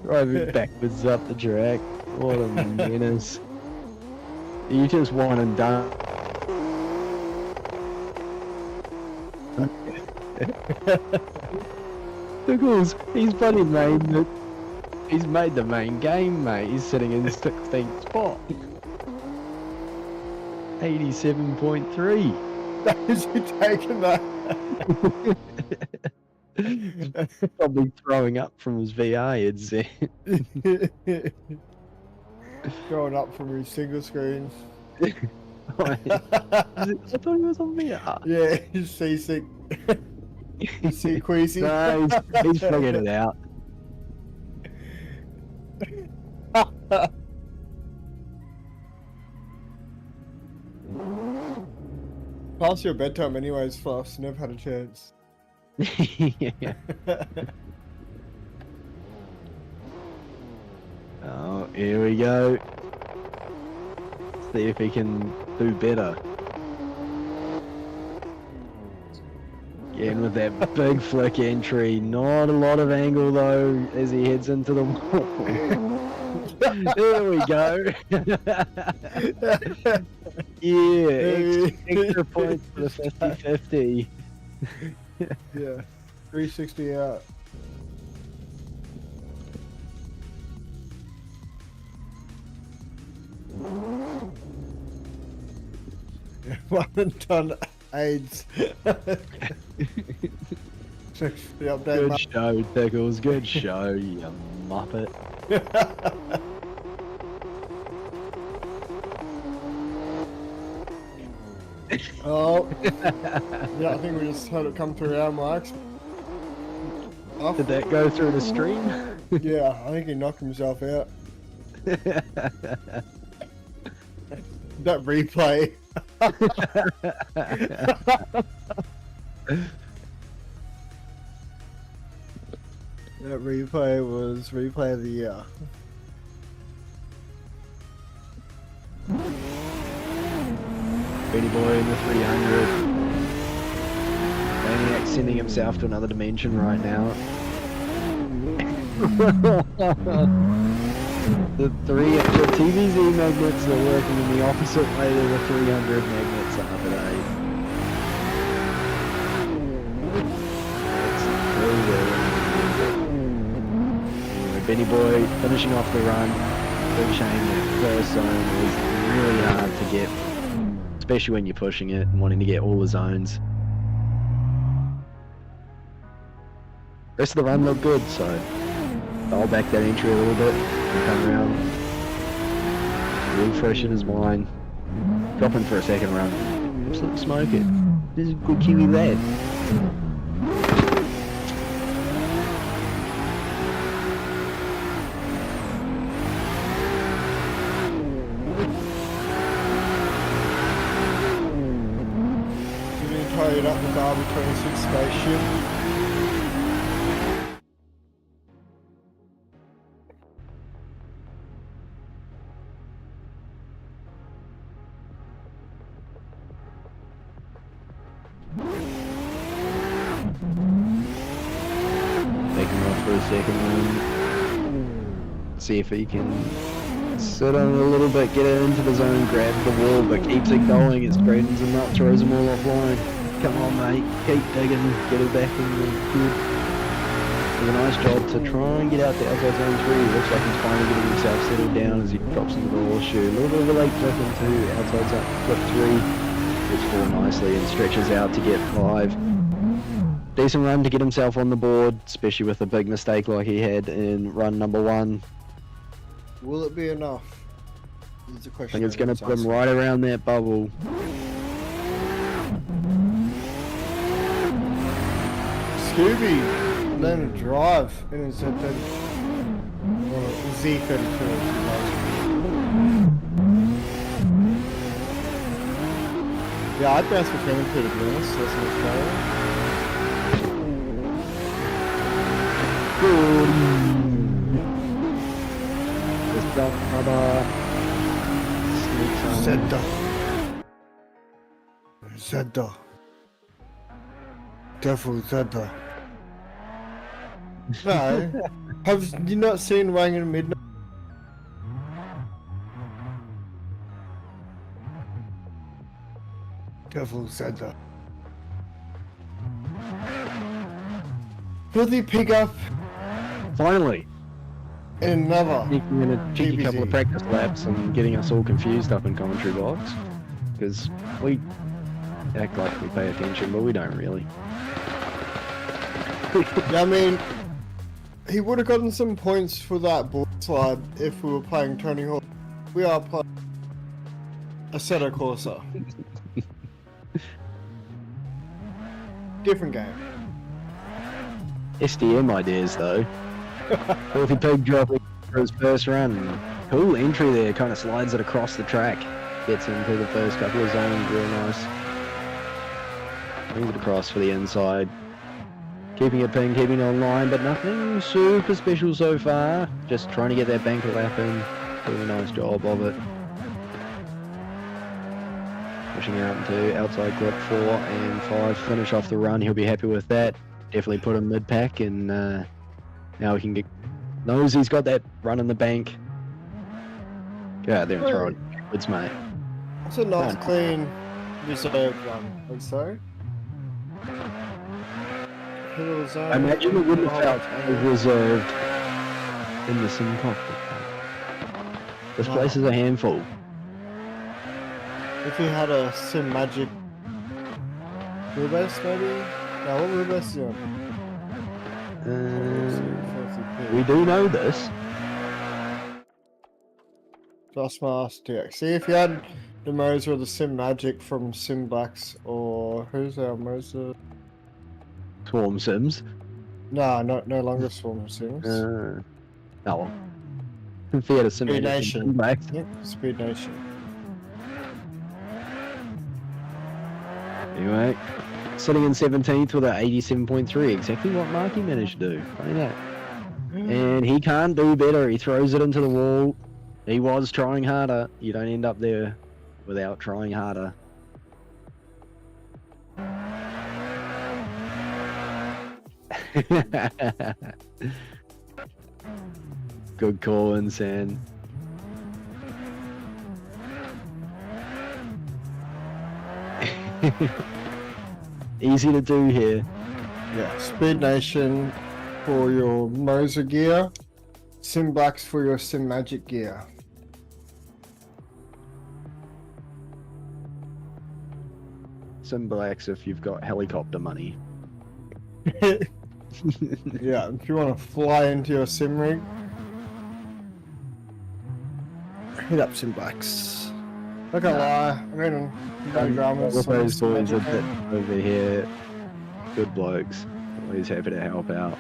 Driving backwards up the track. What a menace. You just one and done. Tickles, he's bloody made it. He's made the main game, mate. He's sitting in 16th spot. 87.3. Is he taking that? Probably throwing up from his VR headset. Going up from his single screen. I thought he was on VR. Yeah, he's seasick. He's sea queasy. No, he's figured it out. Past your bedtime anyways, Fluffs. Never had a chance. Yeah. Oh, here we go. See if he can do better. Again with that big flick entry. Not a lot of angle though as he heads into the wall. There we go. Yeah, extra points for the 50-50. Yeah, 360 out. One and done AIDS. Check the update. Good Mark. show, Tickles. Good show, you muppet. Oh, yeah, I think we just heard it come through our mics. Off. Did that go through the stream? Yeah, I think he knocked himself out. That replay. That replay was replay of the year. Beanie Boy in the 300. Maniac sending himself to another dimension right now. The TVZ magnets are working in the opposite way to the 300 magnets are today. That's anyway, Benny Boy finishing off the run. Big shame that first zone was really hard to get, especially when you're pushing it and wanting to get all the zones. Rest of the run looked good, so dial back that entry a little bit and come around, refreshing his mind, dropping for a second run, absolutely smoke it. This is a good Kiwi lad. Getting tied up with Derby 26 spaceship. For a second run, see if he can sit on it a little bit, get it into the zone, grab the wall, but keeps it going. It straightens him up, throws him all offline. Come on, mate, keep digging, get it back in the good. Does a nice job to try and get out the outside zone 3. Looks like he's finally getting himself settled down as he drops into the horseshoe. A little bit of a late flip into outside zone flip 3. Gets 4 nicely and stretches out to get 5. Decent run to get himself on the board, especially with a big mistake like he had in run number 1. Will it be enough? It's a I question. think it's going to put him right around that bubble. Scooby learned to drive in his Z32. Or Z32. Yeah, I'd bounce between the two to be honest. That's an Australian. Just drop rubber. Sneaks on. Zedda. Devil Zedda. No. Have you not seen Wang in Midnight? Devil Zedda. Will he pick up Finally, another? sneaking in a cheeky couple of practice laps and getting us all confused up in commentary box. Because we act like we pay attention, but we don't really. Yeah, I mean, he would have gotten some points for that board slide if we were playing Tony Hawk. We are playing Assetto Corsa. Different game. SDM ideas though. Healthy pig dropping for his first run. Cool entry there, kind of slides it across the track. Gets into the first couple of zones, real nice. Brings it across for the inside. Keeping it ping, keeping it online, but nothing super special so far. Just trying to get that banker lap in. Doing a nice job of it. Pushing out into outside clip 4 and 5. Finish off the run, he'll be happy with that. Definitely put him mid-pack, and now he can get... Knows he's got that run in the bank. Go out there and throw it. It's mate. It's a nice, clean, reserved run, I'd say. I imagine it wouldn't have felt as reserved in the sim cockpit. This place is a handful. If he had a Sim Magic wheelbase, maybe? No, what wheelbase is he on? We do know this. Just my TX. See if you had the Moser or the Sim Magic from Sim Blacks, or who's our Moser? Swarm Sims. No, no longer Swarm Sims. Oh well. If he had a sim Speed Nation. back. Yep, Speed Nation. Anyway, sitting in 17th with an 87.3, exactly what Marky managed to do. Funny that. And he can't do better. He throws it into the wall. He was trying harder. You don't end up there without trying harder. Good call in, San. Easy to do here. Yeah, Speed Nation for your Moser gear, Sim Blacks for your Sim Magic gear. Some blacks if you've got helicopter money. Yeah, if you want to fly into your sim rig, hit up Sim Blacks. Not gonna lie, I mean, no dramas. With on those Sim boys Magic a bit game. over here. Good blokes. Always happy to help out.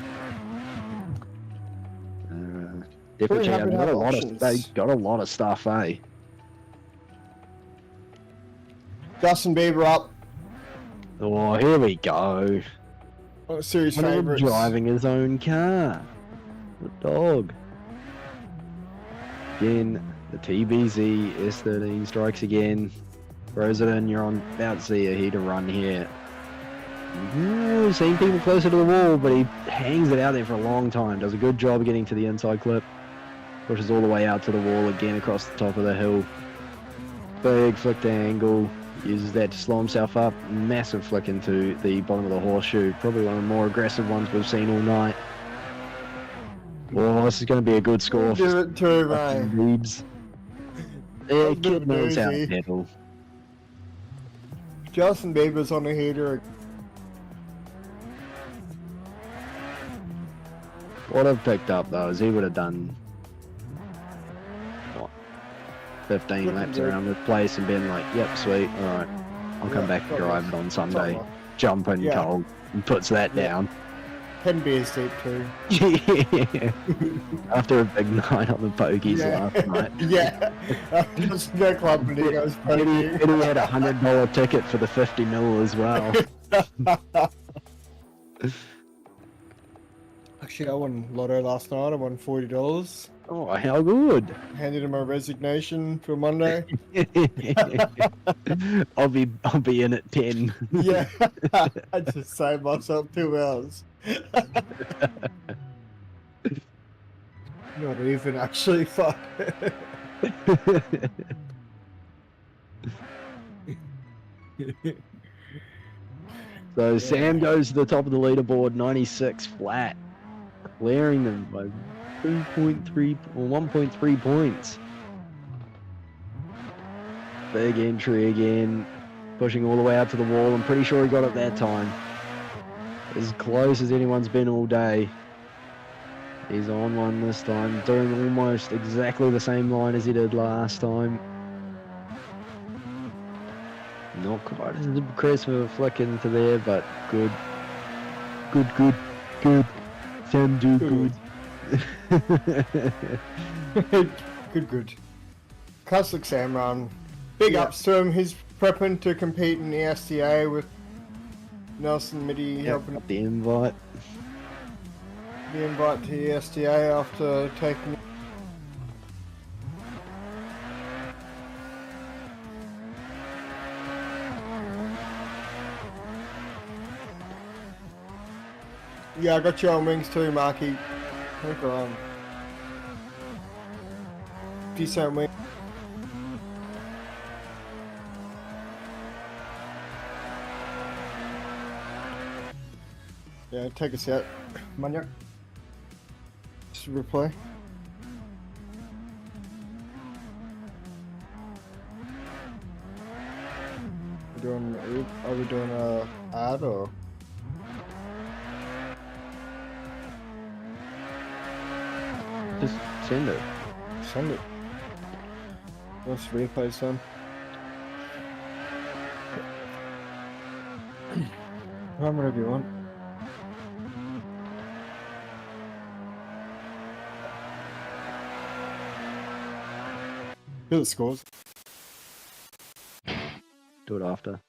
Definitely Pretty check happy out. to have They options. got a lot of stuff, eh? Justin Bieber up. Oh, here we go. Series One of them favorites. driving his own car. The dog. Again, the TBZ S13 strikes again. Throws it in. You're on about to see a heater run here. Seeing people closer to the wall, but he hangs it out there for a long time. Does a good job of getting to the inside clip. Pushes all the way out to the wall again across the top of the hill. Big flick to angle. Uses that to slow himself up. Massive flick into the bottom of the horseshoe. Probably one of the more aggressive ones we've seen all night. Oh, this is going to be a good score Do for it too, mate. Reeves. That Yeah, was a bit of kid a knows how to doozy. pedal. Justin Bieber's on the heater. What I've picked up though is he would have done what 15 Looking laps good. around the place and been like, yep, sweet, alright. I'll come Yeah, back and something drive like- it on Sunday. something Jump in Yeah. cold and puts that Yeah. down. 10 beers deep too. Yeah. After a big night on the pokies last night. Yeah. Just no club and he goes Eddie pokey. had a $100 ticket for the 50 mil as well. Actually, I won Lotto last night. I won $40. Oh, how good. Handed in my resignation for Monday. I'll be in at 10. Yeah. I just saved myself 2 hours. Not even actually, fuck. So Sam goes to the top of the leaderboard, 96 flat, clearing them by 2.3 or 1.3 points. Big entry again, pushing all the way out to the wall. I'm pretty sure he got it that time. As close as anyone's been all day. He's on one this time, doing almost exactly the same line as he did last time. Not quite as impressive of a flick into there, but good. Good. Sam do good. Good. Classic Sam run. Big ups to him. He's prepping to compete in the STA with Nelson Mitty helping The invite. the invite to the STA after taking. Yeah, I got you on wings too, Marky. Look around. Peace out, wings. Yeah, take us out. Maniac. Just replay. Are we doing a ad or? Just send it. Send it. Let's replay some. Run whatever you want. Here's the scores. Do it after.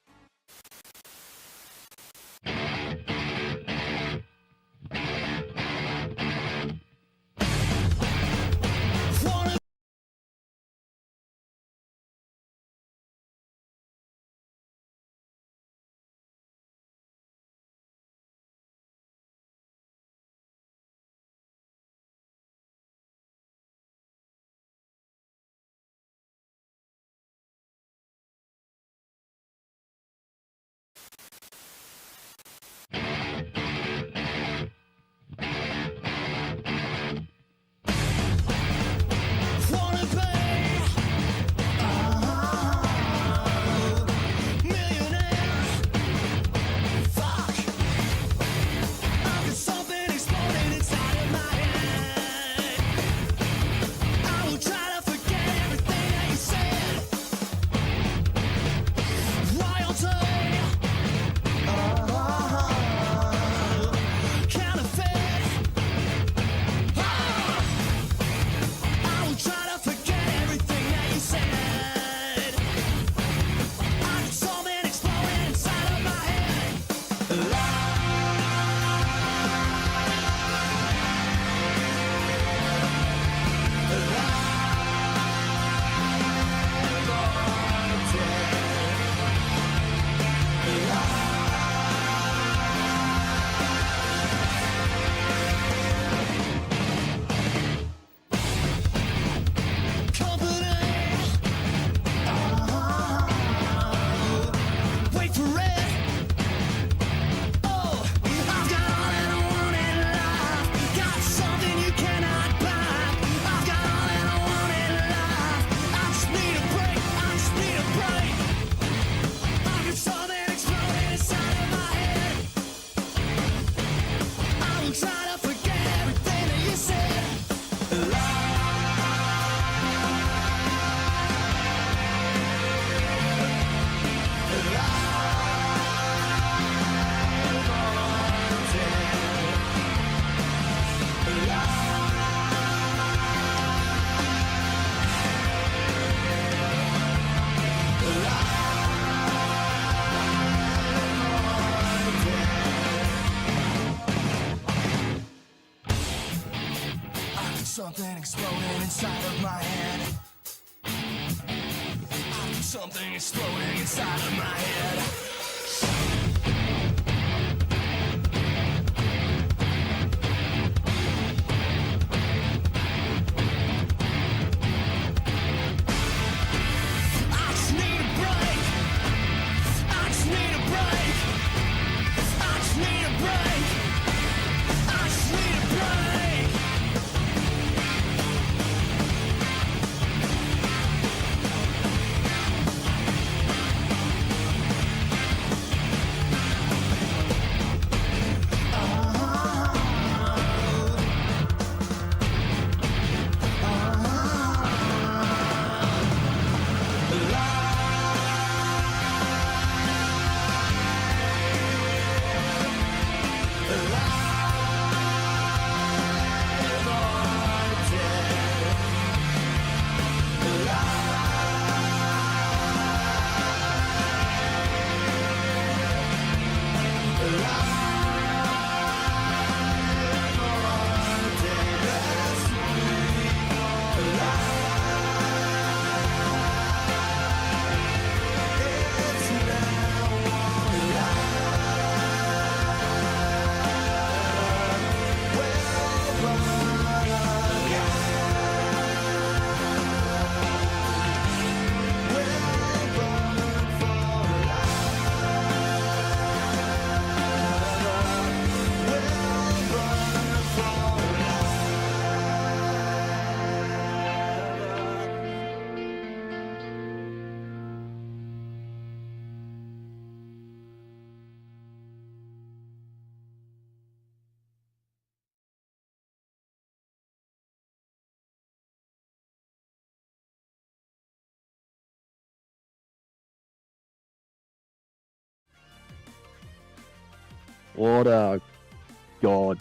wait for it. Oh, I've got all that I want in life. Got something you cannot buy. I've got all that I want in life. I just need a break. I just need a break. I got something exploding inside of my head. I will try to forget everything that you said. Something exploding inside of my head. Something exploding inside of my head. I just need a break. I just need a break. I just need a break. I just need a break. What a god.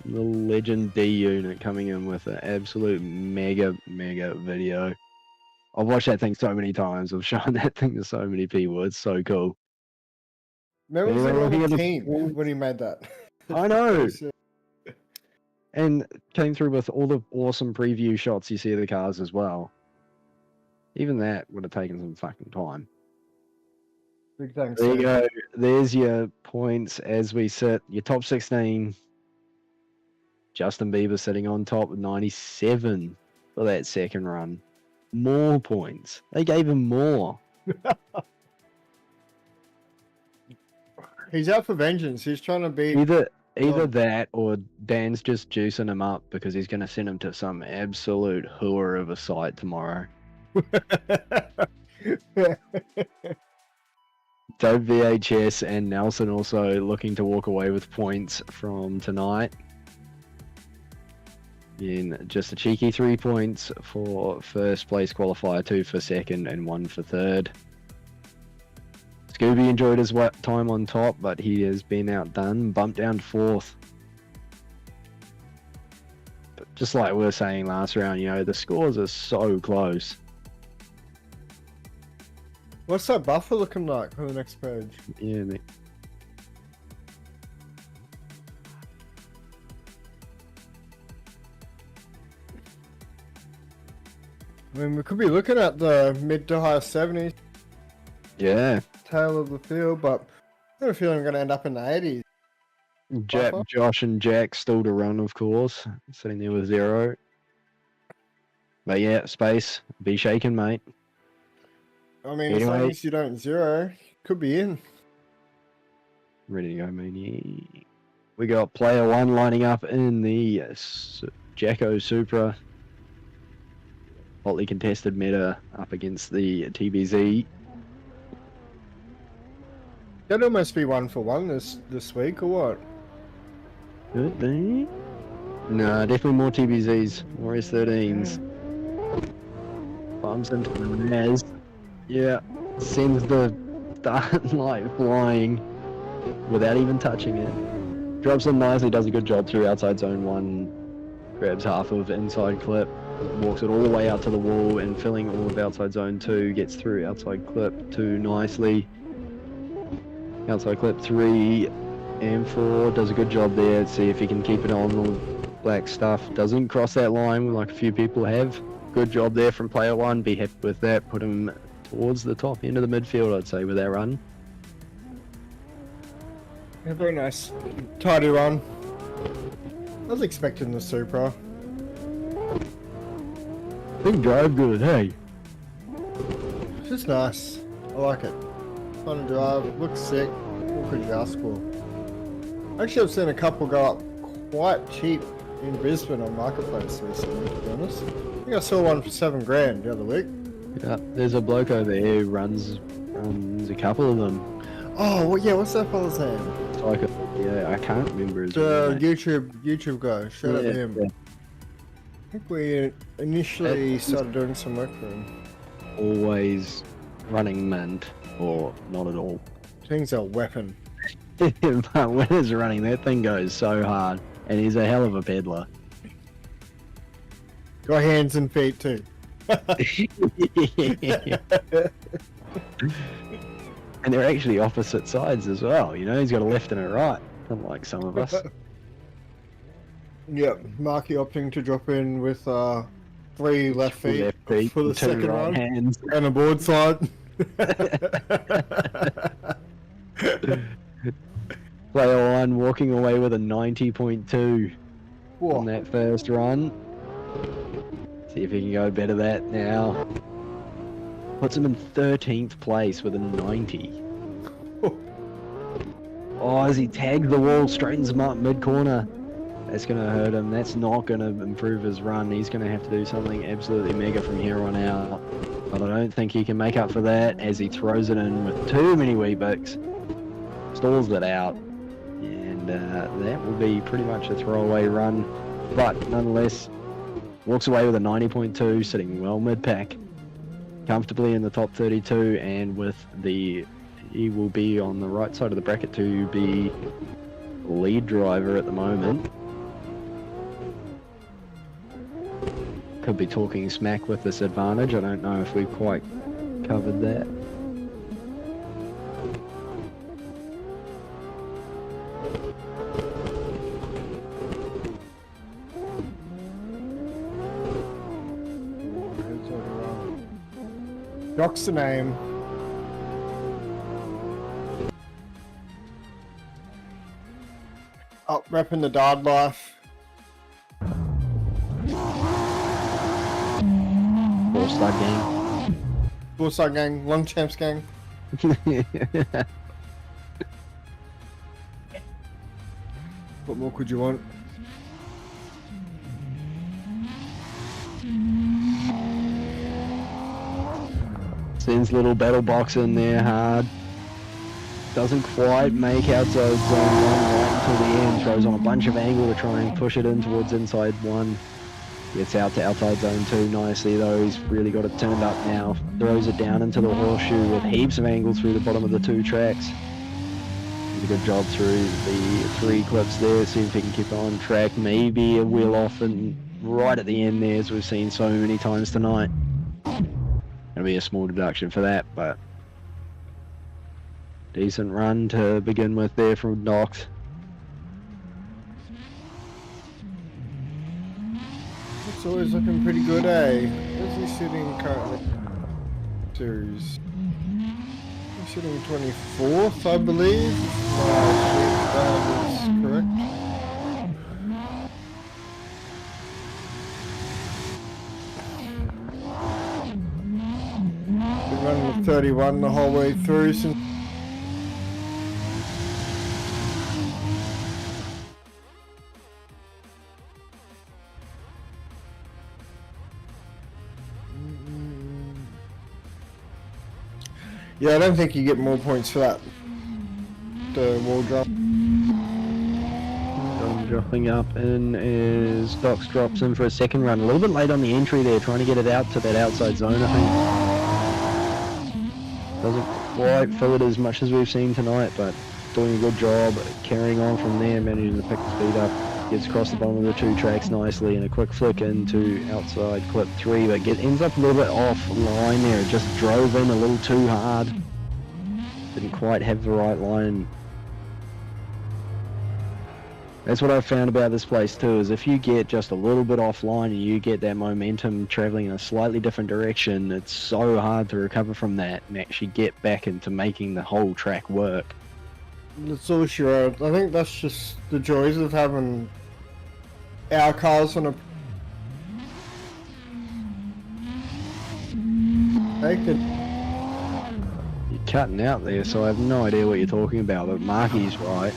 The Legend D unit coming in with an absolute mega video. I've watched that thing so many times. I've shown that thing to so many people. It's so cool. Maybe he's Yeah, on looking the at the team full- when he made that. I know. And came through with all the awesome preview shots you see of the cars as well. Even that would have taken some fucking time. Big thanks. There you Sam. go. There's your points as we sit. Your top 16. Justin Bieber sitting on top with 97 for that second run. More points. They gave him more. He's out for vengeance. He's trying to beat. Either that or Dan's just juicing him up because he's going to send him to some absolute hooer of a site tomorrow. Dope VHS and Nelson also looking to walk away with points from tonight. In just a cheeky 3 points for first place qualifier, 2 for second and 1 for third. Scooby enjoyed his time on top, but he has been outdone, bumped down to fourth. But just like we were saying last round, you know, the scores are so close. What's that buffer looking like on the next page? Yeah, I mean, we could be looking at the mid to high 70s yeah. tail of the field, but I have a feeling we're going to end up in the 80s. Buffer? Josh and Jack still to run, of course, sitting there with 0. But yeah, space, be shaken, mate. I mean, as long Anyway. as you don't zero, could be in. Ready to go, Mooney. We got player 1 lining up in the Jacko Supra. Hotly contested meta up against the TBZ. That'd almost be 1-for-1 this week, or what? Could be. No, definitely more TBZs. More S13s. Bumps into the Raz. Yeah. Sends the start light flying without even touching it. Drops them nicely, does a good job through outside zone 1. Grabs half of inside clip. Walks it all the way out to the wall and filling all of outside zone 2. Gets through outside clip 2 nicely. Outside clip 3 and 4. Does a good job there. See if he can keep it on the black stuff. Doesn't cross that line like a few people have. Good job there from player 1. Be happy with that. Put him towards the top end of the midfield, I'd say, with that run. Yeah, very nice. Tidy run. I was expecting the Supra. Big drive good, hey? It's just nice. I like it. Fun to drive. Looks sick. What could you ask for? Actually, I've seen a couple go up quite cheap in Brisbane on Marketplace recently, to be honest. I think I saw one for $7,000 the other week. Yeah, there's a bloke over here who runs a couple of them. Oh, well, yeah, what's that fella's name? It's like yeah, I can't remember his The name. YouTube guy. Shout out to him. Yeah. I think we initially started doing some work for him. Always running mint or not at all. Thing's a weapon. But when it's running, that thing goes so hard, and he's a hell of a peddler. Got hands and feet too. And they're actually opposite sides as well, you know, he's got a left and a right, unlike some of us. Yep, Marky opting to drop in with 3 left feet, Left feet, for the 2 second right run hands. and a board slide. Player 1 walking away with a 90.2 Whoa. on that first run. See if he can go better that now. Puts him in 13th place with a 90. Oh, as he tags the wall, straightens him up mid-corner. That's going to hurt him. That's not going to improve his run. He's going to have to do something absolutely mega from here on out. But I don't think he can make up for that as he throws it in with too many Weebucks. Stalls it out. And that will be pretty much a throwaway run. But nonetheless, walks away with a 90.2, sitting well mid-pack. Comfortably in the top 32, and with he will be on the right side of the bracket to be lead driver at the moment. Could be talking smack with this advantage. I don't know if we've quite covered that. Doc's the name. Up repping the Dard life. Four-star gang. Bullseye gang, Long Champs gang. What more could you want? Sends little battle box in there hard. Doesn't quite make outside zone 1 right until the end. Throws on a bunch of angle to try and push it in towards inside 1. Gets out to outside zone 2 nicely though. He's really got it turned up now. Throws it down into the horseshoe with heaps of angle through the bottom of the 2 tracks. Did a good job through the 3 clips there. See if he can keep on track. Maybe a wheel off and right at the end there, as we've seen so many times tonight. Gonna be a small deduction for that, but decent run to begin with there from Knox. It's always looking pretty good, eh? Where's he sitting currently? Series. He's sitting 24th, I believe. If my sheet is correct. Been running with 31 the whole way through since. Yeah, I don't think you get more points for that. The wall drop. Dropping up in as Docs drops in for a second run. A little bit late on the entry there, trying to get it out to that outside zone, I think. Doesn't quite fill it as much as we've seen tonight, but doing a good job carrying on from there, managing to pick the speed up. Gets across the bottom of the two tracks nicely and a quick flick into outside clip 3, but ends up a little bit off line there. It just drove in a little too hard. Didn't quite have the right line. That's what I've found about this place too, is if you get just a little bit offline and you get that momentum traveling in a slightly different direction, it's so hard to recover from that and actually get back into making the whole track work. That's all she wrote. I think that's just the joys of having our cars on a... Take it. You're cutting out there, so I have no idea what you're talking about, but Marky's right.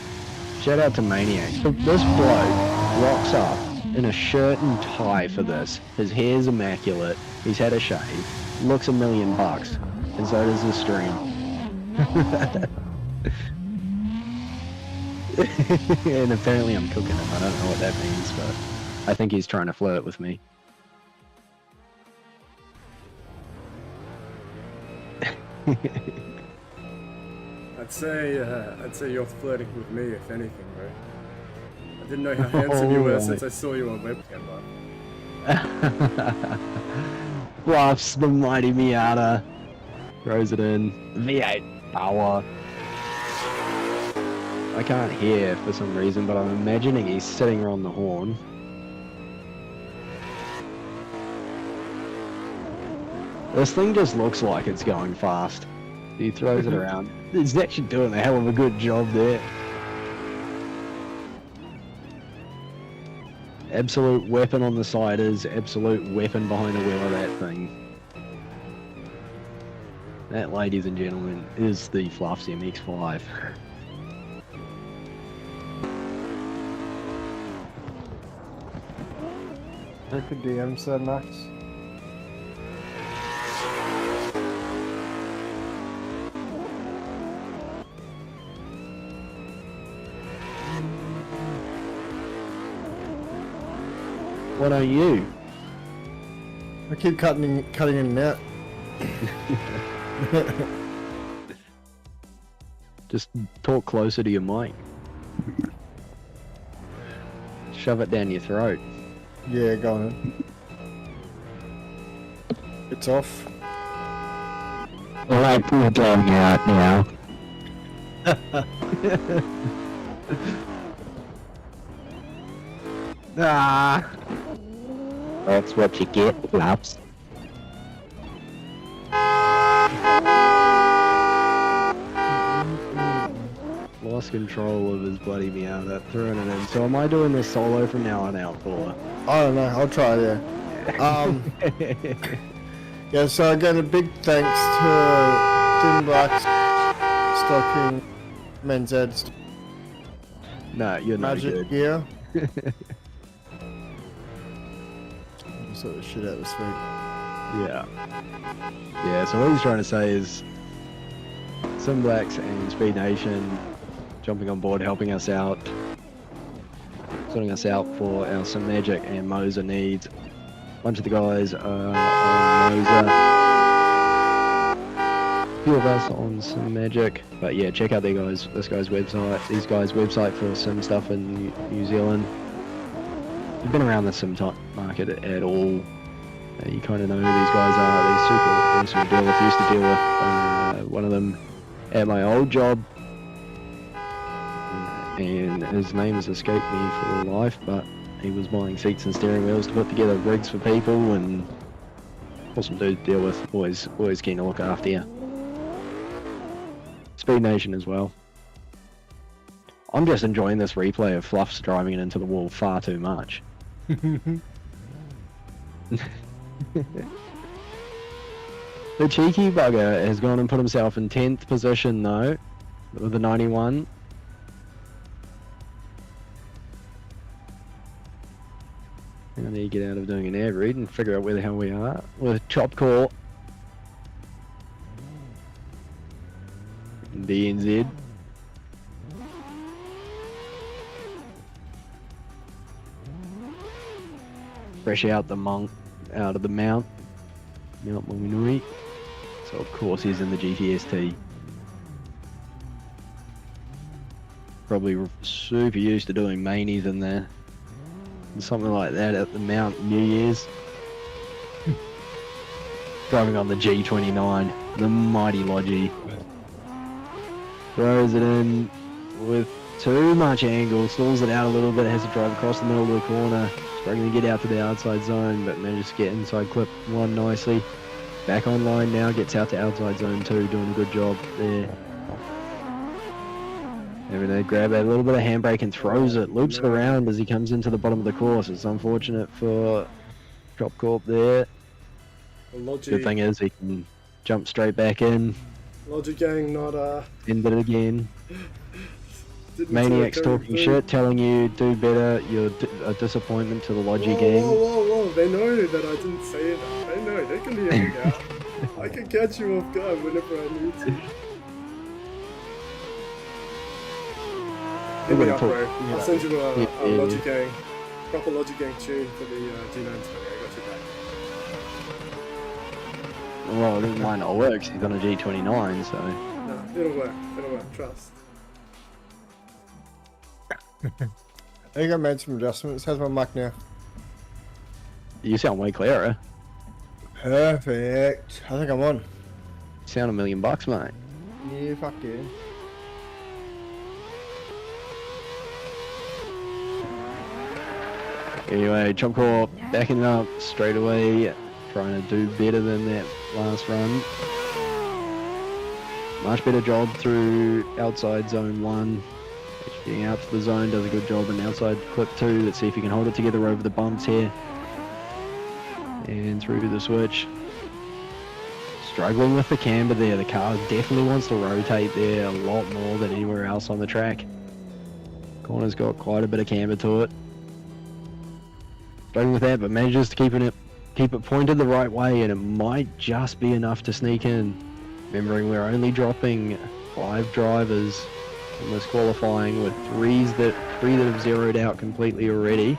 Shout out to Maniac. So this bloke rocks up in a shirt and tie for this. His hair's immaculate. He's had a shave. Looks $1 million. And so does the stream. And apparently I'm cooking him. I don't know what that means, but I think he's trying to flirt with me. I'd say you're flirting with me, if anything, bro. I didn't know how handsome you were since I saw you on webcam, bro. Bluffs the mighty Miata. Throws it in. V8 power. I can't hear for some reason, but I'm imagining he's sitting on the horn. This thing just looks like it's going fast. He throws it around. He's actually doing a hell of a good job there. Absolute weapon on the siders, absolute weapon behind the wheel of that thing. That, ladies and gentlemen, is the Fluffs MX-5. I could DM said Max. Why don't you? I keep cutting in and out. Just talk closer to your mic. Shove it down your throat. Yeah, go on. It's off. Alright, we're going out now. Ah, that's what you get, Fluffs. Lost control of his bloody Miata, throwing it in. So am I doing this solo from now on out, Paula? I don't know, I'll try, yeah. Yeah, so again, a big thanks to Tim Black's stocking Men's Ed's No, you're not Magic good. Gear. Sort of shit out this week. Yeah. Yeah, so what he's trying to say is Simblacks and Speed Nation jumping on board, helping us out, sorting us out for our Sim Magic and Moser needs. A bunch of the guys are on Moser. A few of us on Sim Magic. But yeah, check out these guys' website for sim stuff in New Zealand. If you've been around the sim market at all, you kind of know who these guys are. They're super awesome to deal with. Used to deal with one of them at my old job, and his name has escaped me for life, but he was buying seats and steering wheels to put together rigs for people, and awesome dude to deal with. Always keen to look after you. Speed Nation as well. I'm just enjoying this replay of Fluffs driving it into the wall far too much. The cheeky bugger has gone and put himself in 10th position though, with the 91. How do you get out of doing an air read and figure out where the hell we are? With Chop Call. DNZ. Fresh out the monk, out of the Mount Maunganui. So of course he's in the GTST. Probably super used to doing mainies in there. Something like that at the Mount New Year's. Driving on the G29, the mighty Logie. Throws it in with too much angle, stalls it out a little bit, has to drive across the middle of the corner. Struggling to get out to the outside zone, but manages to get inside clip 1 nicely. Back online now, gets out to outside zone 2, doing a good job there. Maybe they grab a little bit of handbrake and throws it, loops it around as he comes into the bottom of the course. It's unfortunate for Drop Corp there. Good thing is he can jump straight back in. Logic gang not End it again. Maniacs talking shit, telling you do better. You're a disappointment to the Logie gang. Whoa! They know that I didn't say that. They know. They can hear me out. I can catch you off guard whenever I need to. Hit me up, bro. I'll send you a Logic gang, proper Logic gang tune for the G920. I got you back. Well, it might not work. He's on a G29, so. No, it'll work. It'll work. Trust. I think I made some adjustments. How's my mic now? You sound way clearer. Perfect. I think I'm on. You sound $1 million, mate. Yeah, fuck yeah. Anyway, Chop Corp backing up straight away, trying to do better than that last run. Much better job through outside zone 1. Getting out to the zone, does a good job, and outside clip 2. Let's see if he can hold it together over the bumps here. And through to the switch. Struggling with the camber there. The car definitely wants to rotate there a lot more than anywhere else on the track. Corner's got quite a bit of camber to it. Struggling with that, but manages to keep it pointed the right way, and it might just be enough to sneak in. Remembering we're only dropping 5 drivers in this qualifying, with 3 that have zeroed out completely already.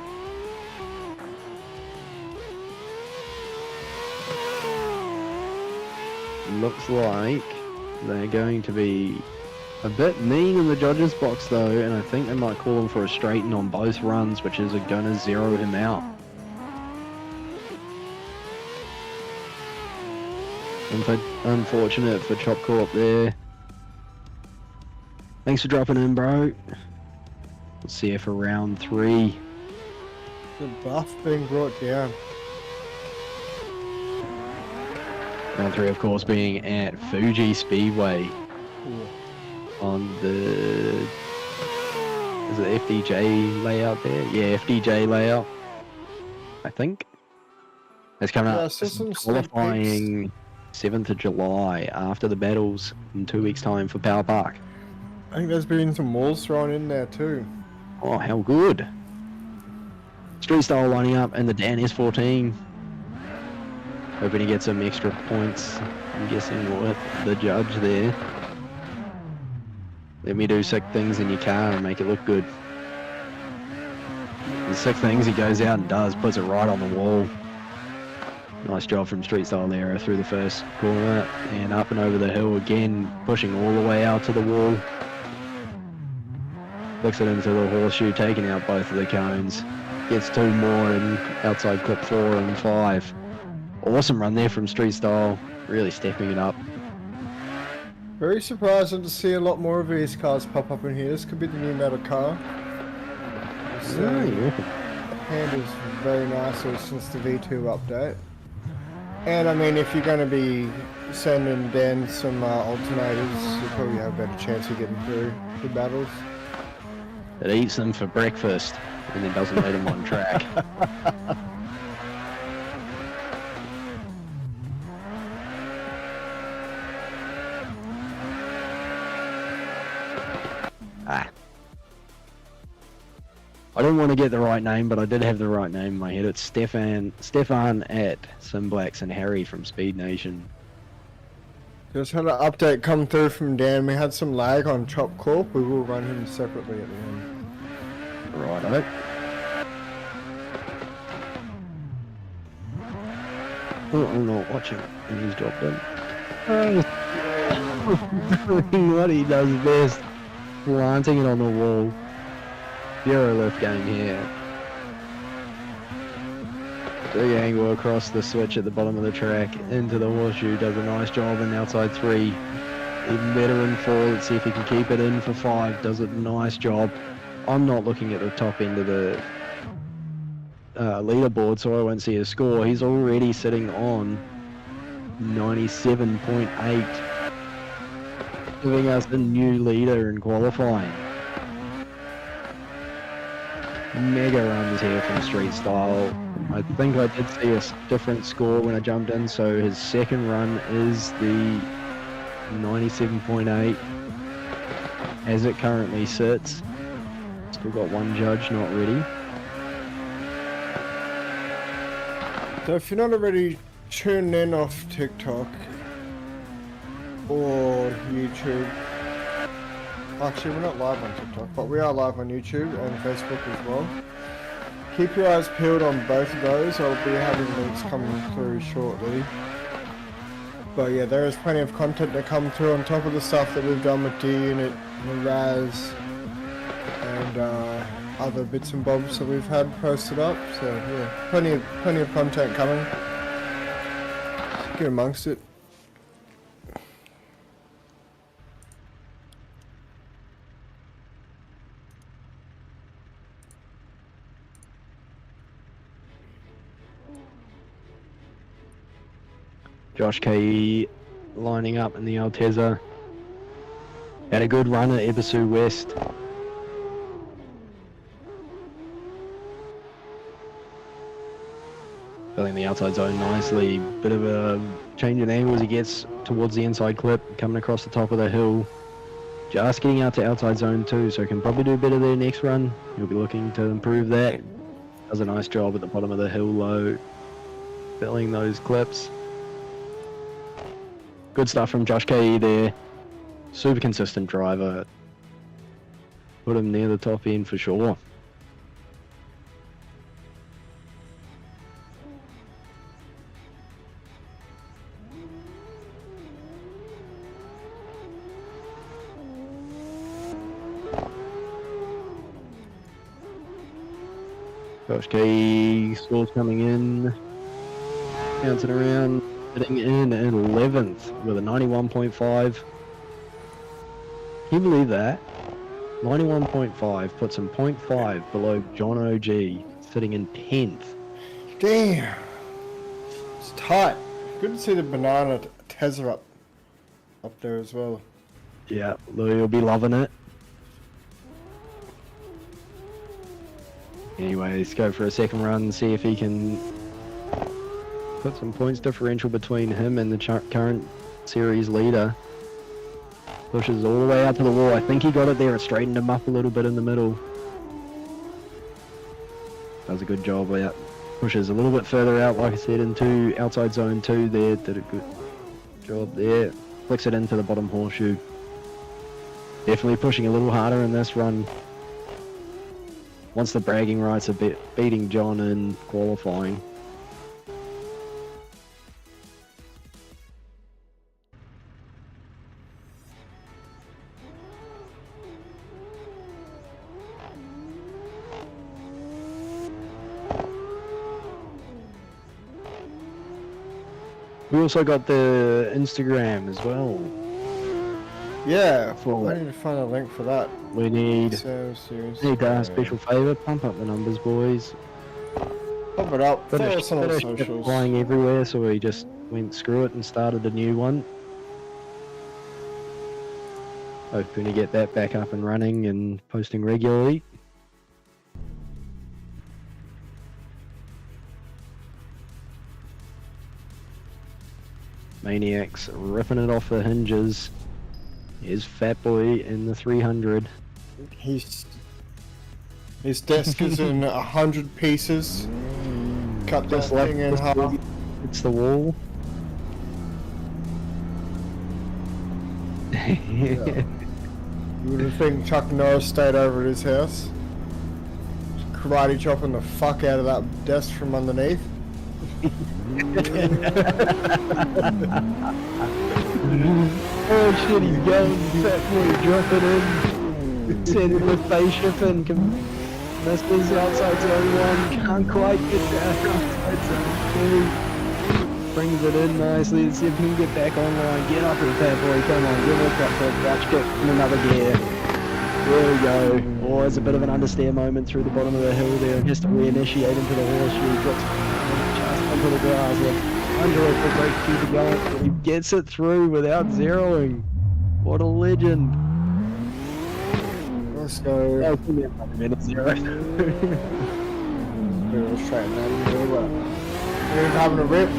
Looks like they're going to be a bit mean in the judges box though, and I think they might call him for a straighten on both runs, which is going to zero him out. Unfortunate for Chop Corp there. Thanks for dropping in, bro. Let's see if for round 3. The buff being brought down. Round 3, of course, being at Fuji Speedway. Ooh. On the... Is it FDJ layout there? Yeah, FDJ layout. I think. It's coming up. Qualifying 7th of July after the battles in 2 weeks' time for Power Park. I think there's been some walls thrown in there too. Oh, how good. Street Style lining up and the Dan S14. Hoping to get some extra points, I'm guessing, with the judge there. Let me do sick things in your car and make it look good. The sick things he goes out and does, puts it right on the wall. Nice job from Street Style there through the first corner and up and over the hill again, pushing all the way out to the wall. Flicks it into the horseshoe, taking out both of the cones. Gets 2 more in outside clip 4 and 5. Awesome run there from Street Style, really stepping it up. Very surprising to see a lot more of these cars pop up in here. This could be the new metal car. So, yeah. Handles very nicely since the V2 update. And I mean, if you're going to be sending Dan some alternators, you probably have a better chance of getting through the battles. It eats them for breakfast and then doesn't let them on track. I didn't want to get the right name, but I did have the right name in my head. It's Stefan at Simblacks and Harry from Speed Nation. Just had an update come through from Dan. We had some lag on Chop Corp. We will run him separately at the end. Righto. Oh, I'm not watching it, and he's dropped in. What he does best, planting it on the wall. Zero lift game here. Big angle across the switch at the bottom of the track into the horseshoe. Does a nice job in outside 3. Even better in 4. Let's see if he can keep it in for 5. Does a nice job. I'm not looking at the top end of the leaderboard, so I won't see his score. He's already sitting on 97.8, giving us a new leader in qualifying. Mega runs here from Street Style. I think I did see a different score when I jumped in, so his second run is the 97.8 as it currently sits. Still got one judge not ready. So if you're not already tuned in off TikTok or YouTube, actually we're not live on TikTok, but we are live on YouTube and Facebook as well. Keep your eyes peeled on both of those. I'll be having links coming through shortly. But yeah, there is plenty of content to come through on top of the stuff that we've done with D-Unit, the Raz, and other bits and bobs that we've had posted up. So yeah, plenty of content coming. Get amongst it. Josh K lining up in the Altezza. Had a good run at Ebisu West. Filling the outside zone nicely. Bit of a change in angle as he gets towards the inside clip, coming across the top of the hill. Just getting out to outside zone 2, so can probably do better there next run. He'll be looking to improve that. Does a nice job at the bottom of the hill low, filling those clips. Good stuff from Josh K there. Super consistent driver. Put him near the top end for sure. Josh K scores coming in. Bouncing around. Sitting in 11th with a 91.5. Can you believe that? 91.5 puts him 0.5 below John OG, sitting in 10th. Damn. It's tight. Good to see the banana Tesla up there as well. Yeah, Louis will be loving it. Anyway, let's go for a second run and see if he can put some points differential between him and the current series leader. Pushes all the way out to the wall. I think he got it there. It straightened him up a little bit in the middle. Does a good job out. Pushes a little bit further out, like I said, into outside zone 2 there. Did a good job there. Flicks it into the bottom horseshoe. Definitely pushing a little harder in this run. Wants the bragging rights of beating John in qualifying. We also got the Instagram as well. Yeah, I need to find a link for that. We need So, a special favour, pump up the numbers, boys. Pump it up. Follow us on our socials. Flying everywhere, so we just went screw it and started a new one. Hoping to get that back up and running and posting regularly. Maniacs ripping it off the hinges. Here's Fat Boy in the 300. His desk is in 100 pieces. Cut that Just like thing in this half. wall. It's the wall. You wouldn't think Chuck Norris stayed over at his house. Karate chopping the fuck out of that desk from underneath. Oh shit, he's going. Fat boy dropping in. Sending the spaceship in. Missed outside zone 1. Can't quite get down outside zone 2. Brings it in nicely. Let's see if he can get back online. Get up here, fat boy. Come on, give it a cut for a crouch kick in another gear. There we go. Oh, it's a bit of an understeer moment through the bottom of the hill there. Just to reinitiate into the horseshoe. Drops just onto the grass. Look, under it for a break, keep it going. He gets it through without zeroing. What a legend. Let's go. That was only a minute zero. Let's straighten that in there. We're having a rip.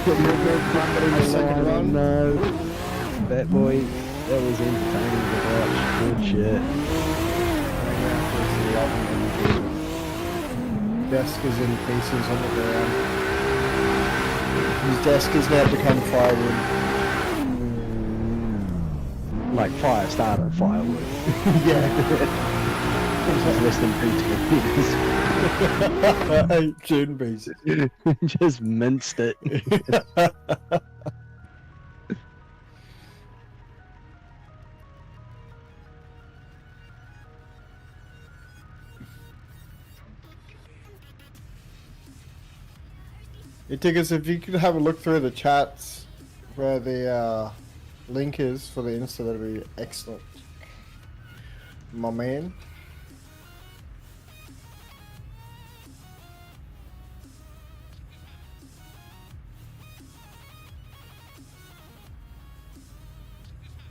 Second run. No. That boy, that was entertaining to watch. Good shit. Desk is in pieces on the ground. His desk has now become firewood. Like fire starter firewood. Yeah. It's less than 2 June pieces. Just minced it. Hey, Tickers, if you could have a look through the chats where the link is for the Insta, that'd be excellent. My man.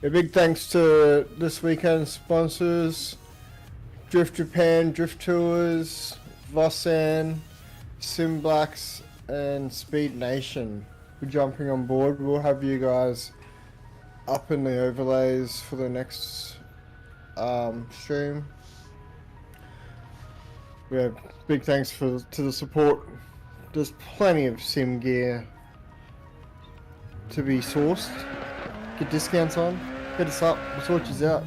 A big thanks to this weekend's sponsors: Drift Japan, Drift Tours, VOSAN, Simblacks, and Speed Nation for jumping on board. We'll have you guys up in the overlays for the next stream. We have big thanks to the support. There's plenty of sim gear to be sourced. Get discounts on. Hit us up. We'll sort you out.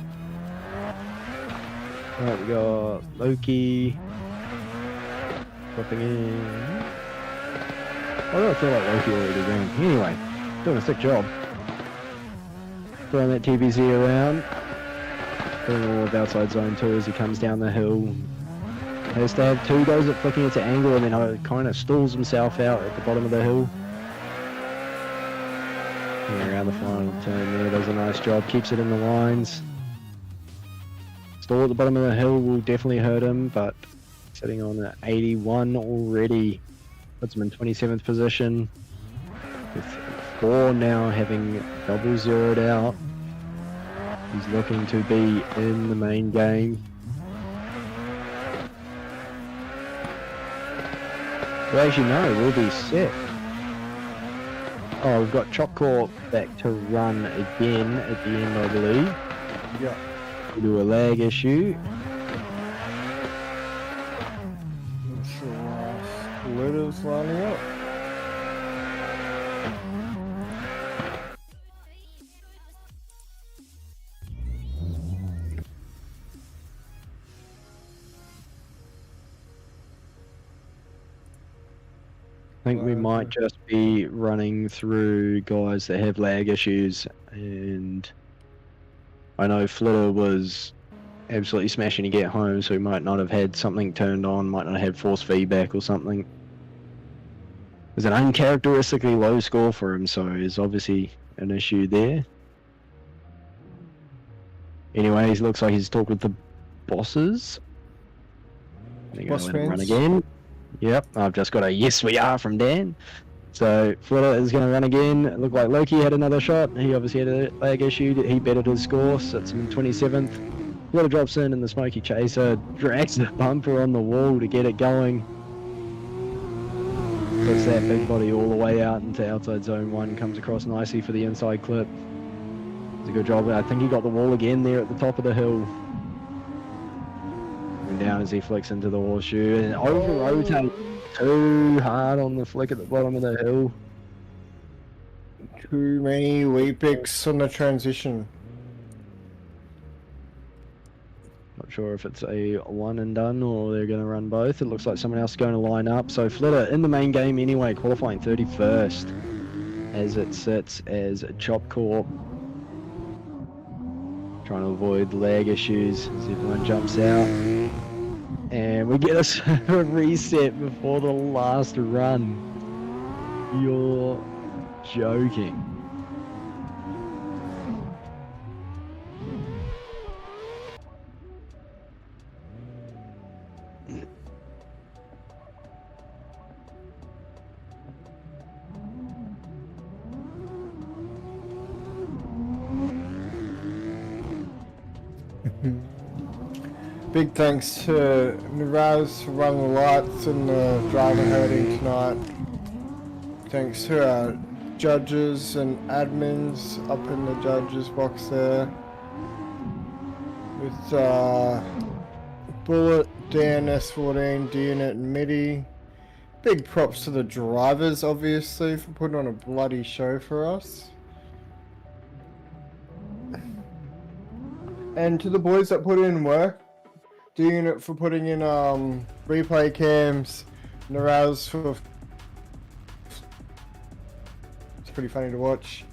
Right, we got Loki dropping in. I don't feel like Loki already ran. Anyway, doing a sick job. Throwing that TBZ around. Doing all of outside zone 2 as he comes down the hill. Has to have 2 goes at flicking it to angle and then kind of stalls himself out at the bottom of the hill. And around the final turn there, does a nice job, keeps it in the lines. Stall at the bottom of the hill will definitely hurt him, but sitting on at 81 already. Puts him in 27th position. With 4 now having double zeroed out. He's looking to be in the main game. Well, actually no, we'll be set. Oh, we've got Chopcore back to run again at the end, I believe. Yeah. We'll do a lag issue. Splitters lining up. I think we might just be running through guys that have lag issues, and I know Flitter was absolutely smashing to get home, so he might not have had something turned on, might not have had force feedback or something. There's an uncharacteristically low score for him, so there's obviously an issue there. Anyways, looks like he's talked with the bosses. They're going to let him run again. Yep, I've just got a yes we are from Dan. So Flitter is going to run again. It looked like Loki had another shot. He obviously had a lag issue. He bettered his score, sits in 27th. Flitter drops in and the Smoky Chaser drags the bumper on the wall to get it going. Puts that big body all the way out into outside zone 1. Comes across nicely for the inside clip. It's a good job. I think he got the wall again there at the top of the hill. slowing down as he flicks into the horseshoe and over-rotate too hard on the flick at the bottom of the hill. Too many wheat picks on the transition. Not sure if it's a one and done or they're going to run both. It looks like someone else is going to line up. So Flitter in the main game anyway, qualifying 31st as it sits as Chop Corp. Trying to avoid lag issues as everyone jumps out. And we get a server reset before the last run. You're joking. Big thanks to Miraz for running the lights and the driver herding tonight. Thanks to our judges and admins up in the judges box there. With Bullet, DNS14, DNet and MIDI. Big props to the drivers obviously for putting on a bloody show for us. And to the boys that put in work. D-Unit for putting in replay cams, Naraz for... It's pretty funny to watch.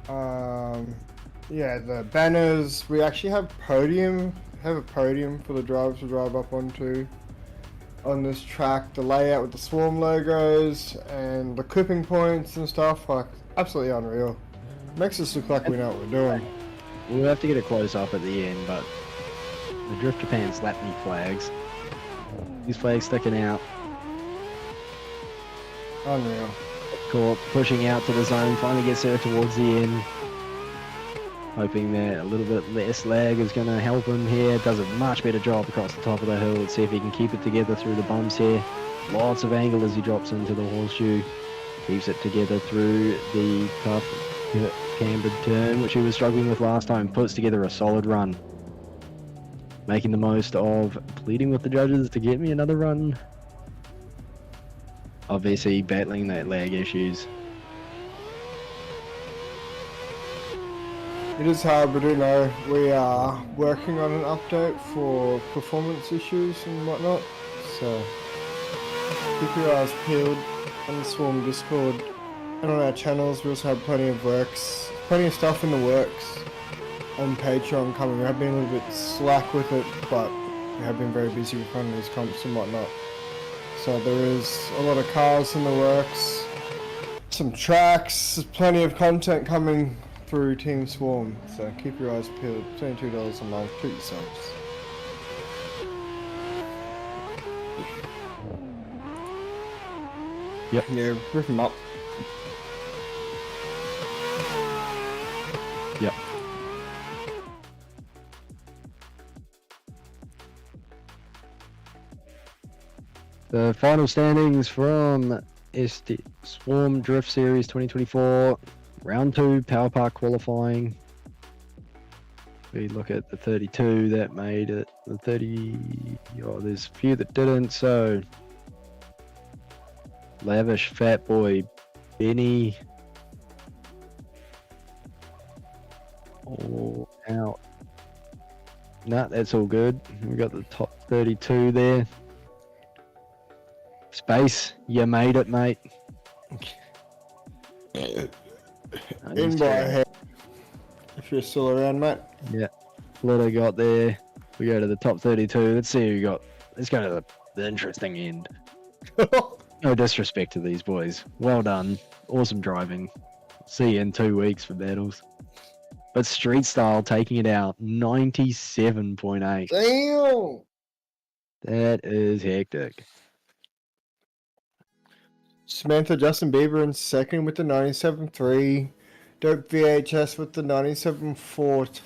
Yeah, the banners, we actually have a podium for the drivers to drive up onto on this track. The layout with the Swarm logos and the clipping points and stuff, like absolutely unreal. Makes us look like we know what we're doing. We'll have to get a close up at the end, but the Drift Japan slap me flags. These flags sticking out. Unreal. Corp pushing out to the zone, finally gets there towards the end. Hoping that a little bit less lag is going to help him here. Does a much better job across the top of the hill. Let's see if he can keep it together through the bumps here. Lots of angle as he drops into the horseshoe. Keeps it together through the tough cambered turn, which he was struggling with last time. Puts together a solid run. Making the most of pleading with the judges to get me another run. Obviously battling that lag issues. It is hard, but you know, we are working on an update for performance issues and whatnot, so keep your eyes peeled on the Swarm Discord and on our channels. We also have plenty of stuff in the works on Patreon coming. We have been a little bit slack with it, but we have been very busy with running these comps and whatnot. So there is a lot of cars in the works, some tracks, plenty of content coming through Team Swarm. So keep your eyes peeled. $22 a month. Treat yourselves. Yep. Yeah, rip them up. Yep. The final standings from Swarm Drift Series 2024, Round 2, Power Park qualifying. We look at the 32 that made it, the 30, oh, there's a few that didn't, so Lavish, Fat Boy, Benny, all out. Nah, that's all good. We got the top 32 there. Space, you made it, mate. In my head. If you're still around, mate. Yeah. Flitter got there. We go to the top 32. Let's see who we got. Let's go to the interesting end. No disrespect to these boys. Well done. Awesome driving. See you in 2 weeks for battles. But Street Style taking it out. 97.8. Damn! That is hectic. Samantha Justin Bieber in second with the 97.3. Dope VHS with the 97.4.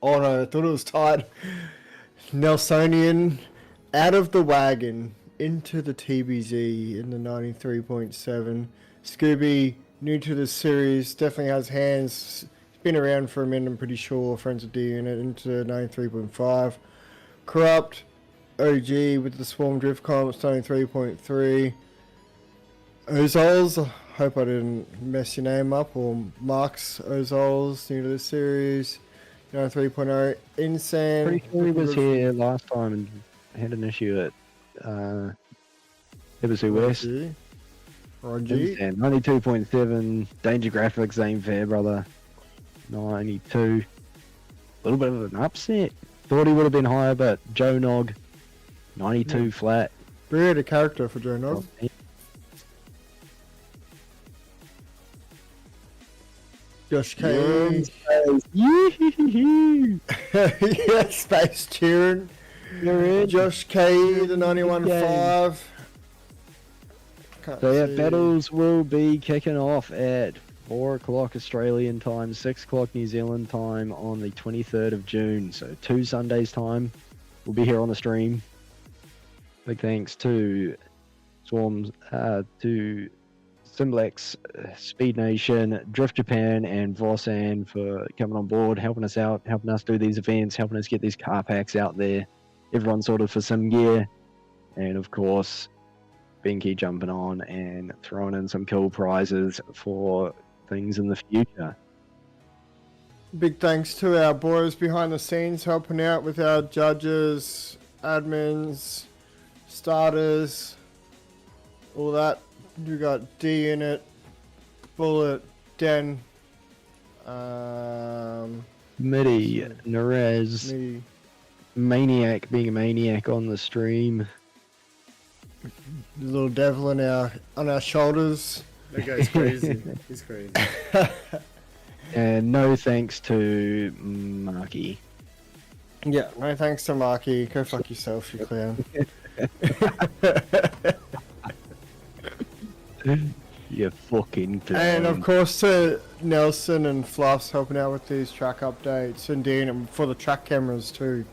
Oh no, I thought it was tied. Nelsonian out of the wagon into the TBZ in the 93.7. Scooby, new to the series, definitely has hands been around for a minute, I'm pretty sure. Friends of D Unit into 93.5. Corrupt, OG with the Swarm Drift comp, 93.3. Ozols, I hope I didn't mess your name up, or Marks Ozols, new to the series, 93.0. Insane. Pretty sure he was here last time and had an issue at Hibbersu West. Roger. 92.7. Danger Graphics, aim fair, brother. 92. A little bit of an upset. Thought he would have been higher, but Joe Nog, 92 flat. Weird a character for Joe Nog. Josh K. Yeah, Space Cheering. Josh K, the 91.5. So yeah, battles will be kicking off at 4 o'clock Australian time, 6 o'clock New Zealand time on the 23rd of June. So 2 Sundays time. We'll be here on the stream. Big thanks to Swarms, to Simplex, Speed Nation, Drift Japan, and VOSAN for coming on board, helping us out, helping us do these events, helping us get these car packs out there. Everyone sorted for some gear. And of course, Binky jumping on and throwing in some cool prizes for things in the future. Big thanks to our boys behind the scenes helping out with our judges, admins, starters, all that. We got D in it, Bullet, Den, Mitty, Nerez, me. Maniac being a maniac on the stream. The little devil on our shoulders. That guy's crazy. He's crazy. And no thanks to Marky. Yeah, no thanks to Marky. Go fuck yourself, you clown. You fucking clown. And of course to Nelson and Fluffs helping out with these track updates, and Dean for the track cameras too.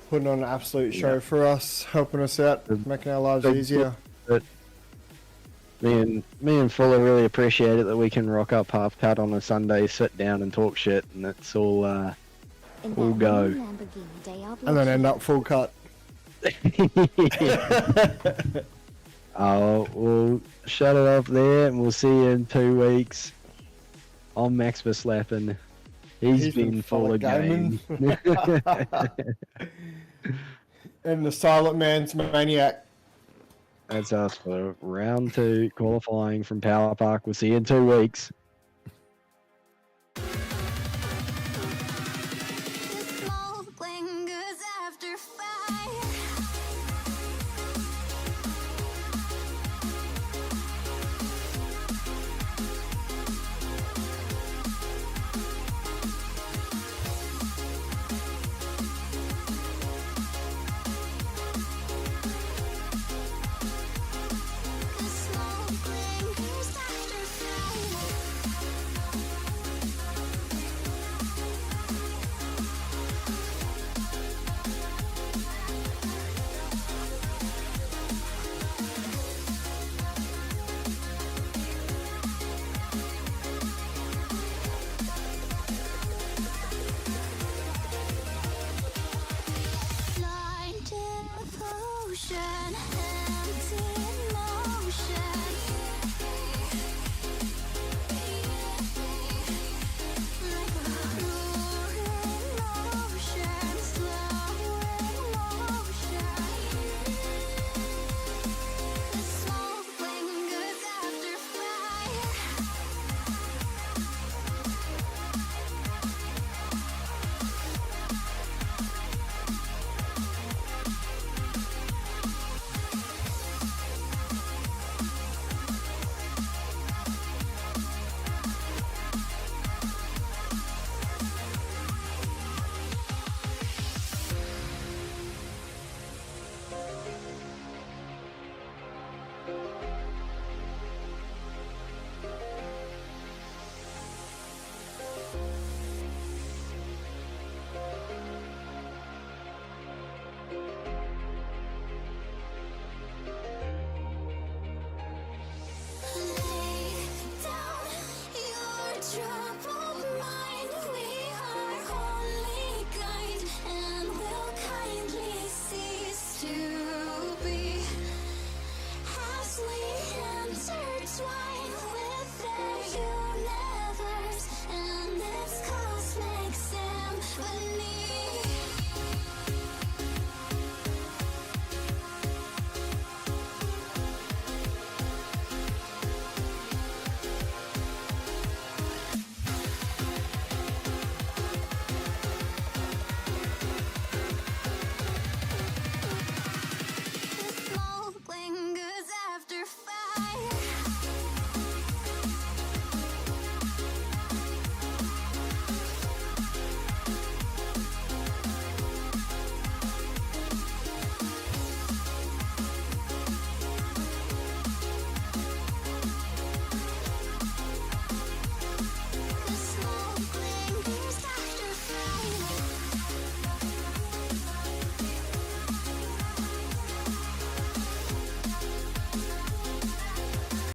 Putting on an absolute show for us, helping us out, making our lives easier. But me and Fuller really appreciate it that we can rock up half cut on a Sunday, sit down and talk shit, and it's all go. And then end up full cut. We'll shut it off there, and we'll see you in 2 weeks. I'm Max Verstappen. He's been full of game. And the Silent Man's Maniac. That's us for round 2 qualifying from Power Park. We'll see you in 2 weeks.